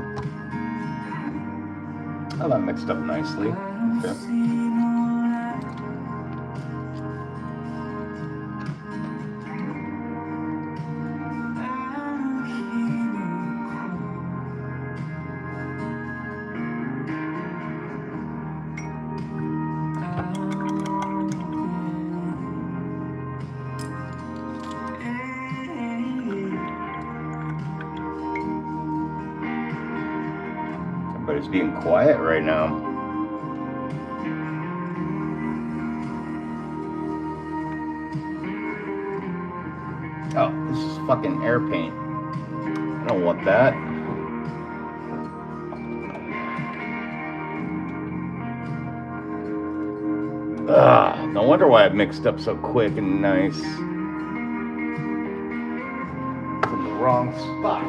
Oh, that mixed up nicely. Okay. Everybody's being quiet right now. Oh, this is fucking air paint. I don't want that. No wonder why it mixed up so quick and nice. It's in the wrong spot.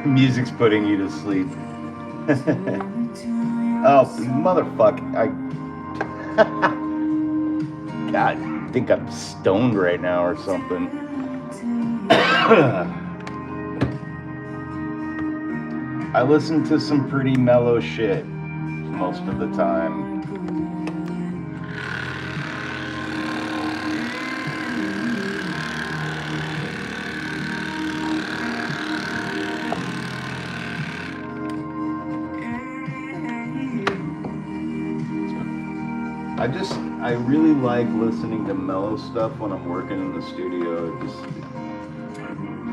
Music's putting you to sleep. Oh, motherfuck. God, I think I'm stoned right now or something. I listen to some pretty mellow shit most of the time. I really like listening to mellow stuff when I'm working in the studio.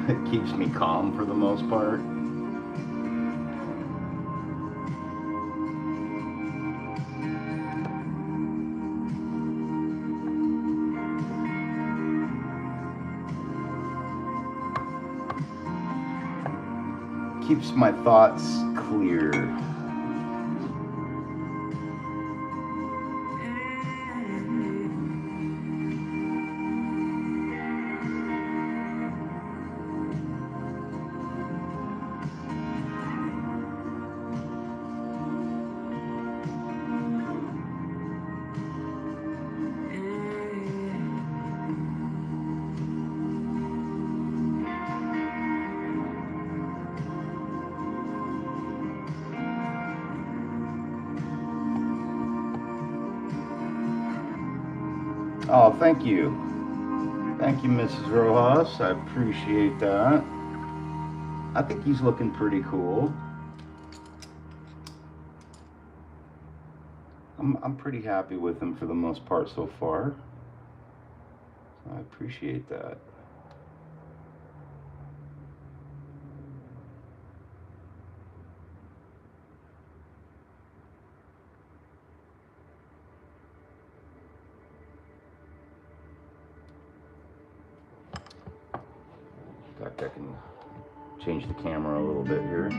It keeps me calm for the most part. Keeps my thoughts clear. Oh, thank you. Thank you, Mrs. Rojas. I appreciate that. I think he's looking pretty cool. I'm pretty happy with him for the most part so far. I appreciate that. In fact, I can change the camera a little bit here.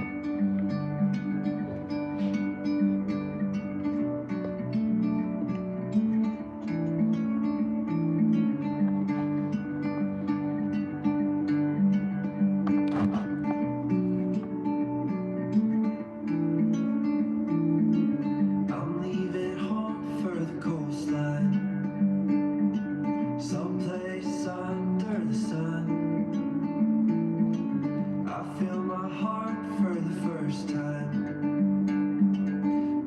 I'm leaving home for the coastline, someplace under the sun. I feel my heart for the first time,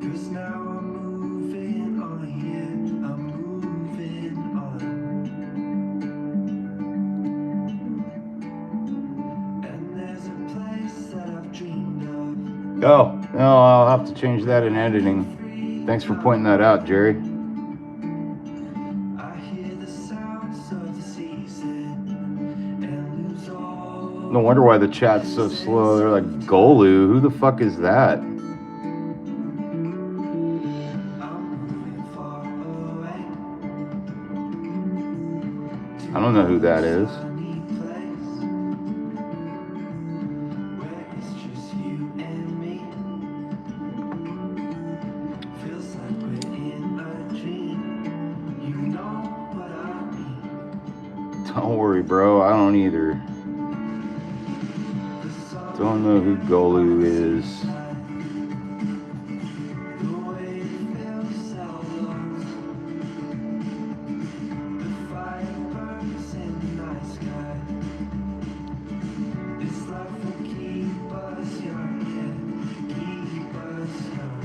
'cause now I'm moving on, yeah, I'm moving on. And there's a place that I've dreamed of. Oh, no, I'll have to change that in editing. Thanks for pointing that out, Jerry. I hear the sounds of the season and lose all. No wonder why the chat's so slow. They're like, Golu, who the fuck is that? I'm moving far away I don't know who that to is. a sunny place where it's just you and me. Feels like we're in a dream. You know what I mean. Don't worry, bro. I don't either. The sun Don't know who Golu is. the way it feels out lost. The fire burns in the night sky. This life will keep us young, yeah, keep us young.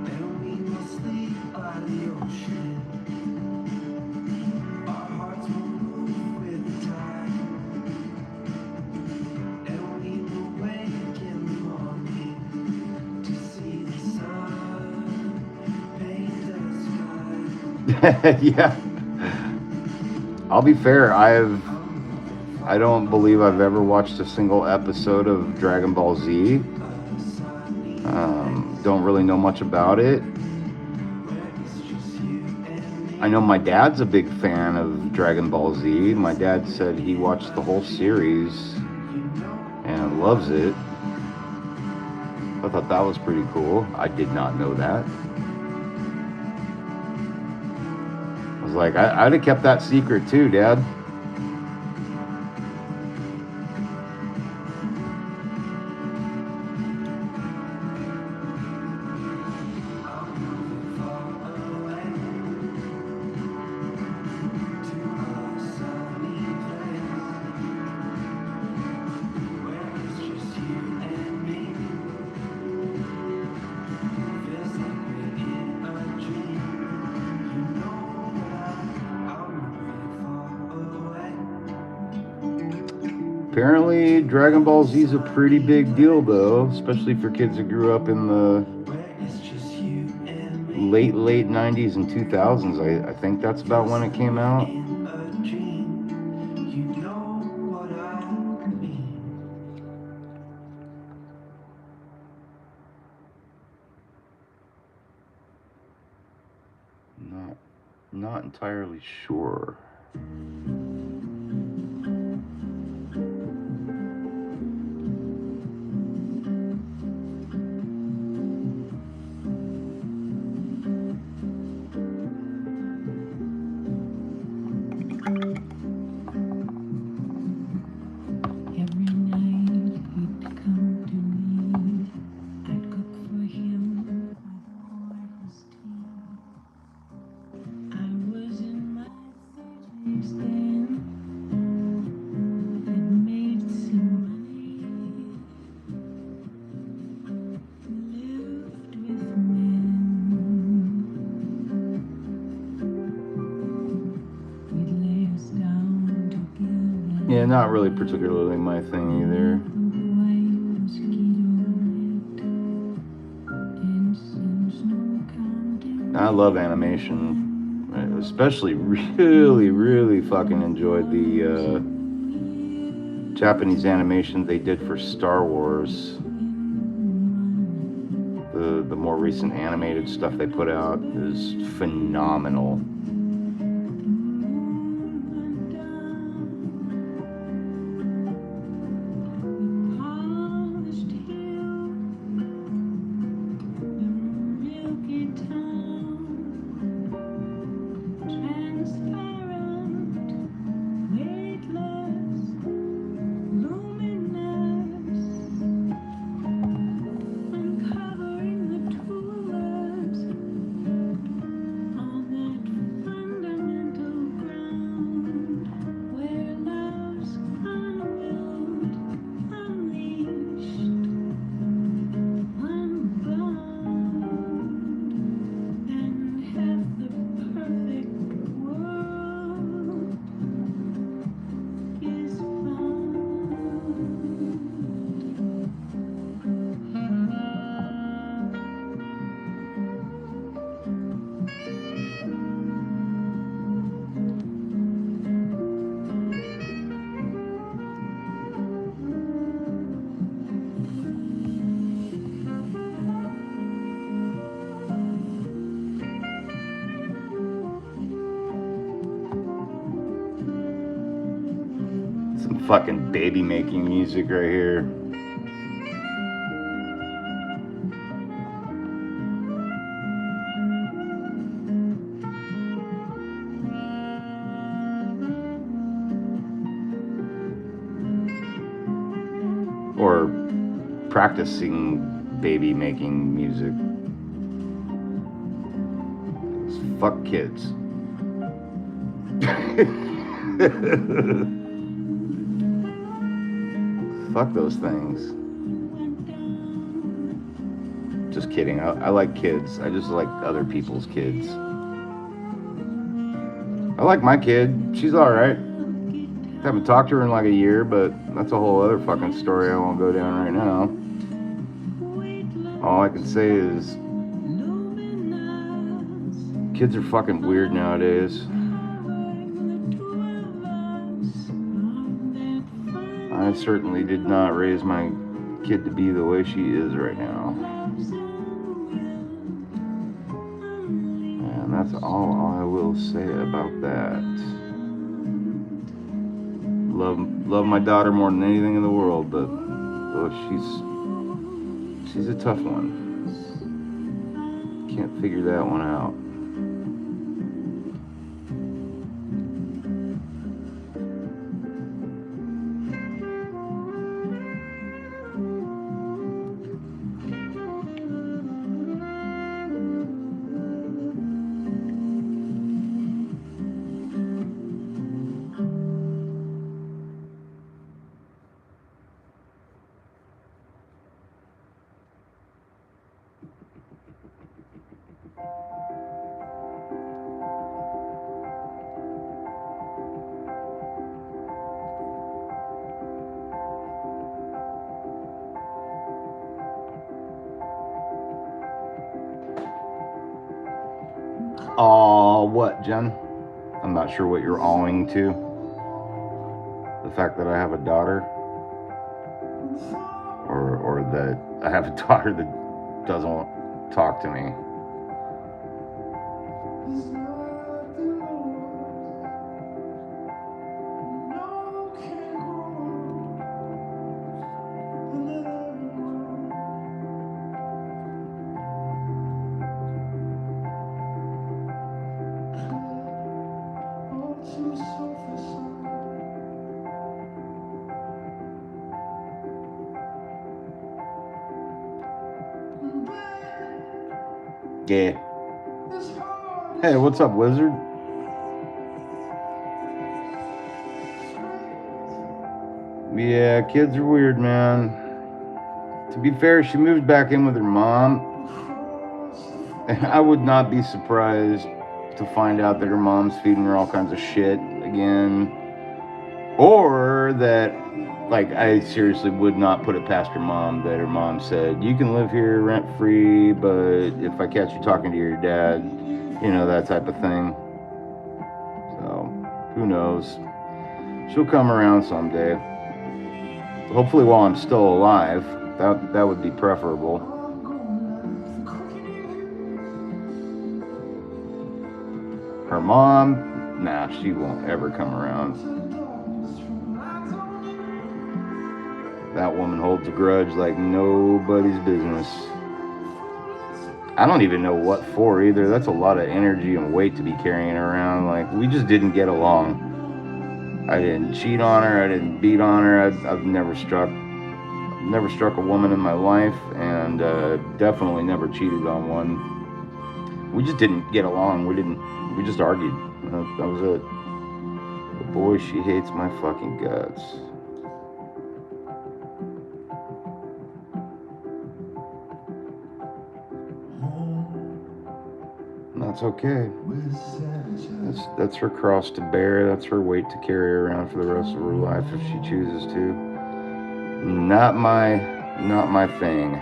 And we must leave by the ocean. Our hearts will move with the tide. And we will wake in the morning to see the sun paint the sky. Yeah. I'll be fair. I don't believe I've ever watched a single episode of Dragon Ball Z. Don't really know much about it. I know my dad's a big fan of Dragon Ball Z. My dad said he watched the whole series and loves it. I thought that was pretty cool. I did not know that. I was like, I'd have kept that secret too, Dad. Apparently, Dragon Ball Z is a pretty big deal, though, especially for kids who grew up in the late 90s and 2000s. I think that's about when it came out. Not entirely sure. Yeah, not really particularly my thing either. I love animation. I especially really fucking enjoyed the Japanese animation they did for Star Wars. The more recent animated stuff they put out is phenomenal. fucking baby making music right here. Or practicing baby making music. Fuck kids. Fuck those things. Just kidding. I like kids. I just like other people's kids. I like my kid. She's alright. Haven't talked to her in like a year, but that's a whole other fucking story I won't go down right now. All I can say is kids are fucking weird nowadays. I certainly did not raise my kid to be the way she is right now. And that's all I will say about that. Love my daughter more than anything in the world, but she's a tough one. Can't figure that one out. What, Jen? I'm not sure what you're awing to. The fact that I have a daughter, or that I have a daughter that doesn't talk to me. Yeah. Hey, what's up, wizard? Yeah, kids are weird, man. To be fair, she moved back in with her mom. And I would not be surprised to find out that her mom's feeding her all kinds of shit again. Or that, like, I seriously would not put it past her mom that her mom said, you can live here rent free, but if I catch you talking to your dad, you know, that type of thing. So, who knows? She'll come around someday. Hopefully while I'm still alive. That would be preferable. Her mom, nah, she won't ever come around. That woman holds a grudge like nobody's business. I don't even know what for either. That's a lot of energy and weight to be carrying around. Like, we just didn't get along. I didn't cheat on her. I didn't beat on her. I've never struck a woman in my life, and definitely never cheated on one. We just didn't get along. We just argued. That was it. But boy, she hates my fucking guts. And that's okay. That's her cross to bear. That's her weight to carry around for the rest of her life if she chooses to. Not my thing.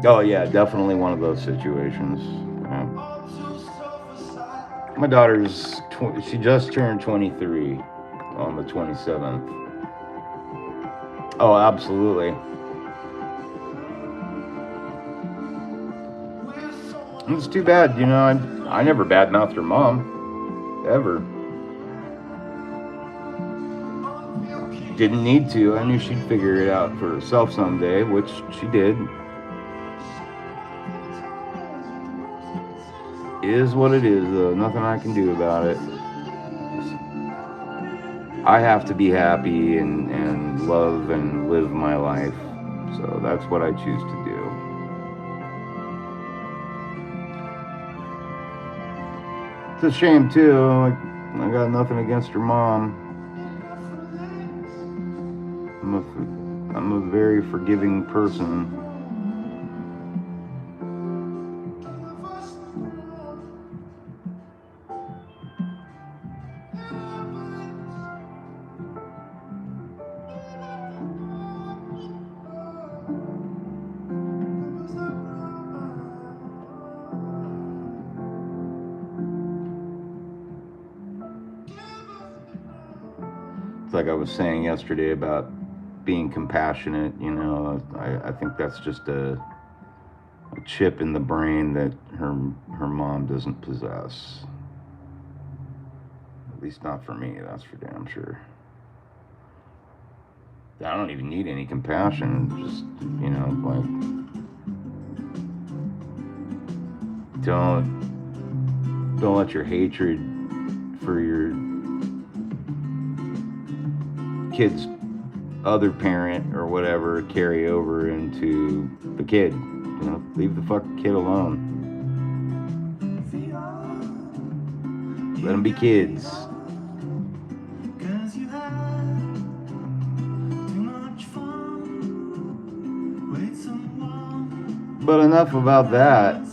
Oh yeah, definitely one of those situations. My daughter's she just turned 23. on the 27th. Oh, absolutely. It's too bad, you know, I never badmouthed her mom, ever. Didn't need to. I knew she'd figure it out for herself someday, which she did. It is what it is, though. Nothing I can do about it. I have to be happy and love and live my life. So that's what I choose to do. It's a shame, too. I got nothing against her mom. I'm a very forgiving person. It's like I was saying yesterday about being compassionate, you know, I think that's just a chip in the brain that her mom doesn't possess. At least not for me, that's for damn sure. I don't even need any compassion, just, you know, like, don't let your hatred for your kid's other parent or whatever carry over into the kid. You know, leave the fucking kid alone. Let them be kids. But enough about that.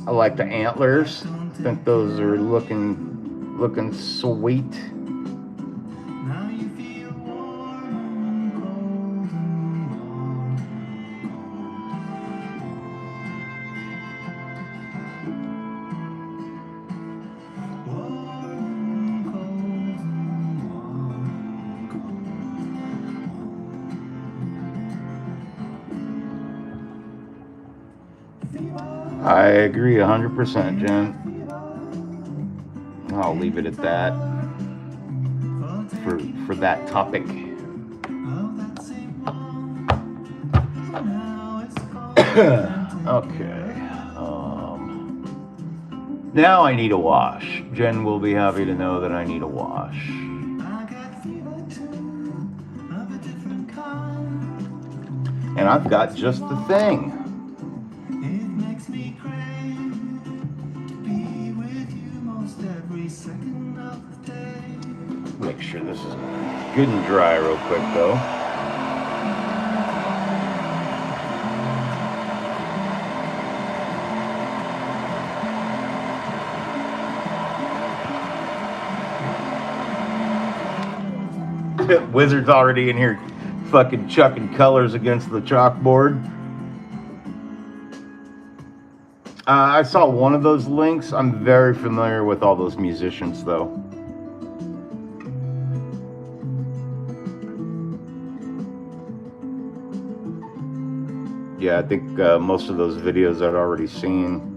I like the antlers. I think those are looking sweet. I agree 100%, Jen. I'll leave it at that for that topic. Okay. Now I need a wash. Jen will be happy to know that I need a wash. And I've got just the thing. Make sure this is good and dry real quick though. Wizard's already in here fucking chucking colors against the chalkboard. I saw one of those links. I'm very familiar with all those musicians though. Yeah, I think most of those videos I'd already seen.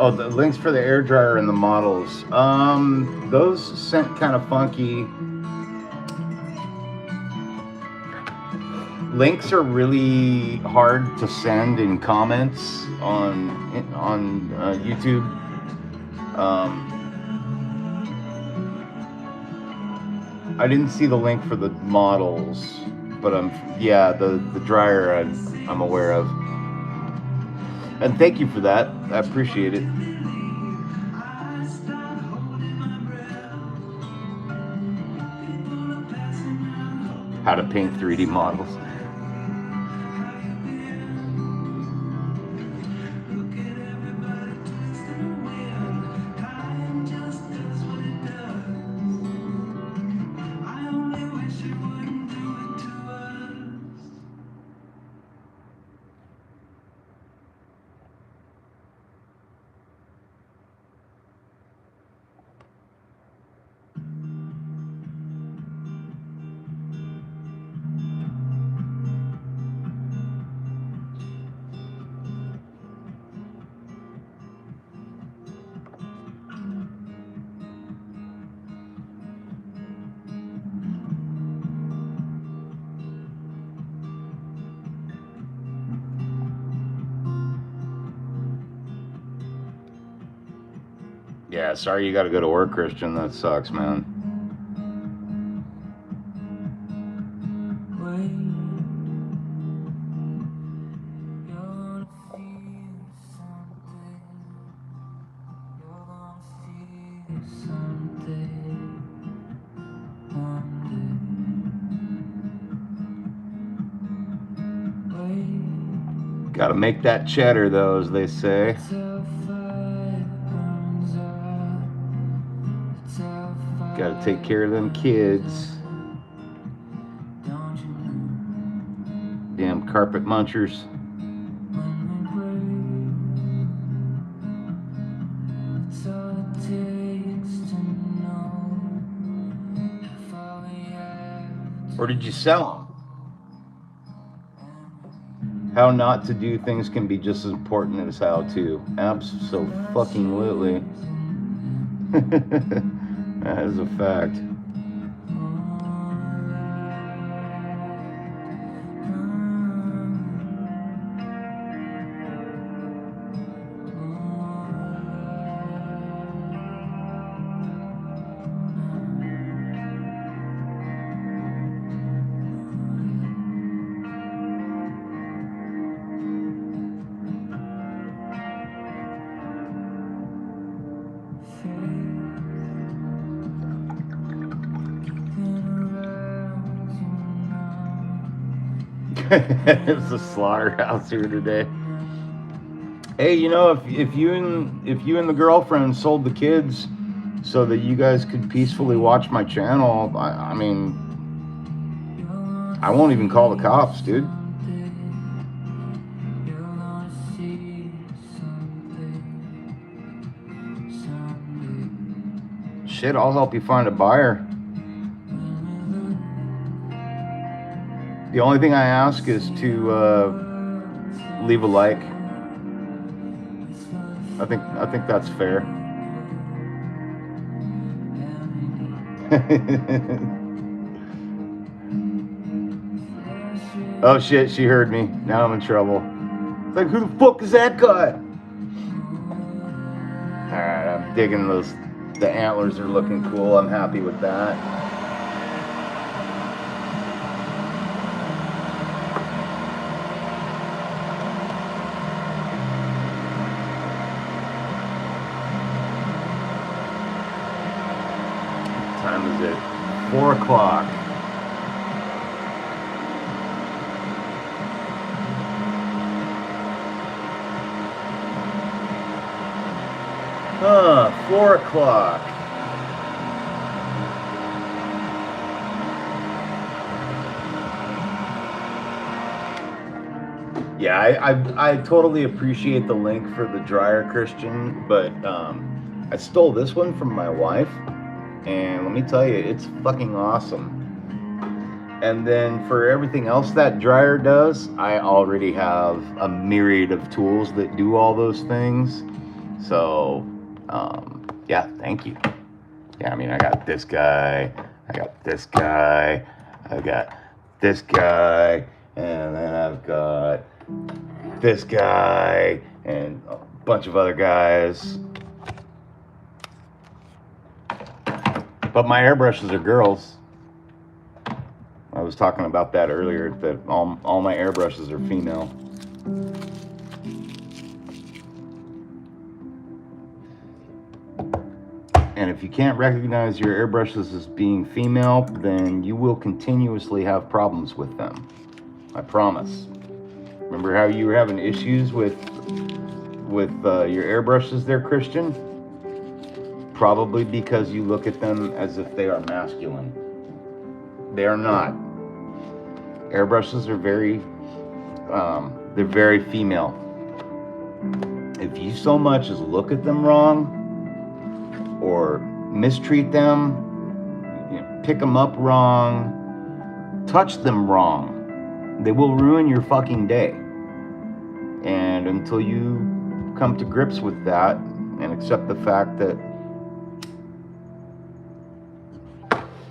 Oh, the links for the air dryer and the models. Those sent kind of funky. Links are really hard to send in comments on YouTube. I didn't see the link for the models, but the dryer I'm aware of. And thank you for that. I appreciate it. How to paint 3D models. Yeah, sorry you got to go to work, Christian. That sucks, man. Got to make that cheddar, though, as they say. Got to take care of them kids. Damn carpet munchers. Or did you sell them? How not to do things can be just as important as how to. Abso-fucking-lutely. That is a fact. It's a slaughterhouse here today. Hey, you know, if you and the girlfriend sold the kids so that you guys could peacefully watch my channel, I mean, I won't even call the cops, dude. Shit, I'll help you find a buyer. The only thing I ask is to leave a like. I think that's fair. Oh shit, she heard me. Now I'm in trouble. It's like, who the fuck is that guy? Alright, I'm digging those. The antlers are looking cool. I'm happy with that. What time is it? 4 o'clock. Huh, 4 o'clock. Yeah, I totally appreciate the link for the dryer, Christian, but I stole this one from my wife, and let me tell you, it's fucking awesome. And then for everything else that dryer does, I already have a myriad of tools that do all those things. So, yeah, thank you. Yeah, I mean, I got this guy, I got this guy, I got this guy, and then I've got this guy, and a bunch of other guys. But my airbrushes are girls. I was talking about that earlier, that all my airbrushes are female. And if you can't recognize your airbrushes as being female, then you will continuously have problems with them. I promise. Remember how you were having issues with your airbrushes there, Christian? Probably because you look at them as if they are masculine. They are not. Airbrushes are they're very female. If you so much as look at them wrong, or mistreat them, pick them up wrong, touch them wrong, they will ruin your fucking day. And until you come to grips with that and accept the fact that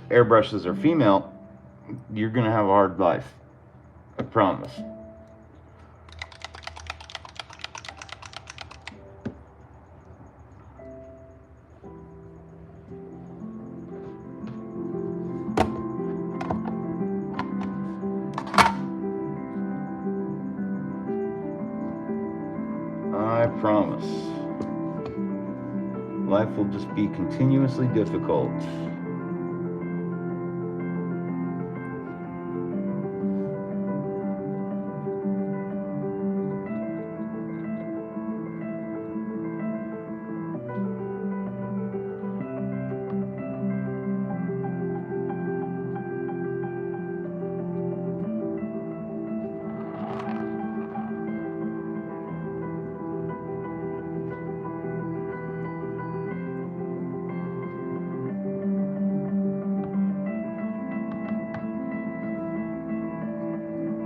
airbrushes are female, you're gonna have a hard life. I promise. I promise. Life will just be continuously difficult.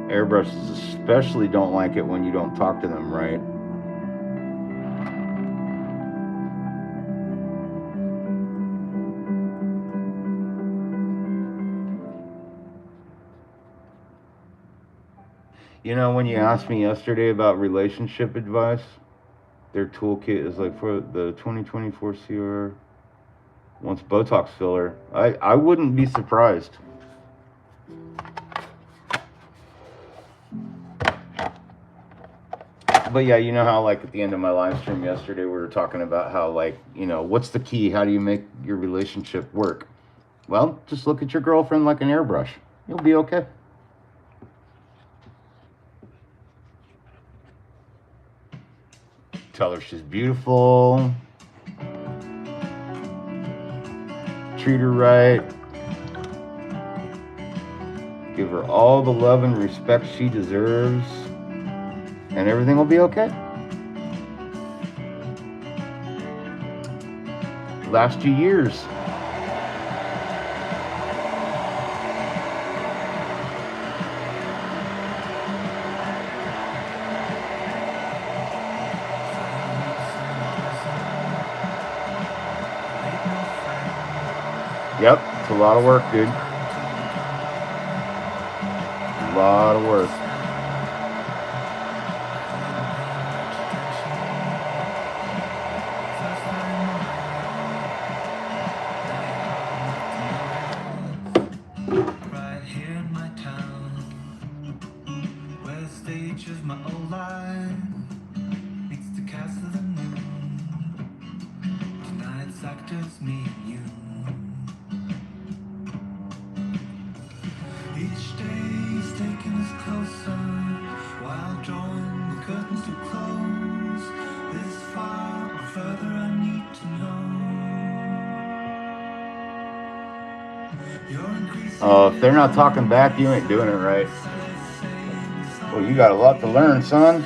Airbrushes especially don't like it when you don't talk to them right. You know, when you asked me yesterday about relationship advice, their toolkit is like for the 2024 CR wants Botox filler. I wouldn't be surprised. But yeah, you know how like at the end of my live stream yesterday we were talking about how like, what's the key? How do you make your relationship work? Well, just look at your girlfriend like an airbrush. You'll be okay. Tell her she's beautiful. Treat her right. Give her all the love and respect she deserves. And everything will be okay. Last you years. Yep, it's a lot of work, dude. A lot of work. Oh, if they're not talking back, you ain't doing it right. Well, you got a lot to learn, son.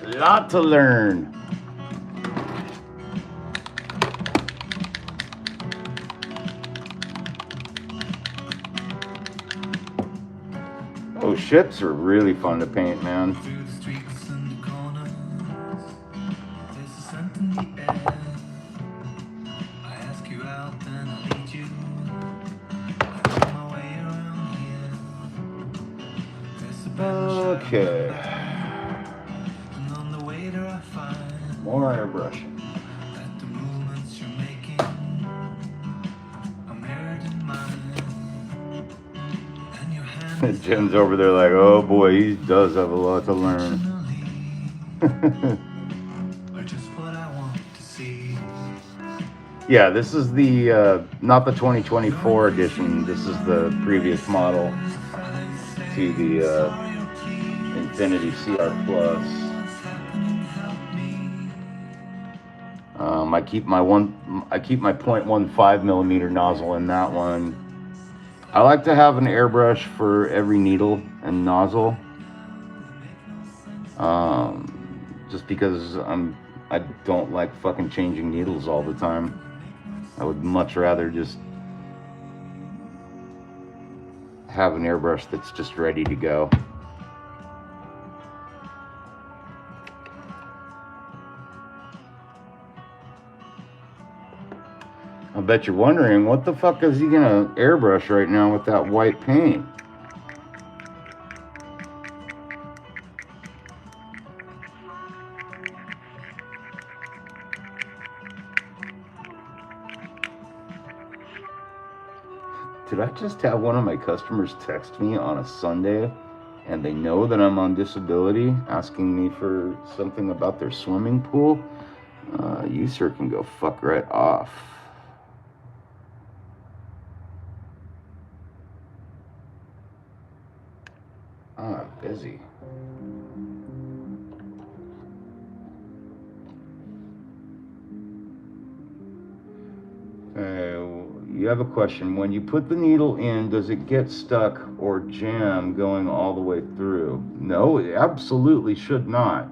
A lot to learn. Oh, ships are really fun to paint, man. Through the streets and the corners, there's a scent in the air. I ask you out, then I lead you. I know my way around here. There's a bench Okay. and on the waiter I find More airbrushing. that the movements you're making are mirrored in mine. And your hand Jen's over there like, oh boy, he does have a lot to learn. are just what I want to see. Yeah, this is the not the 2024 edition. This is the previous model to the Infinity CR Plus. I keep my 0.15 millimeter nozzle in that one. I like to have an airbrush for every needle and nozzle, just because I don't like fucking changing needles all the time. I would much rather just have an airbrush that's just ready to go. I bet you're wondering, what the fuck is he gonna airbrush right now with that white paint? Did I just have one of my customers text me on a Sunday and they know that I'm on disability asking me for something about their swimming pool? You sir can go fuck right off. I'm busy. You have a question. When you put the needle in, does it get stuck or jam going all the way through? No, it absolutely should not.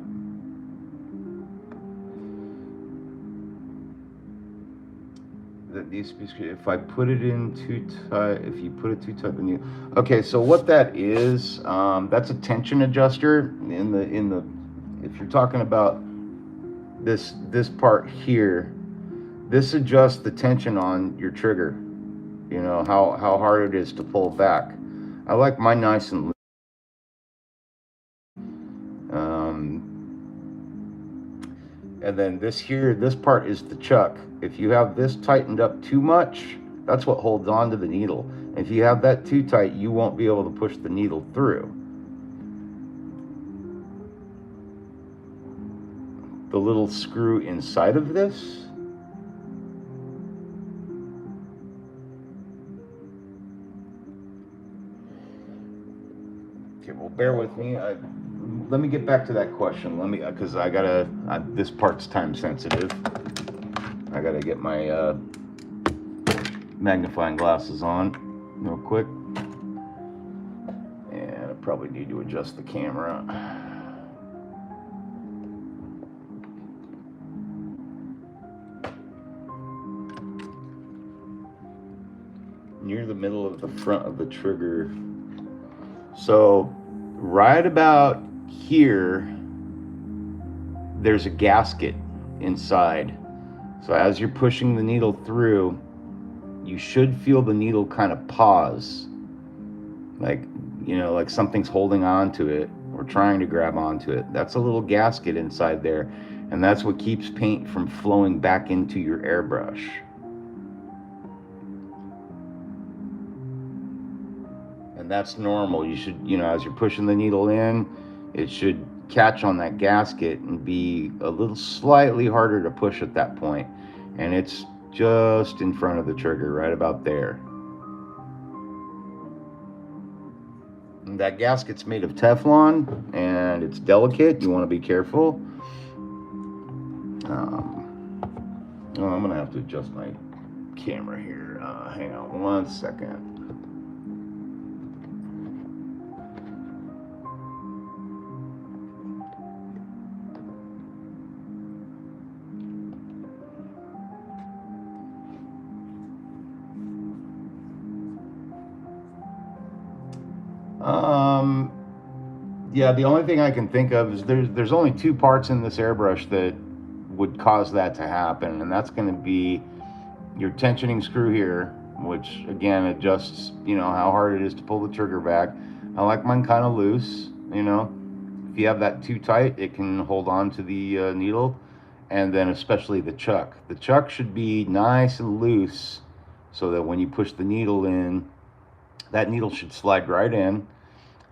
If I put it in too tight, if you put it too tight, then you. Okay, so what that is, that's a tension adjuster in the. If you're talking about this part here, this adjusts the tension on your trigger. You know how hard it is to pull back. I like mine nice and loose. And then this part is the chuck. If you have this tightened up too much, that's what holds on to the needle. If you have that too tight, you won't be able to push the needle through. The little screw inside of this, okay, well, bear with me. Let me get back to that question. Because this part's time sensitive. I gotta get my magnifying glasses on real quick. And I probably need to adjust the camera. Near the middle of the front of the trigger. So right about here, there's a gasket inside. So as you're pushing the needle through, you should feel the needle kind of pause. Like, like something's holding on to it or trying to grab onto it. That's a little gasket inside there. And that's what keeps paint from flowing back into your airbrush. And that's normal. You should, as you're pushing the needle in, it should catch on that gasket and be a little slightly harder to push at that point. And it's just in front of the trigger, right about there. And that gasket's made of Teflon and it's delicate. You want to be careful. I'm gonna have to adjust my camera here. Hang on one second. Um, yeah, the only thing I can think of is there's only two parts in this airbrush that would cause that to happen, and that's going to be your tensioning screw here, which again adjusts, how hard it is to pull the trigger back. I like mine kind of loose. If you have that too tight, it can hold on to the needle, and then especially the chuck. The chuck should be nice and loose, so that when you push the needle in, that needle should slide right in.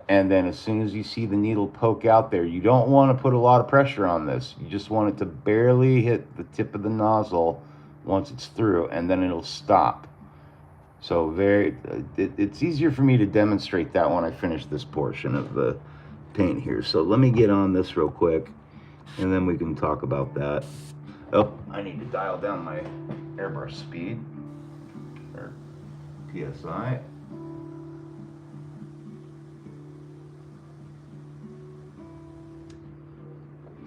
And then as soon as you see the needle poke out there, you don't want to put a lot of pressure on this. You just want it to barely hit the tip of the nozzle once it's through, and then it'll stop. So it's easier for me to demonstrate that when I finish this portion of the paint here. So let me get on this real quick, and then we can talk about that. Oh, I need to dial down my airbrush speed, or PSI.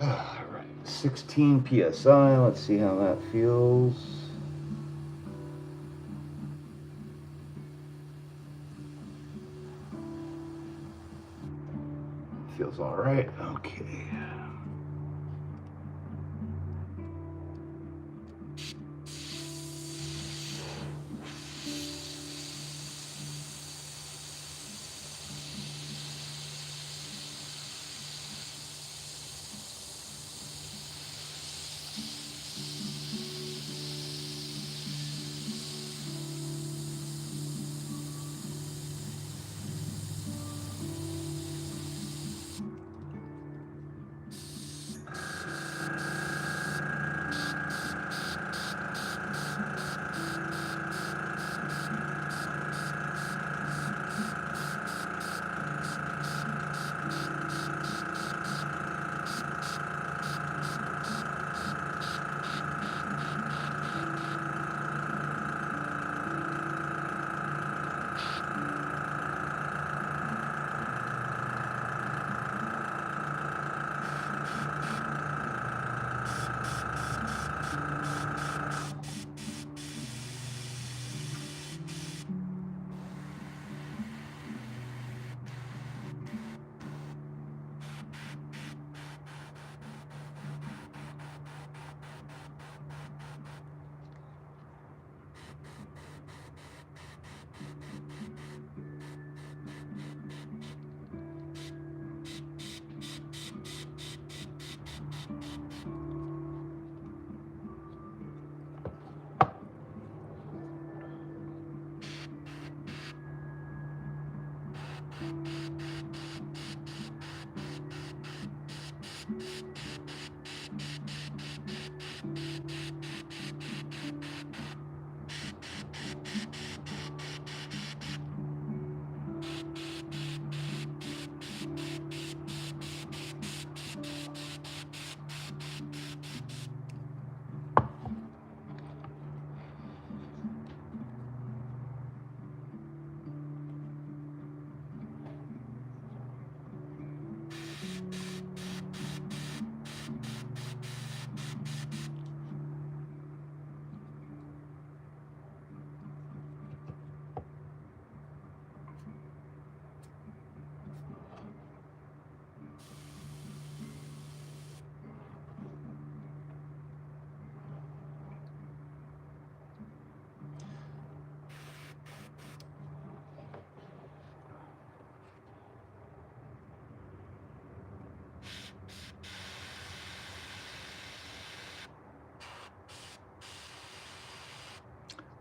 All right, 16 PSI. Let's see how that feels. Feels all right. Okay.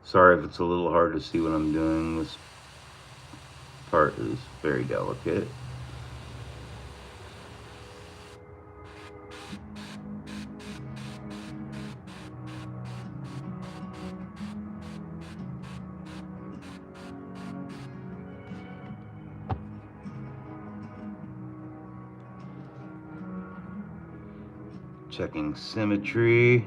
Sorry if it's a little hard to see what I'm doing. This part is very delicate. Checking symmetry.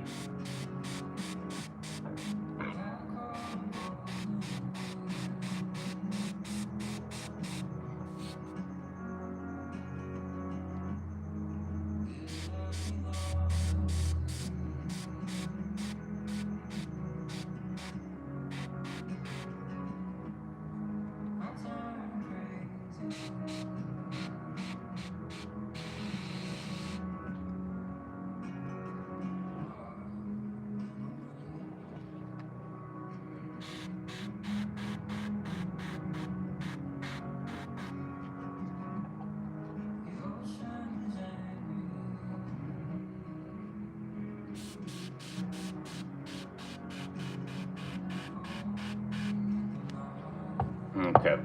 Okay.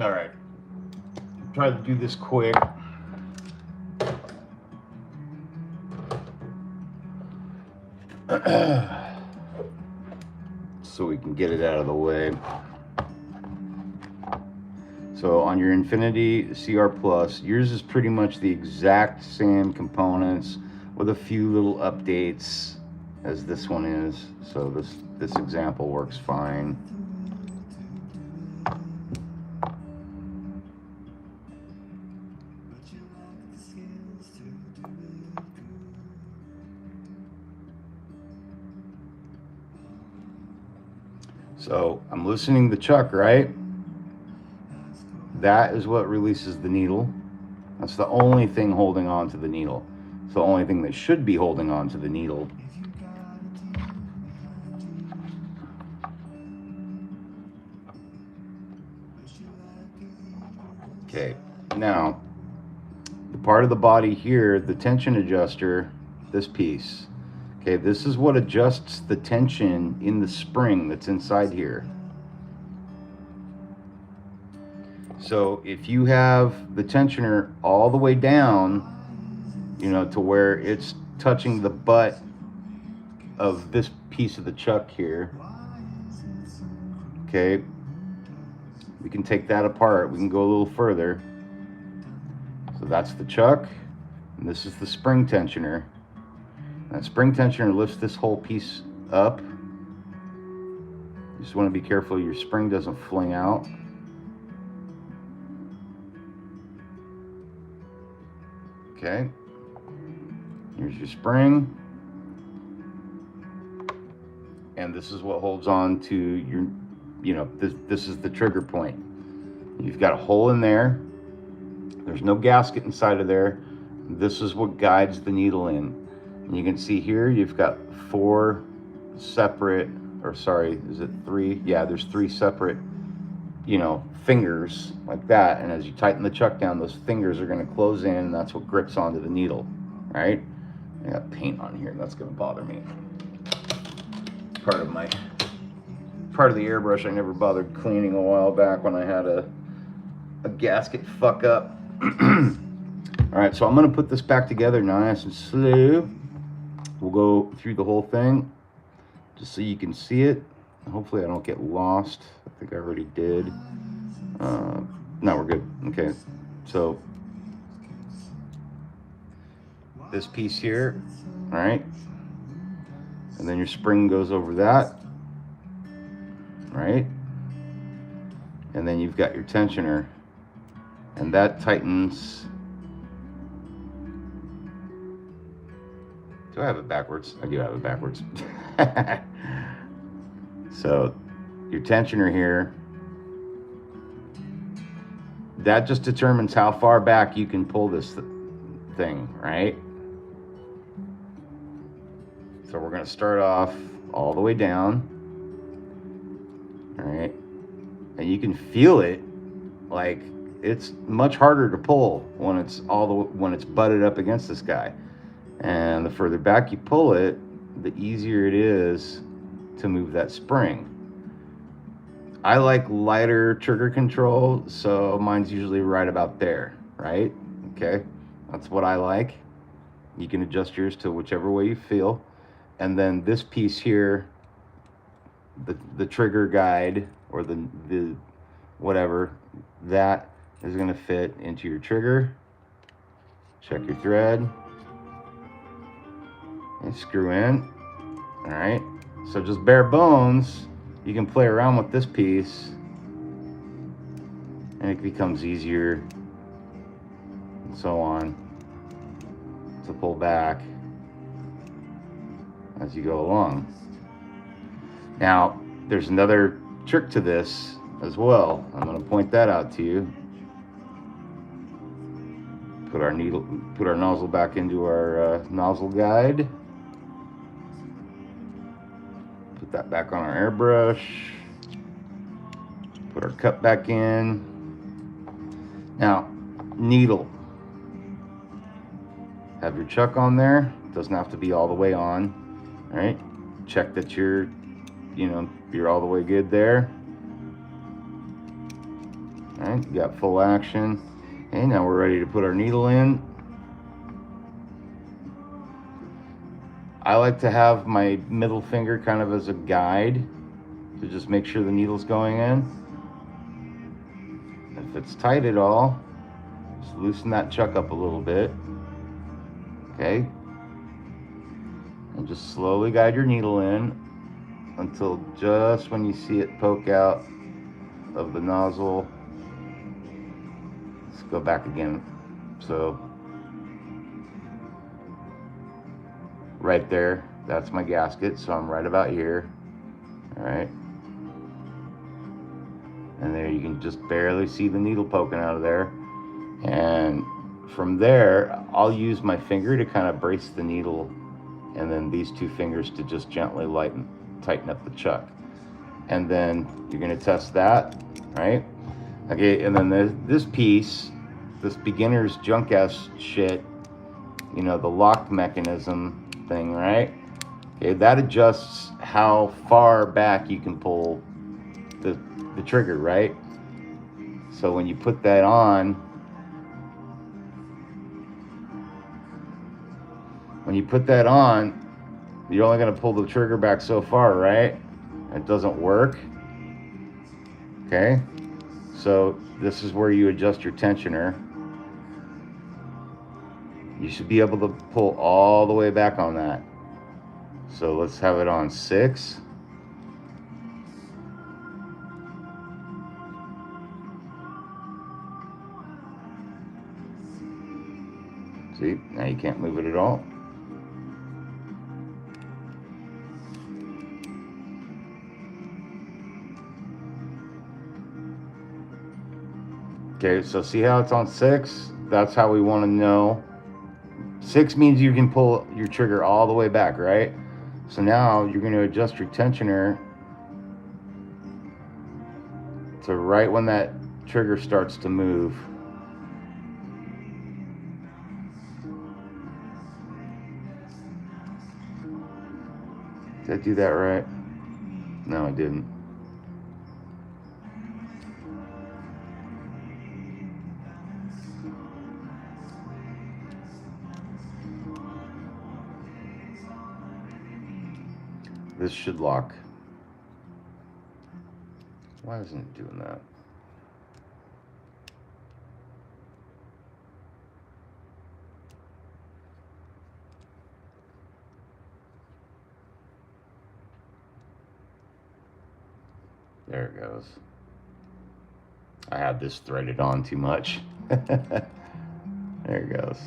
All right. Try to do this quick. So we can get it out of the way. So on your Infinity CR Plus, yours is pretty much the exact same components with a few little updates as this one is. So this example works fine. So I'm loosening the chuck, right? That is what releases the needle. That's the only thing holding on to the needle. It's the only thing that should be holding on to the needle. Okay, now the part of the body here, the tension adjuster, this piece. Okay, this is what adjusts the tension in the spring that's inside here. So if you have the tensioner all the way down, you know, to where it's touching the butt of this piece of the chuck here, okay, we can take that apart. We can go a little further. So that's the chuck, and this is the spring tensioner. That spring tensioner lifts this whole piece up. You just want to be careful your spring doesn't fling out. Okay, here's your spring, and this is what holds on to your, you know, this is the trigger point. You've got a hole in there. There's no gasket inside of there. This is what guides the needle in. And you can see here you've got four separate, or sorry, is it three? Yeah, there's three separate, you know, fingers like that. And as you tighten the chuck down, those fingers are going to close in, and that's what grips onto the needle, right? I got paint on here. That's going to bother me. Part of the airbrush I never bothered cleaning a while back when I had a gasket fuck up. All right, so I'm going to put this back together nice and slow. We'll go through the whole thing, just so you can see it. Hopefully I don't get lost. I think I already did. No, we're good. Okay, so this piece here, all right, and then your spring goes over that, right, and then you've got your tensioner, and that tightens. Do I have it backwards? I do have it backwards. So your tensioner here, that just determines how far back you can pull this thing, right? So we're going to start off all the way down, all right? And you can feel it, like it's much harder to pull when it's butted up against this guy. And the further back you pull it, the easier it is to move that spring. I like lighter trigger control, so mine's usually right about there, right? Okay, that's what I like. You can adjust yours to whichever way you feel. And then this piece here, the trigger guide, or the whatever, that is going to fit into your trigger. Check your thread and screw in. All right, so just bare bones, you can play around with this piece and it becomes easier and so on to pull back as you go along. Now there's another trick to this as well. I'm going to point that out to you. Put our nozzle back into our nozzle guide. Put that back on our airbrush. Put our cup back in. Now, needle. Have your chuck on there. Doesn't have to be all the way on. All right. Check that you're all the way good there. All right. You got full action. Okay. Now we're ready to put our needle in. I like to have my middle finger kind of as a guide to just make sure the needle's going in. If it's tight at all, just loosen that chuck up a little bit. Okay. And just slowly guide your needle in until just when you see it poke out of the nozzle. Let's go back again. So right there, that's my gasket, so I'm right about here. All right, and there you can just barely see the needle poking out of there. And from there, I'll use my finger to kind of brace the needle, and then these two fingers to just gently tighten up the chuck. And then you're going to test that, right? Okay, and then this piece, this beginner's junk ass shit, the lock mechanism thing, right? Okay, that adjusts how far back you can pull the trigger, right? So when you put that on, you're only going to pull the trigger back so far, right? It doesn't work. Okay, so this is where you adjust your tensioner. You should be able to pull all the way back on that. So let's have it on 6. See, now you can't move it at all. Okay, so see how it's on 6? That's how we want to know. 6 means you can pull your trigger all the way back, right? So now you're going to adjust your tensioner to right when that trigger starts to move. Did I do that right? No, I didn't. This should lock. Why isn't it doing that? There it goes. I had this threaded on too much. There it goes.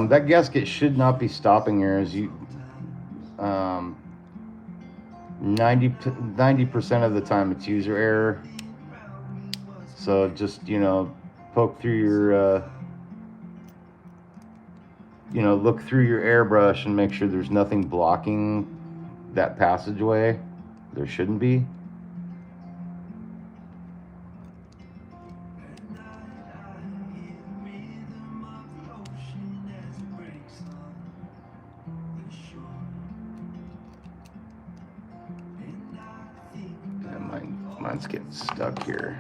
That gasket should not be stopping here, as you 90% of the time it's user error. So just, you know, poke through your you know, look through your airbrush and make sure there's nothing blocking that passageway. There shouldn't be. Mine's getting stuck here.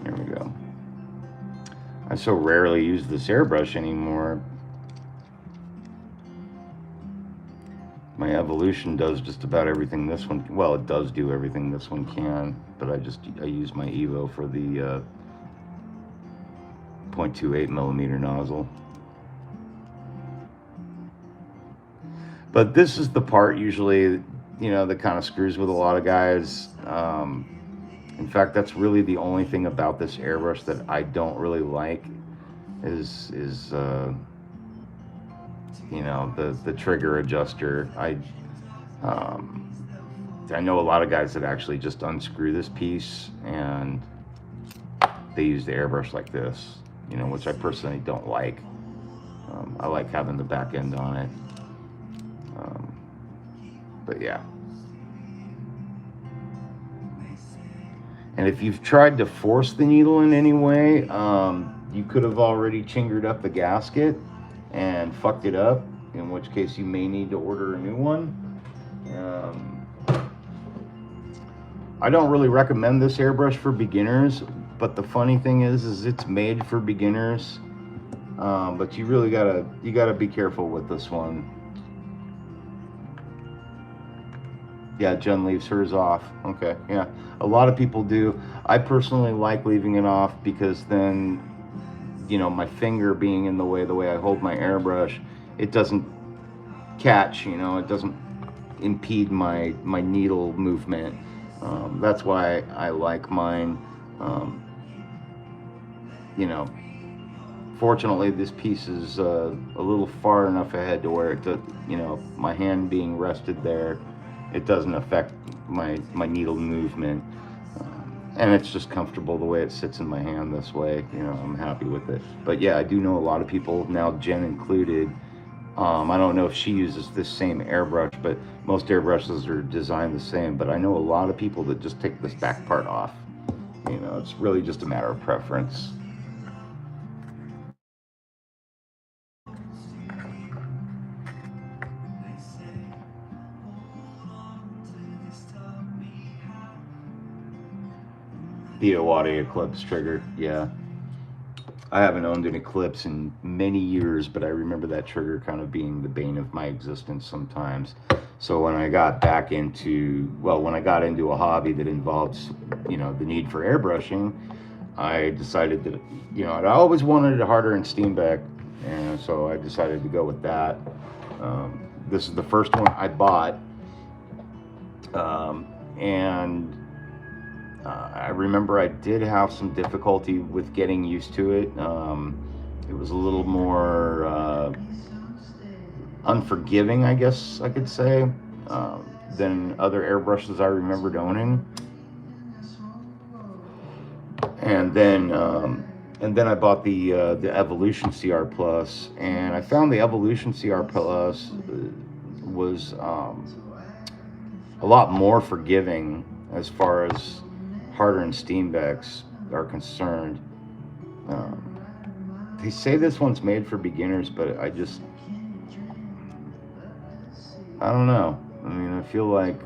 There we go. I so rarely use this airbrush anymore. My Evolution does just about everything this one, well, it does do everything this one can, but I use my Evo for the 0.28 millimeter nozzle. But this is the part usually, you know, that kind of screws with a lot of guys. In fact, that's really the only thing about this airbrush that I don't really like is you know, the trigger adjuster. I know a lot of guys that actually just unscrew this piece and they use the airbrush like this, you know, which I personally don't like. I like having the back end on it. But yeah. And if you've tried to force the needle in any way, you could have already chingered up the gasket and fucked it up, in which case you may need to order a new one. I don't really recommend this airbrush for beginners, but the funny thing is it's made for beginners. But you really gotta be careful with this one. Yeah, Jen leaves hers off. Okay, yeah. A lot of people do. I personally like leaving it off because then, you know, my finger being in the way I hold my airbrush, it doesn't catch, you know, it doesn't impede my needle movement. That's why I like mine. You know, fortunately this piece is a little far enough ahead to where it does, you know, my hand being rested there, it doesn't affect my needle movement, and it's just comfortable the way it sits in my hand this way. You know, I'm happy with it. But yeah, I do know a lot of people now, Jen included. I don't know if she uses this same airbrush, but most airbrushes are designed the same. But I know a lot of people that just take this back part off. You know, it's really just a matter of preference. The Iwate Eclipse trigger, yeah. I haven't owned an Eclipse in many years, but I remember that trigger kind of being the bane of my existence sometimes. So when I got back into, well, when I got into a hobby that involves, you know, the need for airbrushing, I decided that, you know, I always wanted a harder and Steenbeck, and so I decided to go with that. This is the first one I bought, and I remember I did have some difficulty with getting used to it. It was a little more unforgiving, I guess I could say. than other airbrushes I remembered owning. And then I bought the Evolution CR Plus, and I found the Evolution CR Plus was a lot more forgiving as far as harder steam decks are concerned. Um, they say this one's made for beginners, but I don't know. I mean, I feel like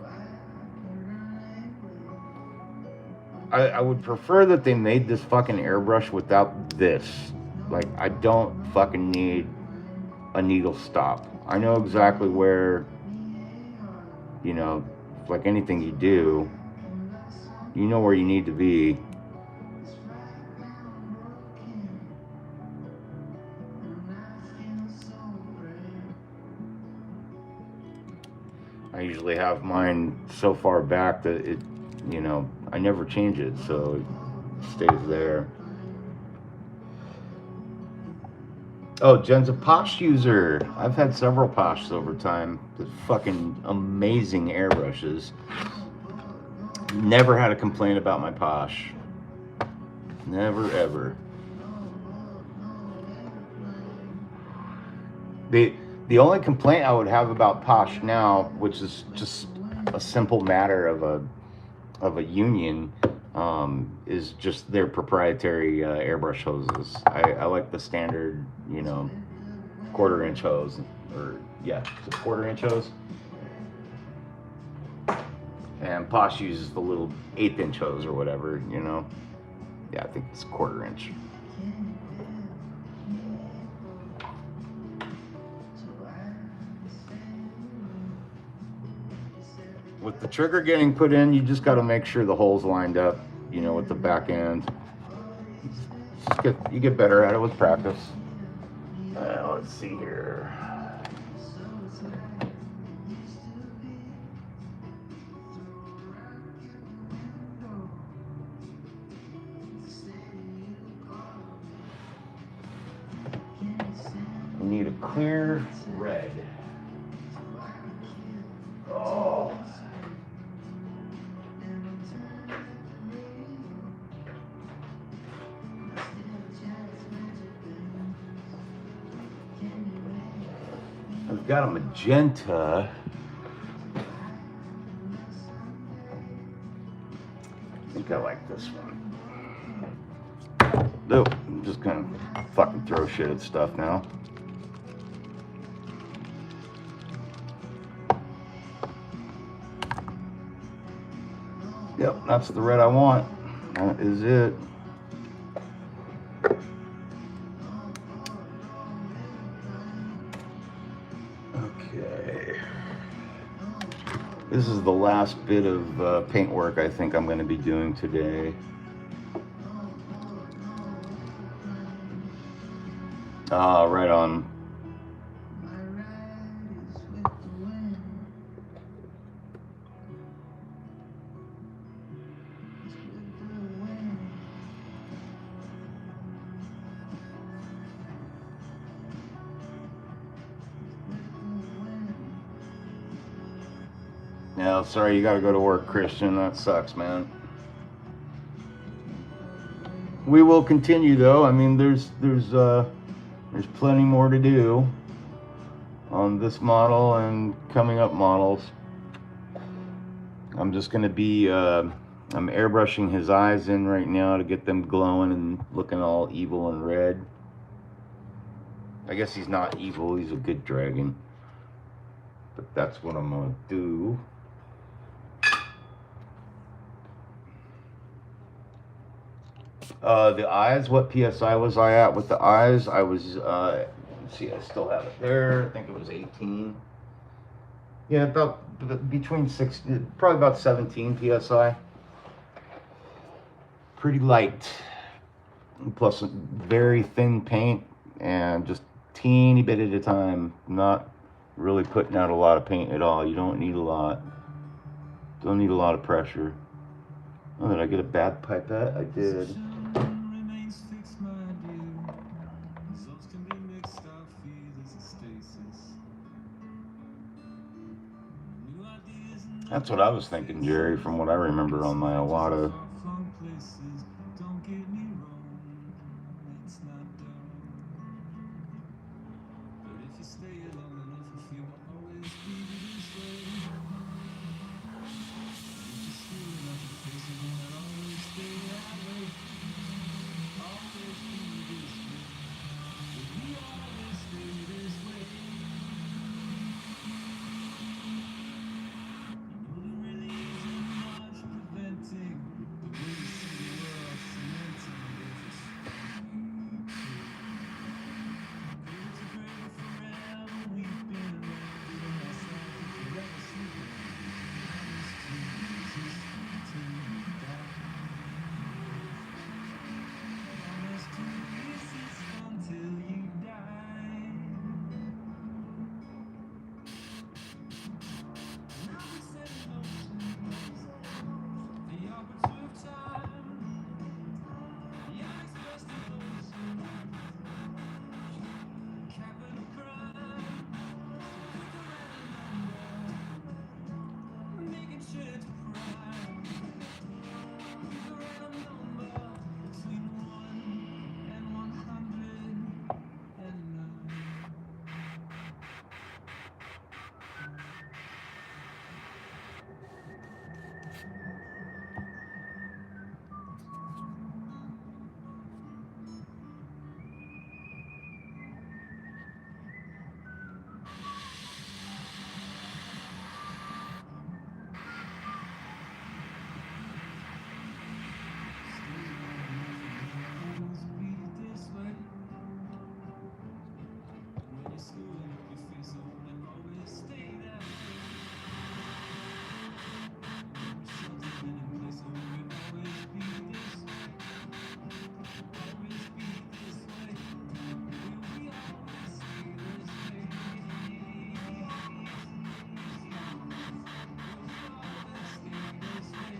I would prefer that they made this fucking airbrush without this. Like, I don't fucking need a needle stop. I know exactly where, you know, like anything you do, you know where you need to be. I usually have mine so far back that it, you know, I never change it, so it stays there. Oh, Jen's a Posh user. I've had several Poshs over time. The fucking amazing airbrushes. Never had a complaint about my Posh. Never ever. The only complaint I would have about Posh now, which is just a simple matter of a union, is just their proprietary airbrush hoses. I like the standard, you know, 1/4 inch hose, or yeah, it's a 1/4 inch hose. And Posh uses the little 1/8 inch hose or whatever, you know. Yeah, I think it's 1/4 inch. With the trigger getting put in, you just got to make sure the hole's lined up, you know, with the back end. You get better at it with practice. Let's see here. We need a clear red. Oh. I've got a magenta. I think I like this one. Nope, I'm just gonna fucking throw shit at stuff now. Yep, that's the red I want. That is it. Okay. This is the last bit of paint work I think I'm going to be doing today. Right on. Yeah, sorry you gotta go to work, Christian. That sucks, man. We will continue though. I mean, there's plenty more to do on this model and coming up models. I'm just gonna be I'm airbrushing his eyes in right now to get them glowing and looking all evil and red. I guess he's not evil, he's a good dragon. But that's what I'm gonna do. The eyes, what PSI was I at with the eyes? I was, let's see, I still have it there. I think it was 18. Yeah, about between 6, probably about 17 PSI. Pretty light. Plus very thin paint and just teeny bit at a time. Not really putting out a lot of paint at all. You don't need a lot. Don't need a lot of pressure. Oh, did I get a bad pipette? I did. That's what I was thinking, Jerry, from what I remember on my Awada. Don't get me wrong, it's not dumb. But if you stay long enough, you feel will always be this way. If you still enough to face it, won't always stay that way. Always be this way. Will we always stay this way? You know there really isn't much preventing the way you see the world cementing if it's it's a great forever we've been around ourselves if you're ever sleeping. Promise to resist till you die. Promise to resist until you die. Now we set in motion the opportune time, the unexpressed emotion, capital crime, making sure it's prime. Figure out a number between 1 and 109. Always be this way. When you're screwing up your face, it won't always stay that way. Something in place, it won't always be this way. Always be this way. Will we always stay this way? Always stay this way.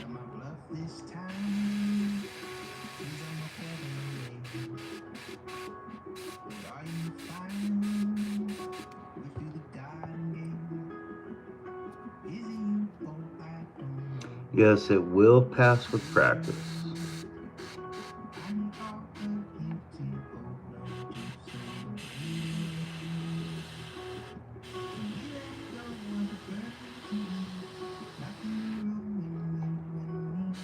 Am I bluff this time? Is I'm not getting away? But are you fine with the dying game? Is it you or I don't know? Yes, it will pass with practice. I'm all the guilty, hold on to something. Can we let go of the burden? Nothing ruining you and me.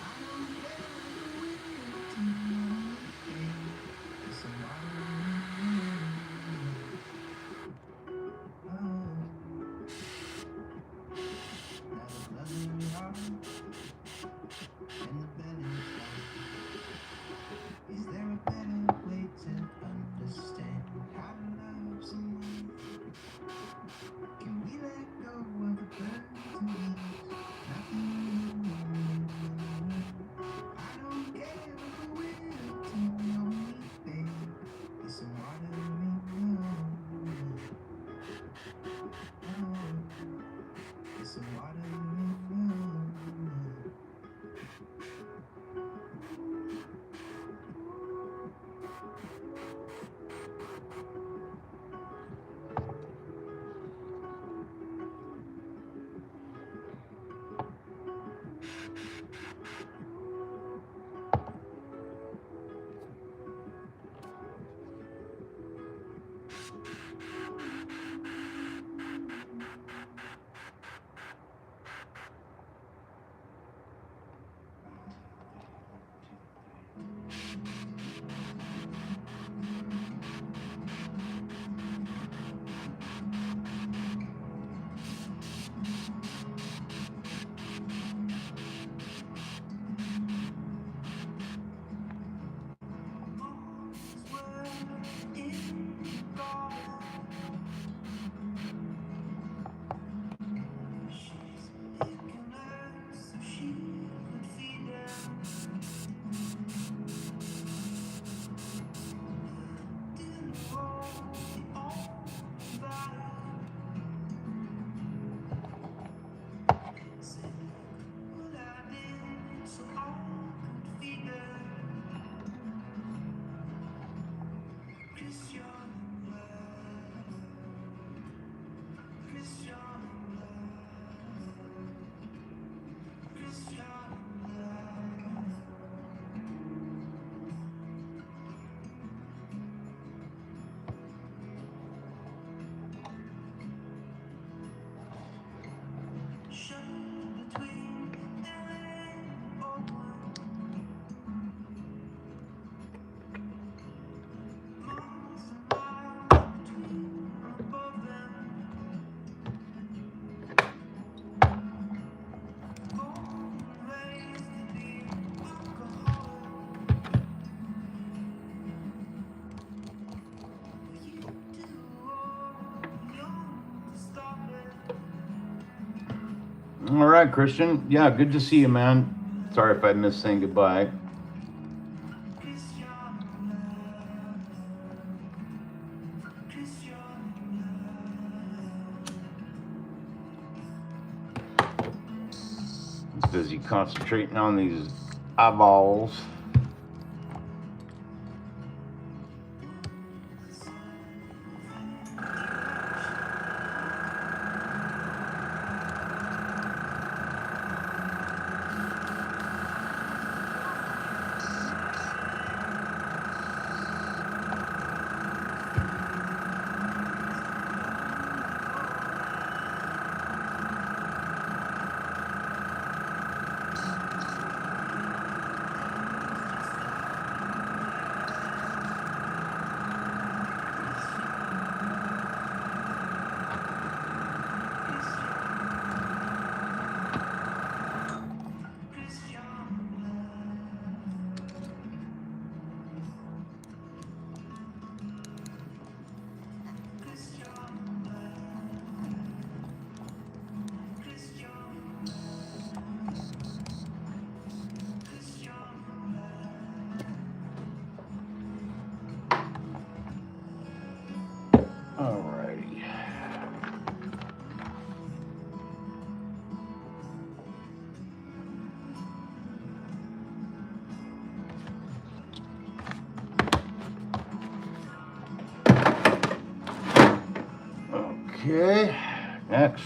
I know there's a way to understand. Somebody oh, now the blood in your heart and the All right, Christian. Yeah, good to see you, man. Sorry if I missed saying goodbye. Busy concentrating on these eyeballs. Alrighty. Okay, next.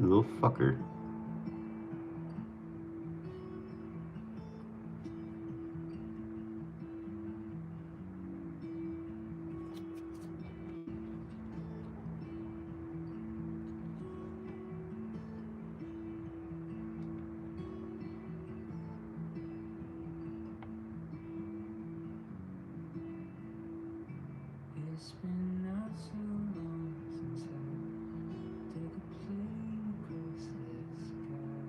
Little fucker. It's been not so long since I took a plane across the sky.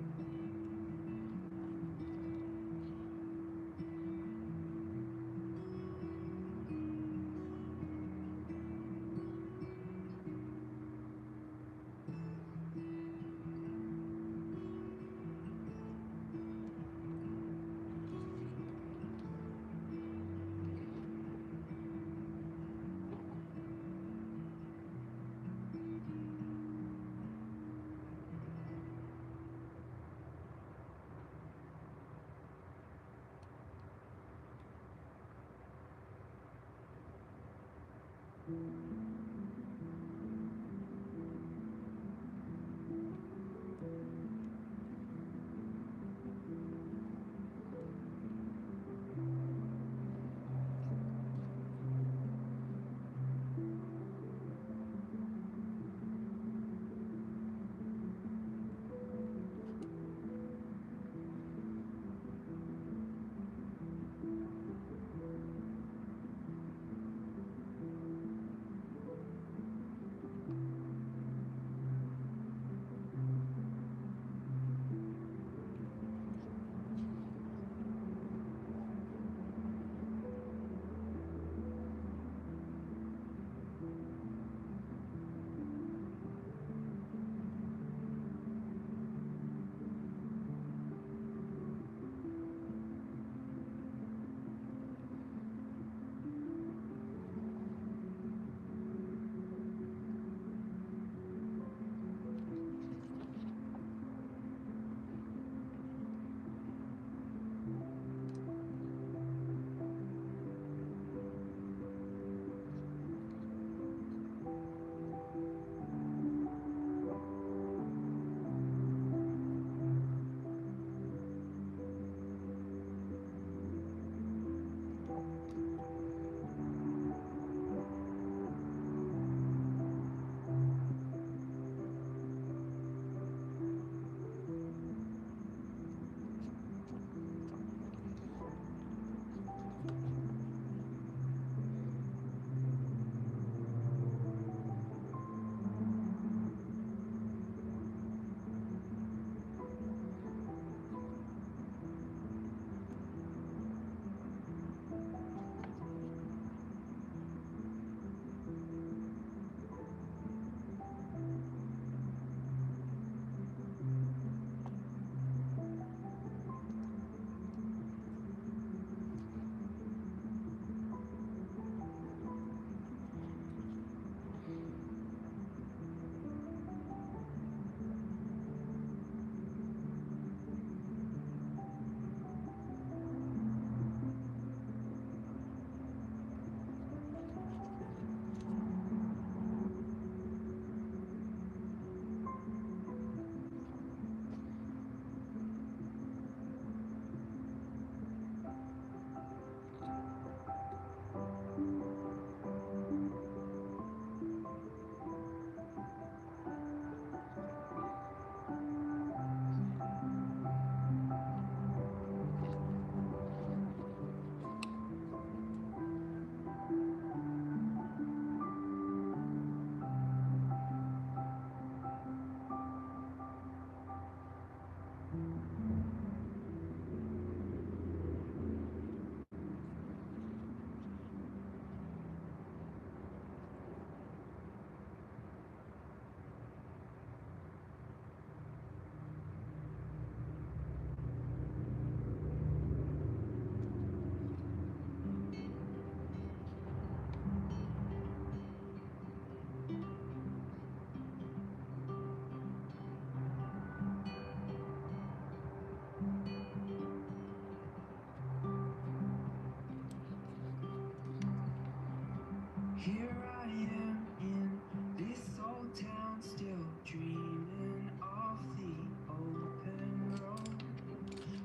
Here I am in this old town, still dreaming of the open road.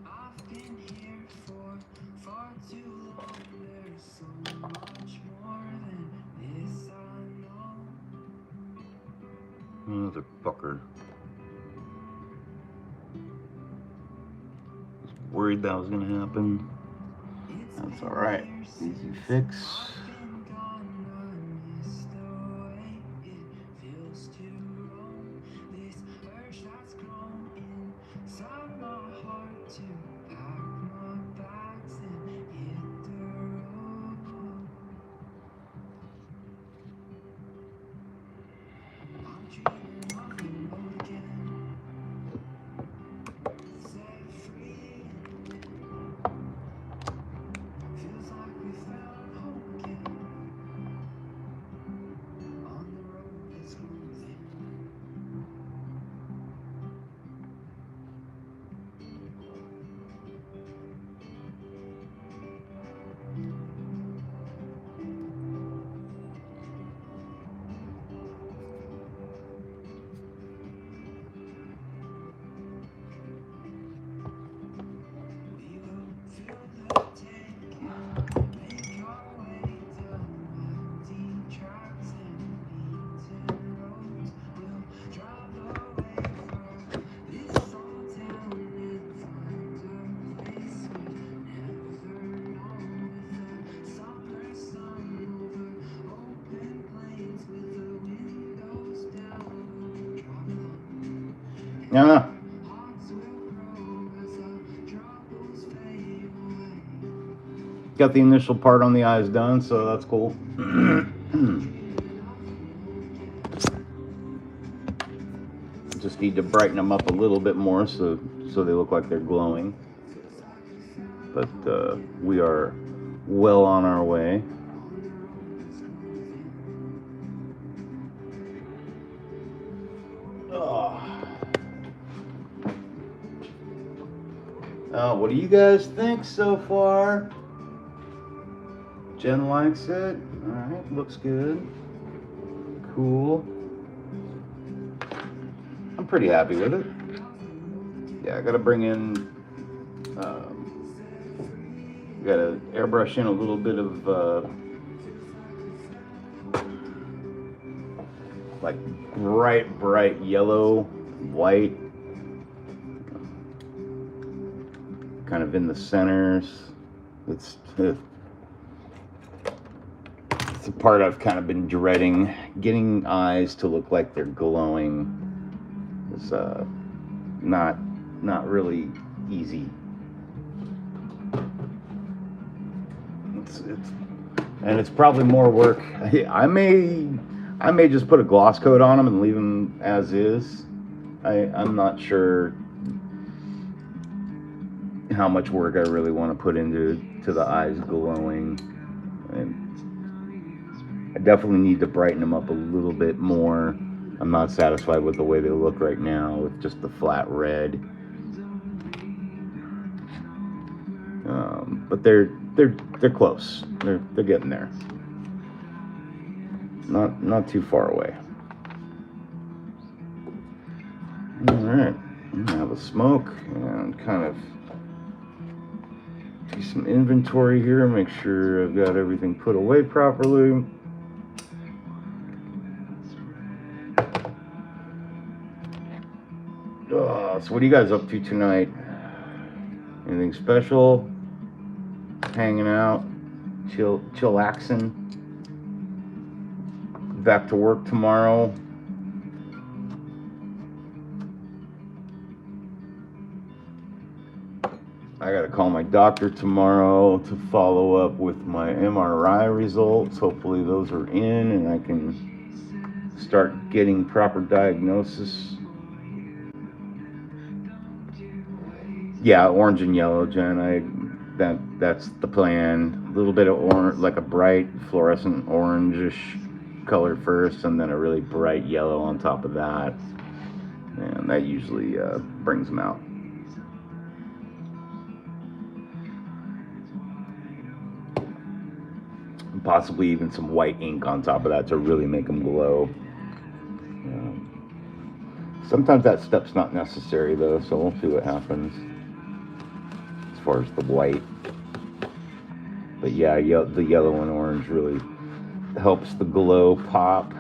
I've been here for far too long. There's so much more than this I know. Motherfucker. Was worried that was gonna happen. That's all right. Easy fix. Yeah. Got the initial part on the eyes done, so that's cool. Just need to brighten them up a little bit more so they look like they're glowing. But we are well on our way. What do you guys think so far? Jen likes it. Alright, looks good. Cool. I'm pretty happy with it. Yeah, I gotta bring in, gotta airbrush in a little bit of, like bright yellow, white, kind of in the centers. It's the part I've kind of been dreading. Getting eyes to look like they're glowing is not really easy. It's probably more work. I may just put a gloss coat on them and leave them as is. I'm not sure how much work I really want to put into the eyes glowing. And I definitely need to brighten them up a little bit more. I'm not satisfied with the way they look right now with just the flat red. But they're close. They're getting there. Not too far away. All right, I'm gonna have a smoke and kind of do some inventory here. Make sure I've got everything put away properly. So what are you guys up to tonight? Anything special? Hanging out, chillaxing. Back to work tomorrow. I gotta call my doctor tomorrow to follow up with my MRI results. Hopefully those are in and I can start getting proper diagnosis. Yeah, orange and yellow, Jen. That's the plan. A little bit of orange, like a bright fluorescent orangish color first, and then a really bright yellow on top of that. And that usually brings them out. And possibly even some white ink on top of that to really make them glow. Sometimes that step's not necessary though, so we'll see what happens as far as the white. But yeah, the yellow and orange really helps the glow pop.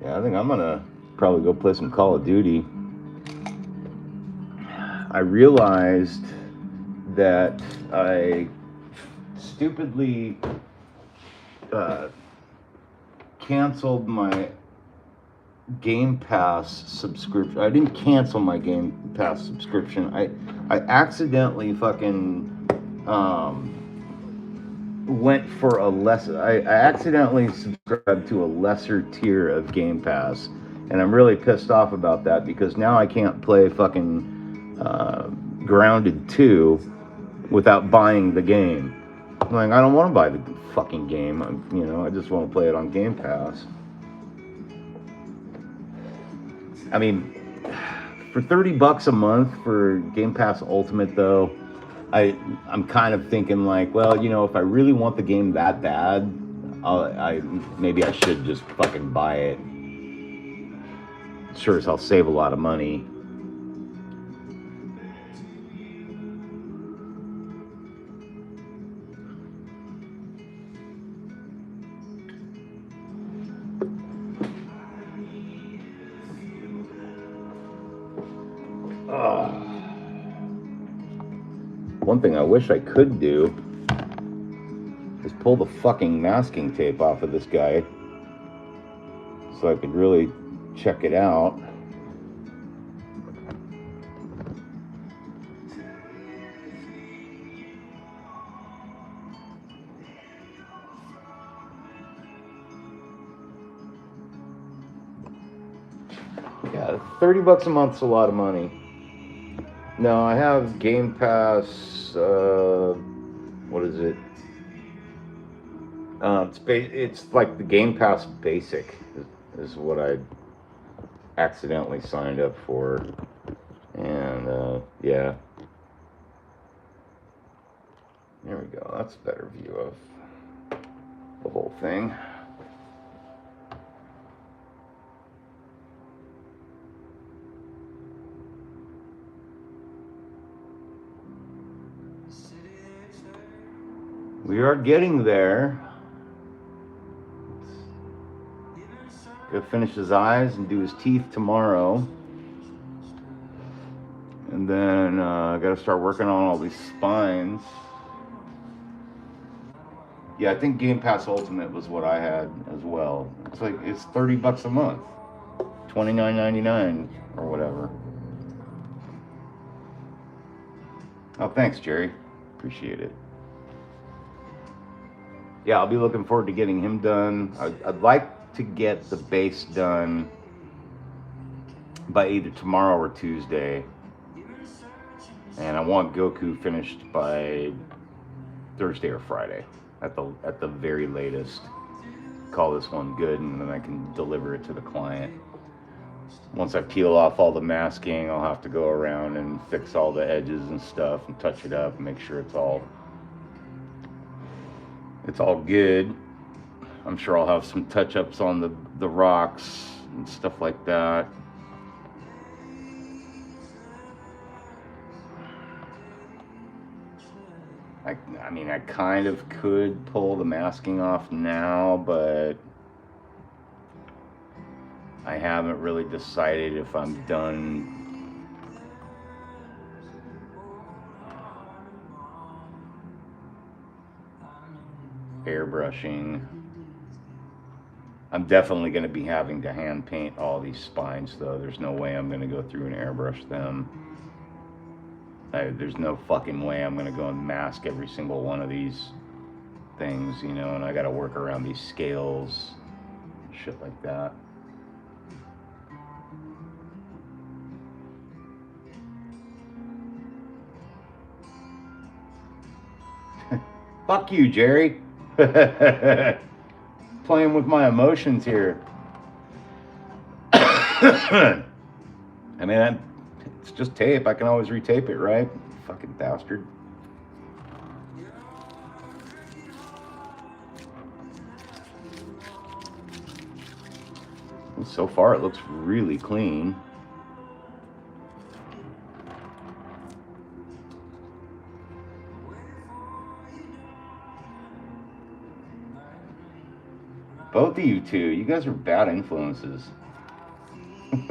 Yeah, I think I'm gonna probably go play some Call of Duty. I realized that I stupidly canceled my Game Pass subscription. I didn't cancel my Game Pass subscription. I accidentally fucking went for a lesser. I accidentally subscribed to a lesser tier of Game Pass, and I'm really pissed off about that because now I can't play fucking Grounded 2 without buying the game. I'm like, I don't want to buy the fucking game. I just want to play it on Game Pass. I mean, for $30 a month for Game Pass Ultimate, though, I'm kind of thinking like, well, if I really want the game that bad, maybe I should just fucking buy it. Sure as hell save a lot of money. One thing I wish I could do is pull the fucking masking tape off of this guy so I could really check it out. Yeah, $30 a month's a lot of money. No, I have Game Pass. What is it? It's like the Game Pass Basic is what I accidentally signed up for, and yeah. There we go. That's a better view of the whole thing. We are getting there. Gonna finish his eyes and do his teeth tomorrow. And then I gotta start working on all these spines. Yeah, I think Game Pass Ultimate was what I had as well. It's $30 a month. $29.99 or whatever. Oh, thanks, Jerry. Appreciate it. Yeah, I'll be looking forward to getting him done. I'd like to get the base done by either tomorrow or Tuesday. And I want Goku finished by Thursday or Friday at the very latest. Call this one good, and then I can deliver it to the client. Once I peel off all the masking, I'll have to go around and fix all the edges and stuff and touch it up and make sure it's all good. I'm sure I'll have some touch-ups on the rocks and stuff like that. I mean, I kind of could pull the masking off now, but I haven't really decided if I'm done airbrushing. I'm definitely going to be having to hand paint all these spines, though. There's no way I'm going to go through and airbrush them. There's no fucking way I'm going to go and mask every single one of these things, you know, and I got to work around these scales, shit like that. Fuck you, Jerry. Playing with my emotions here. I mean, it's just tape. I can always retape it, right? Fucking bastard. And so far, it looks really clean. Both of you two, you guys are bad influences. You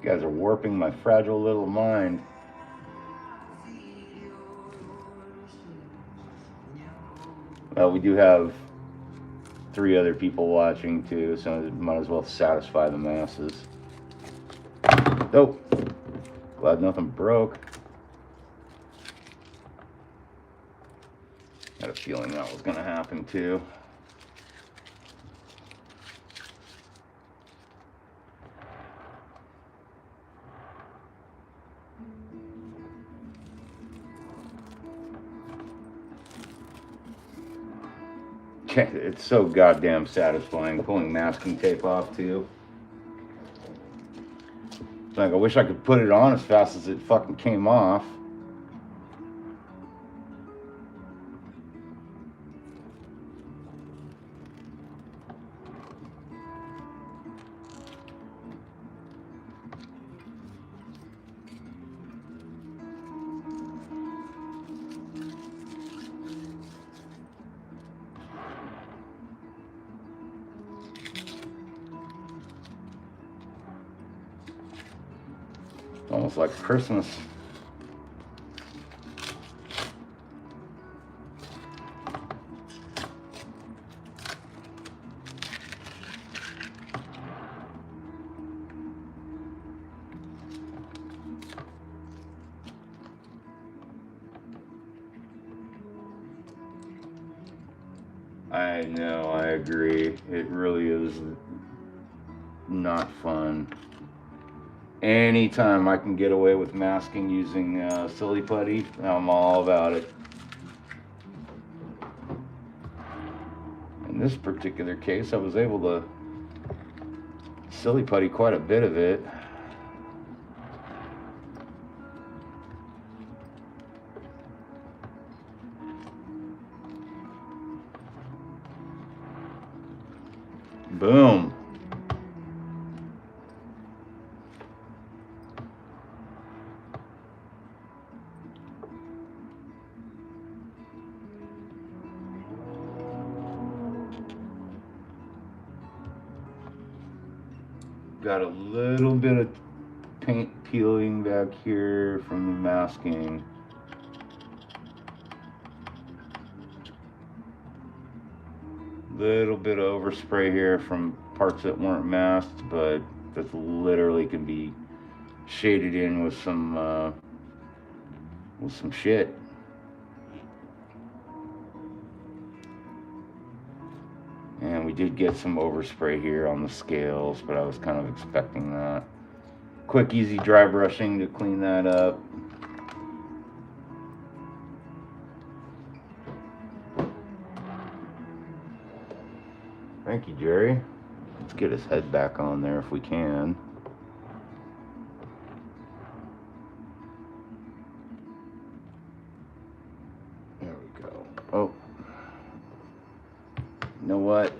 guys are warping my fragile little mind. Well, we do have 3 other people watching too, so might as well satisfy the masses. Oh, glad nothing broke. Had a feeling that was going to happen too. It's so goddamn satisfying pulling masking tape off too. It's like I wish I could put it on as fast as it fucking came off. Almost like Christmas. I know, I agree. It really is not fun. Anytime I can get away with masking using silly putty, I'm all about it. In this particular case, I was able to silly putty quite a bit of it. Boom. Got a little bit of paint peeling back here from the masking. Little bit of overspray here from parts that weren't masked, but that literally can be shaded in with some shit. And we did get some overspray here on the scales, but I was kind of expecting that. Quick, easy dry brushing to clean that up. Thank you, Jerry. Let's get his head back on there if we can. There we go. Oh. You know what?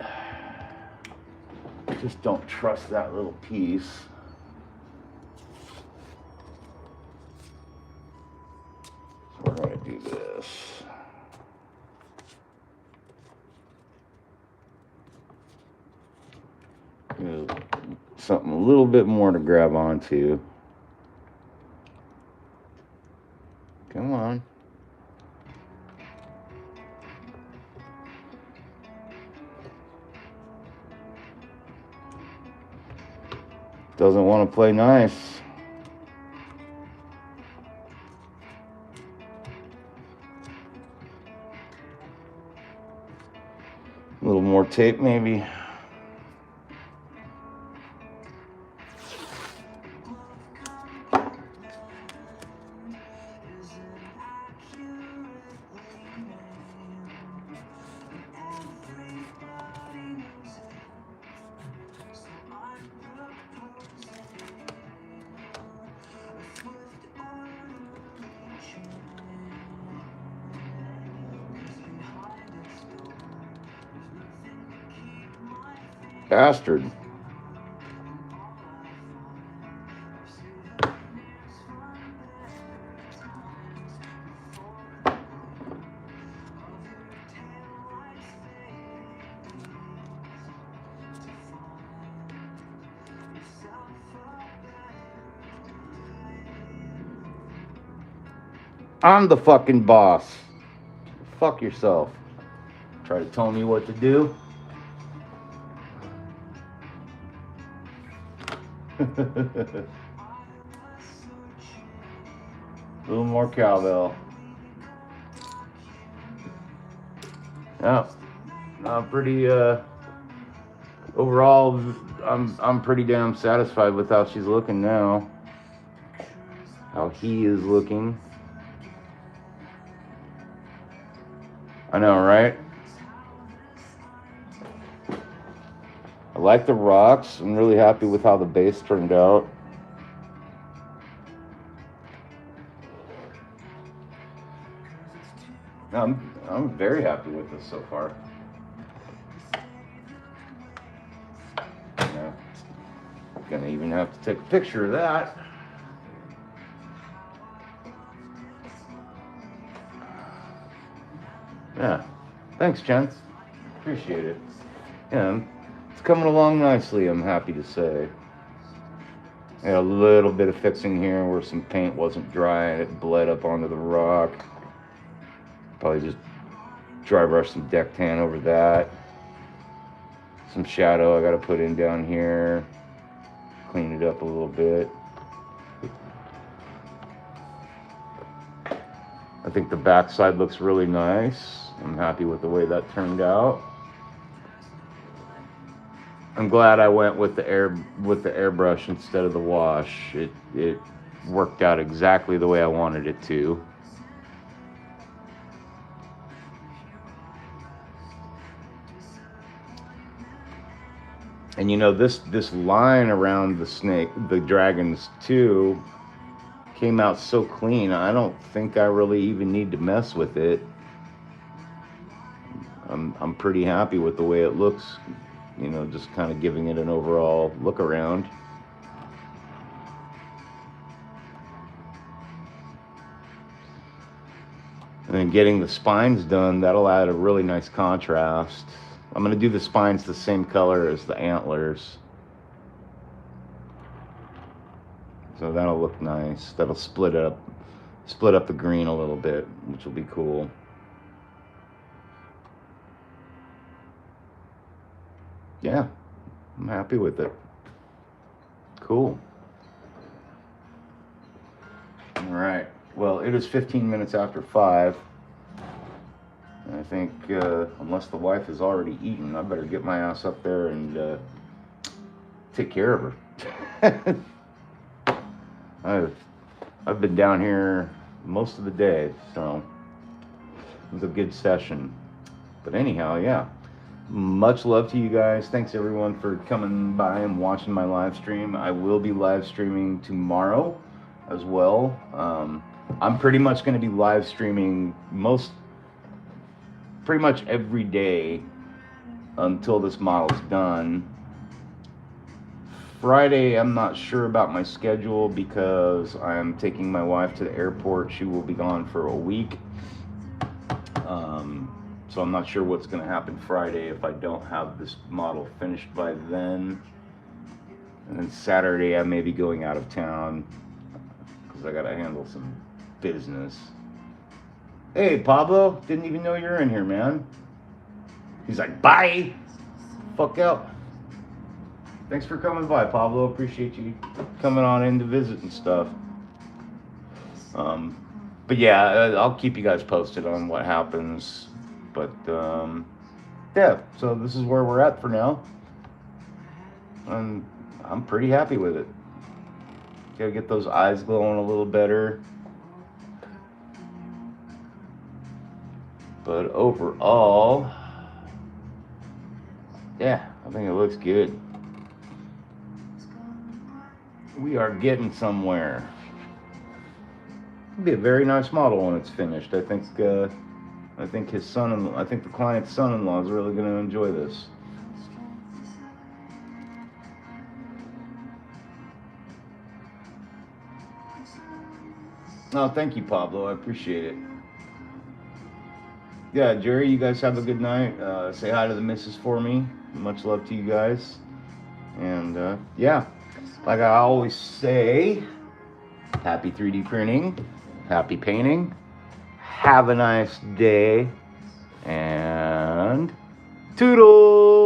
Just don't trust that little piece. So we're going to do this. Something a little bit more to grab onto. Come on. Doesn't want to play nice. A little more tape maybe. Bastard. I'm the fucking boss. Fuck yourself. Try to tell me what to do. A little more cowbell. Yeah, pretty. Overall, I'm pretty damn satisfied with how she's looking now. How he is looking. I know, right? I like the rocks. I'm really happy with how the base turned out. I'm very happy with this so far. Yeah. Gonna even have to take a picture of that. Yeah. Thanks, Jen. Appreciate it. Yeah, it's coming along nicely, I'm happy to say. I got a little bit of fixing here where some paint wasn't dry and it bled up onto the rock. Probably just dry brush some deck tan over that. Some shadow I got to put in down here. Clean it up a little bit. I think the backside looks really nice. I'm happy with the way that turned out. I'm glad I went with the airbrush instead of the wash. It worked out exactly the way I wanted it to. And you know, this line around the dragons too, came out so clean. I don't think I really even need to mess with it. I'm pretty happy with the way it looks, you know, just kind of giving it an overall look around. And then getting the spines done, that'll add a really nice contrast. I'm going to do the spines the same color as the antlers. So that'll look nice. That'll split up the green a little bit, which will be cool. Yeah, I'm happy with it. Cool. All right. Well, it is 15 minutes after 5. And I think, unless the wife has already eaten, I better get my ass up there and take care of her. I've been down here most of the day, so it was a good session. But anyhow, yeah. Much love to you guys. Thanks everyone for coming by and watching my live stream. I will be live streaming tomorrow as well. I'm pretty much going to be live streaming pretty much every day until this model's done. Friday, I'm not sure about my schedule because I'm taking my wife to the airport. She will be gone for a week. So I'm not sure what's going to happen Friday if I don't have this model finished by then. And then Saturday, I may be going out of town because I got to handle some business. Hey, Pablo, didn't even know you're in here, man. He's like, bye. Fuck out. Thanks for coming by, Pablo. Appreciate you coming on in to visit and stuff. But yeah, I'll keep you guys posted on what happens. But yeah, so this is where we're at for now. And I'm pretty happy with it. Gotta get those eyes glowing a little better. But overall, yeah, I think it looks good. We are getting somewhere. It'll be a very nice model when it's finished. I think the client's son-in-law is really going to enjoy this. Oh, thank you, Pablo. I appreciate it. Yeah, Jerry, you guys have a good night. Say hi to the missus for me. Much love to you guys. And yeah, like I always say, happy 3D printing, happy painting, have a nice day, and toodles!